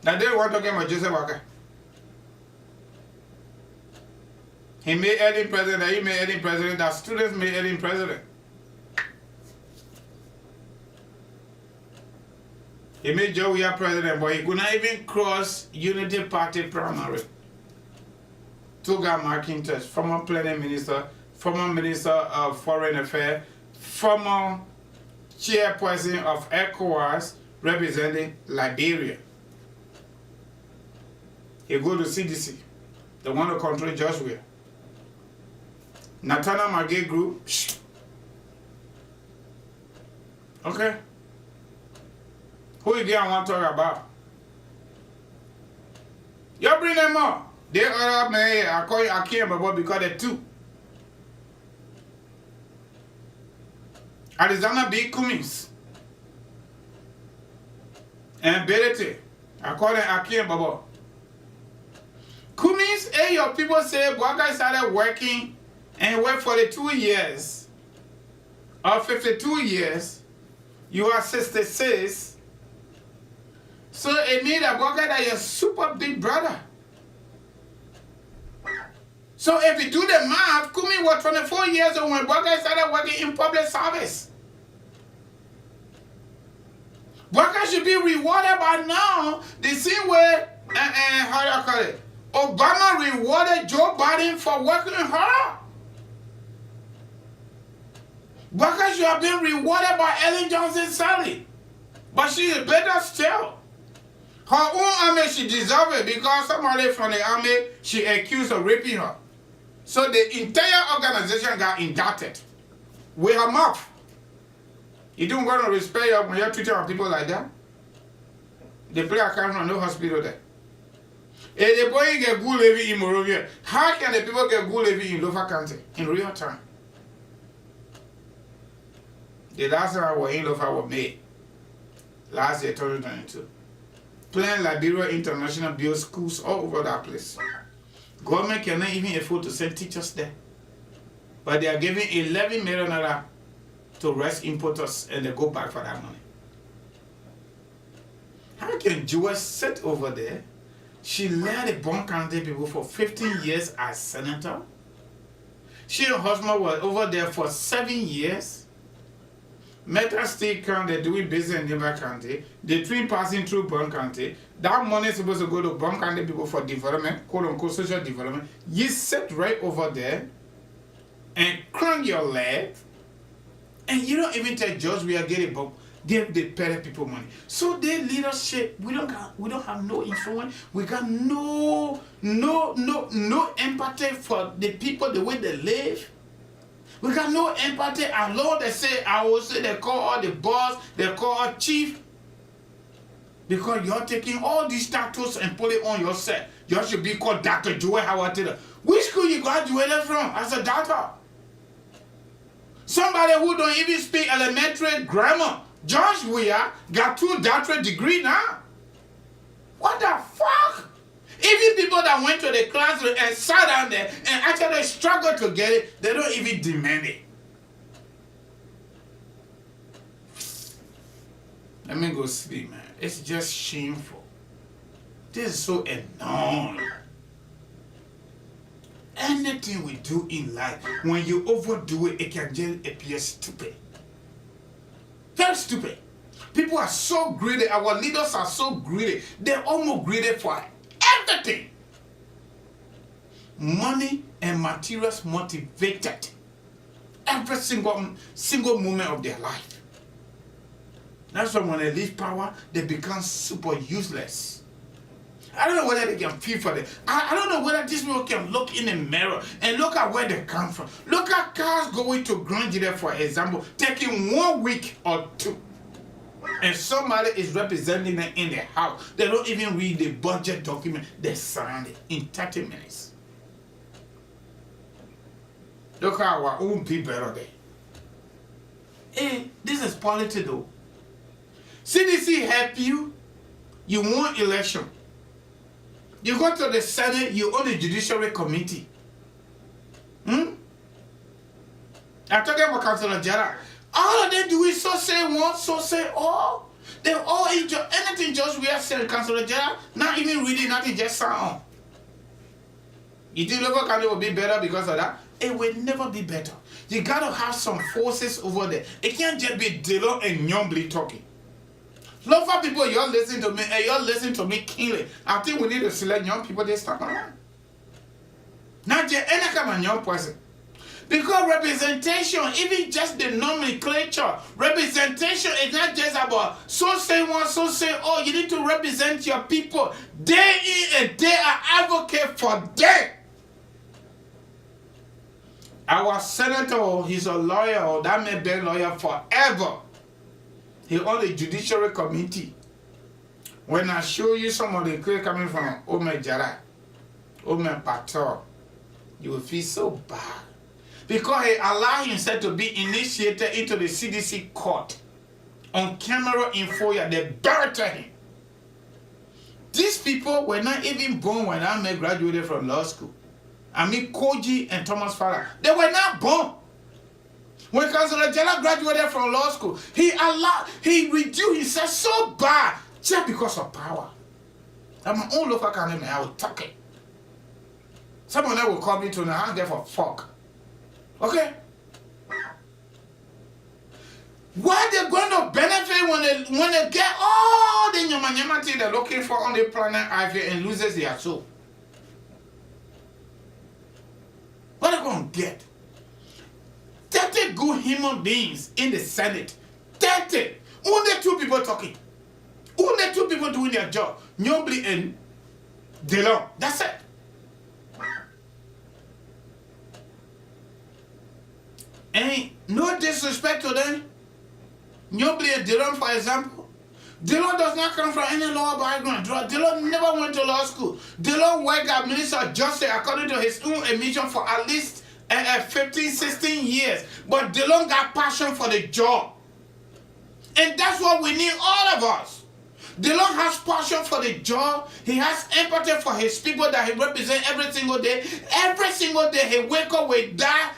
Now they want to talk about Joseph Walker. He made Ellen president, he made Ellen president, that students made Ellen president. He made Joe Weir president, but he could not even cross Unity Party primary. Toga McIntosh, former planning minister, former minister of foreign affairs, former chairperson of ACAROUS representing Liberia. He go to CDC, the one to control George Weir. Nathaniel Magay group. Okay. Who again I want to talk about? You bring them up. They other man, I call you Akim about because they're two. Arizona B. Cummings. And Berete. I call them Akim Baba. Cummings, your people say, one guy started working and worked for the 2 years. Or 52 years. You are 66. So it means that Baka that you're super big brother. So if you do the math, Kumi was 24 years old when Baka started working in public service. Baka should be rewarded by now the same way, how do you call it? Obama rewarded Joe Biden for working hard. Baka should have been rewarded by Ellen Johnson's salary. But she is better still. Her own army, she deserves it because somebody from the army, she accused of raping her. So the entire organization got indicted with her mouth. You don't want to respect her when you're treating people like that? They play a camera from no hospital there. If the boy get good living in Morovia, how can the people get good living in Lofa County in real time? The last time I was in Lofa was May. Last year, 2022. Plan Liberia International build schools all over that place. Government cannot even afford to send teachers there. But they are giving 11 million to rest importers and they go back for that money. How can Joyce sit over there? She led the Bon County people for 15 years as senator. She and her husband were over there for 7 years. Meta State County, doing business in Nearby County. The train passing through Bon County. That money is supposed to go to Bon County people for development, quote unquote social development. You sit right over there and crank your leg, and you don't even tell Judge we are getting but give the petty people money. So their leadership, we don't have no influence. We got no empathy for the people the way they live. We got no empathy. And Lord, they say, I will say they call all the boss, they call all chief. Because you're taking all these titles and put it on yourself. You should be called Dr. Joel Howard Taylor. Which school you graduated from as a doctor? Somebody who don't even speak elementary grammar. Josh Weir got 2 doctorate degrees now. What the fuck? Even people that went to the classroom and sat down there and actually struggled to get it, they don't even demand it. Let me go sleep, man. It's just shameful. This is so annoying. Anything we do in life, when you overdo it, it can just appear stupid. Very stupid. People are so greedy. Our leaders are so greedy. They're almost greedy for everything. Money and materials motivated every single moment of their life. That's why when they leave power, they become super useless. I don't know whether they can feel for them. I don't know whether these people can look in the mirror and look at where they come from. Look at cars going to Grand Jide, for example, taking 1 week or 2. And somebody is representing them in the house. They don't even read the budget document. They sign it in 30 minutes. Look at our own people there. Hey, this is politics though. CDC help you. You want election. You go to the Senate, you own the Judiciary Committee. I'm talking about Councilor General. All of them do is so say one, so say all. They all enjoy anything just we are saying, Councilor General, not even reading, nothing, just sound on. You think local county will be better because of that? It will never be better. You gotta have some forces over there. It can't just be Dillon and Nyombli talking. Local people, you're listening to me, and you're listening to me keenly. I think we need to select young people this time around. Not just any kind of young person. Because representation, even just the nomenclature, representation is not just about so say one, so say all. You need to represent your people day in and day out, advocate for them. Our senator, he's a lawyer, that may be a lawyer forever. He on the Judiciary Committee. When I show you some of the clear coming from Omer Jara, Omer Patel, you will feel so bad. Because he allowed himself to be initiated into the CDC court on camera in FOIA. They buried him. These people were not even born when I graduated from law school. I mean, Koji and Thomas Farah. They were not born. When Councilor Jella graduated from law school, he reduced himself so bad. just because of power. I'm my own local councilman, I will talk it. Someone else will call me to the house there for fuck. Okay? What they're going to benefit when they get all the nyama thing they're looking for on the planet Ivy and loses their soul? What are they going to get? 30 good human beings in the Senate. 30. Only 2 people talking. Only 2 people doing their job. Nyobli and DeLong. That's it. And no disrespect to them. Nyobli and DeLong, for example. DeLong does not come from any law background. DeLong never went to law school. DeLong worked as Minister of Justice according to his own admission for at least 15, 16 years. But DeLong got passion for the job. And that's what we need, all of us. DeLong has passion for the job. He has empathy for his people that he represents every single day. Every single day he wake up with that,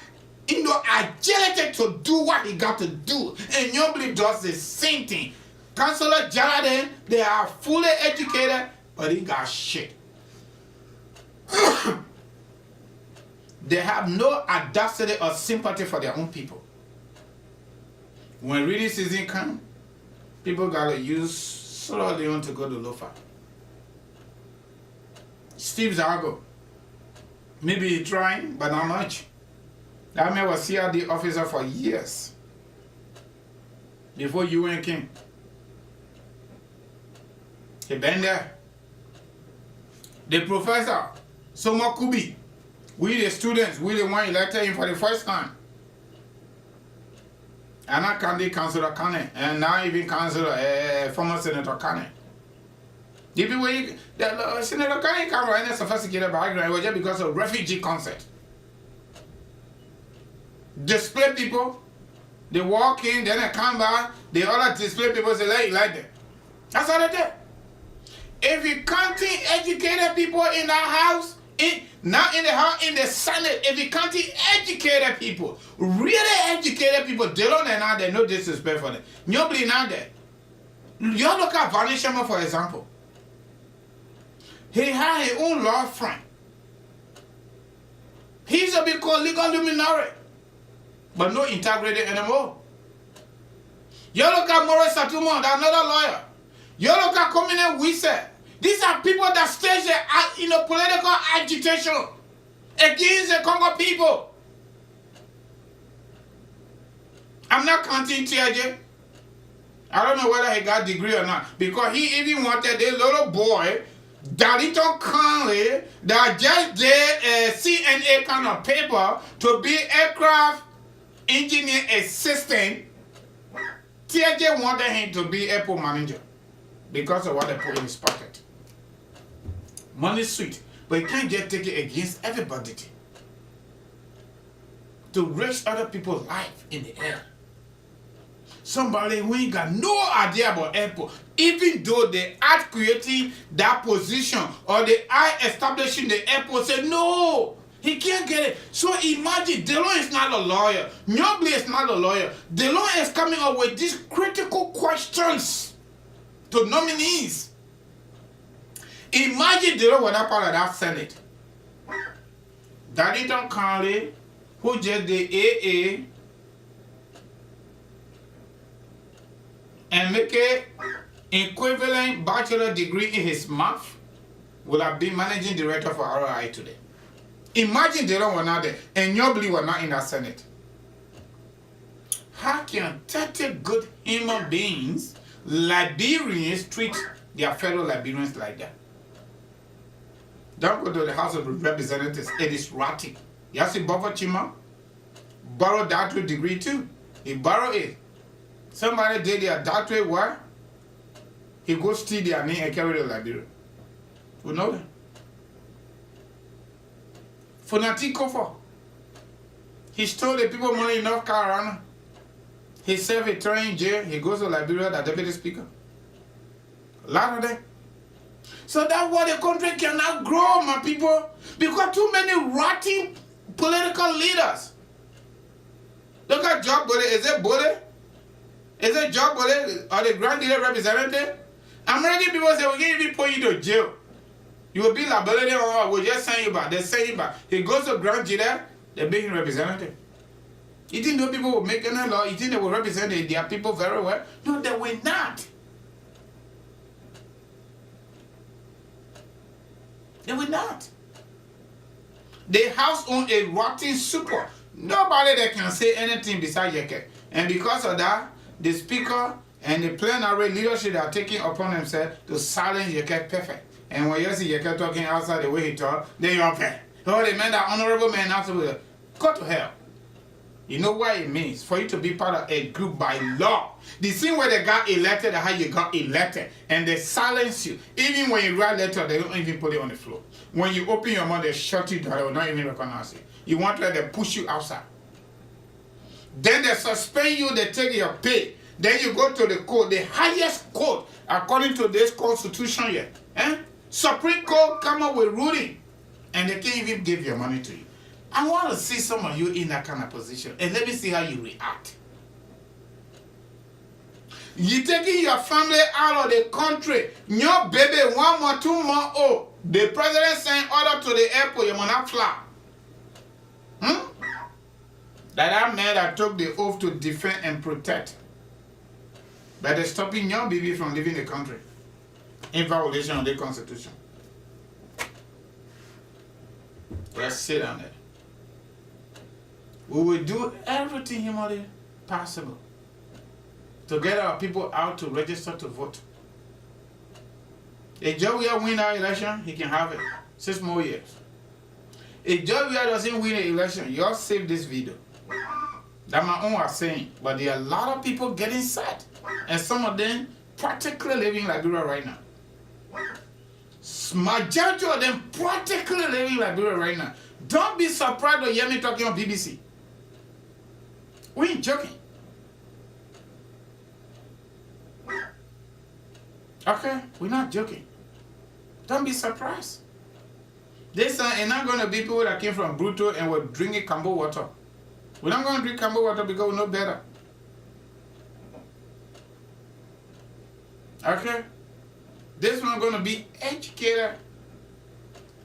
agility to do what he got to do. And Nyobli does the same thing. Councillor Jaladen, they are fully educated, but he got shit. They have no audacity or sympathy for their own people. When reading season comes, people gotta use Sierra Leone to go to Lofa. Steve Zago, maybe he's trying, but not much. That man was CRD officer for years before UN came. He been there. The professor, Soma Kubi, we the students, we the one elected him for the first time. And I can't Councillor Kane, and now even Councillor, former Senator Kane. The people, Senator Kane come from any sophisticated background, it was just because of refugee concept. Display people, they walk in, then they come back, the other display people say, like them. That's how they do. If you counting educated people in that house, not in the house, in the Senate, if you counting educated people, really educated people, they don't know they no disrespect for them. Nobody now there. You look at Vanishama, for example. He had his own law firm. He's a bit called legal luminary, but no integrity anymore. You look at Maurice Satumo, another lawyer. You look at Komine Wise. These are people that stage in a political agitation against the Congo people. I'm not counting TJ. I don't know whether he got a degree or not, because he even wanted a little boy, Darlington Conley, that just did a CNA kind of paper to be aircraft engineer assistant. TJ wanted him to be airport manager because of what they put in his pocket. Money sweet, but you can't just take it against everybody. To risk other people's life in the air. Somebody who ain't got no idea about airport, even though they are creating that position or they are establishing the airport, say no, he can't get it. So imagine, DeLong is not a lawyer. Nyobli is not a lawyer. DeLong is coming up with these critical questions to nominees. Imagine DeLong was not part of that Senate. Darlington Conley, who just did AA, and make an equivalent bachelor degree in his math, would have been managing director for ROI today. Imagine DeLong was not there, and Nyobli was not in that Senate. How can 30 good human beings, Liberians, treat their fellow Liberians like that? Don't go to the House of Representatives. It is rotting. You see Baba Chima borrowed doctorate degree too. He borrowed it. Somebody did their doctorate work. He goes steal their name and carry the Liberia. We know that. Funati Kofor. He stole the people money in North Carolina. He served a term in jail. He goes to Liberia, the deputy speaker. A lot of them. So that's why the country cannot grow, my people. Because too many rotting political leaders. Look at Job Bode. Is it Bode? Is it Job Bode or the Grand Leader Representative? American people say we can't even put you to jail. You will be liability or we'll just send you back. They send you back. He goes to grand jury, they make him representative. You think those people will make any law? You think they will represent their people very well? No, they will not. They will not. The house owns a rotten super. Nobody that can say anything besides Yeke. And because of that, the speaker and the plenary leadership are taking upon themselves to silence Yeke perfect. And when you see Yeke talking outside the way he talk, then you're okay. Oh, they meant that honorable man afterwards. Go to hell. You know what it means for you to be part of a group by law. The same way they got elected, how you got elected, and they silence you. Even when you write letter, they don't even put it on the floor. When you open your mouth, they shut you down. They will not even recognize you. You want to let them push you outside. Then they suspend you. They take your pay. Then you go to the court, the highest court, according to this constitution here. Supreme Court come up with ruling, and they can't even give your money to you. I want to see some of you in that kind of position, and let me see how you react. You taking your family out of the country, your baby 1 month, 2 months old. The president sent order to the airport, you must not fly. That man that took the oath to defend and protect. But they're stopping your baby from leaving the country in violation of the constitution. Let's sit down there. We will do everything humanly possible to get our people out to register to vote. If Jovial win our election, he can have it. 6 more years. If Jovial doesn't win the election, you'll save this video. That's my own are saying. But there are a lot of people getting sad. And some of them practically living in Liberia right now. Majority of them practically living in Liberia right now. Don't be surprised to hear me talking on BBC. We ain't joking. Okay, we're not joking. Don't be surprised. This are not going to be people that came from Bruto and were drinking Cambo water. We're not going to drink Cambo water because we know better. Okay? This one going to be educated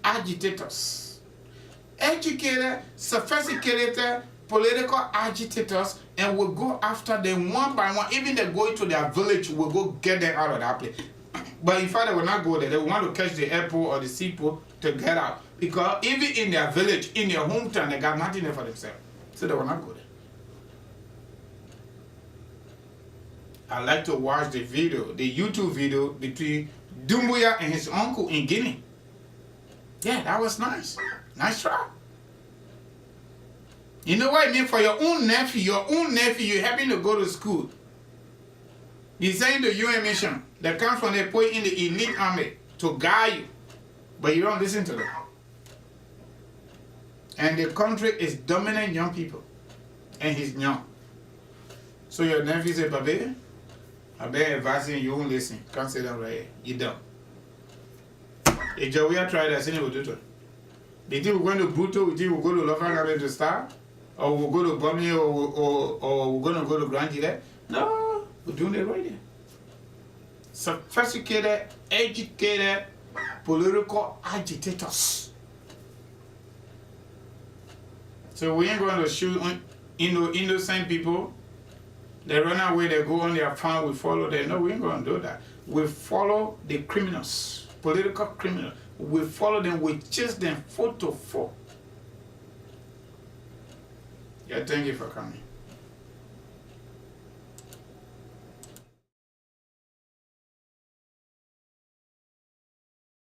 agitators. Educated, sophisticated political agitators, and will go after them one by one. Even they go into their village, will go get them out of that place. But in fact, they will not go there. They will want to catch the airport or the seaport to get out. Because even in their village, in their hometown, they got nothing there for themselves. So they will not go there. I like to watch the video, the YouTube video between Doumbouya and his uncle in Guinea. Yeah, that was nice. Nice try. You know what I mean? For your own nephew, you're having to go to school. He's saying the UN mission that comes from the point in the elite army to guide you. But you don't listen to them. And the country is dominant young people. And he's young. So your nephew said, Baby, I've been advising you won't listen. Can't say that right here. You don't. If Jawia tried that, we'll do it. They think we're going to Buto, we think we'll go to Lofangame to start, or we'll go to Bummy, or we're going to go to Grand Gile. No, we're doing it right there. Sophisticated, educated, political agitators. So we ain't going to shoot innocent people. They run away, they go on their farm, we follow them. No, we ain't going to do that. We follow the criminals, political criminals. We follow them, we chase them 4 to 4. Yeah, thank you for coming.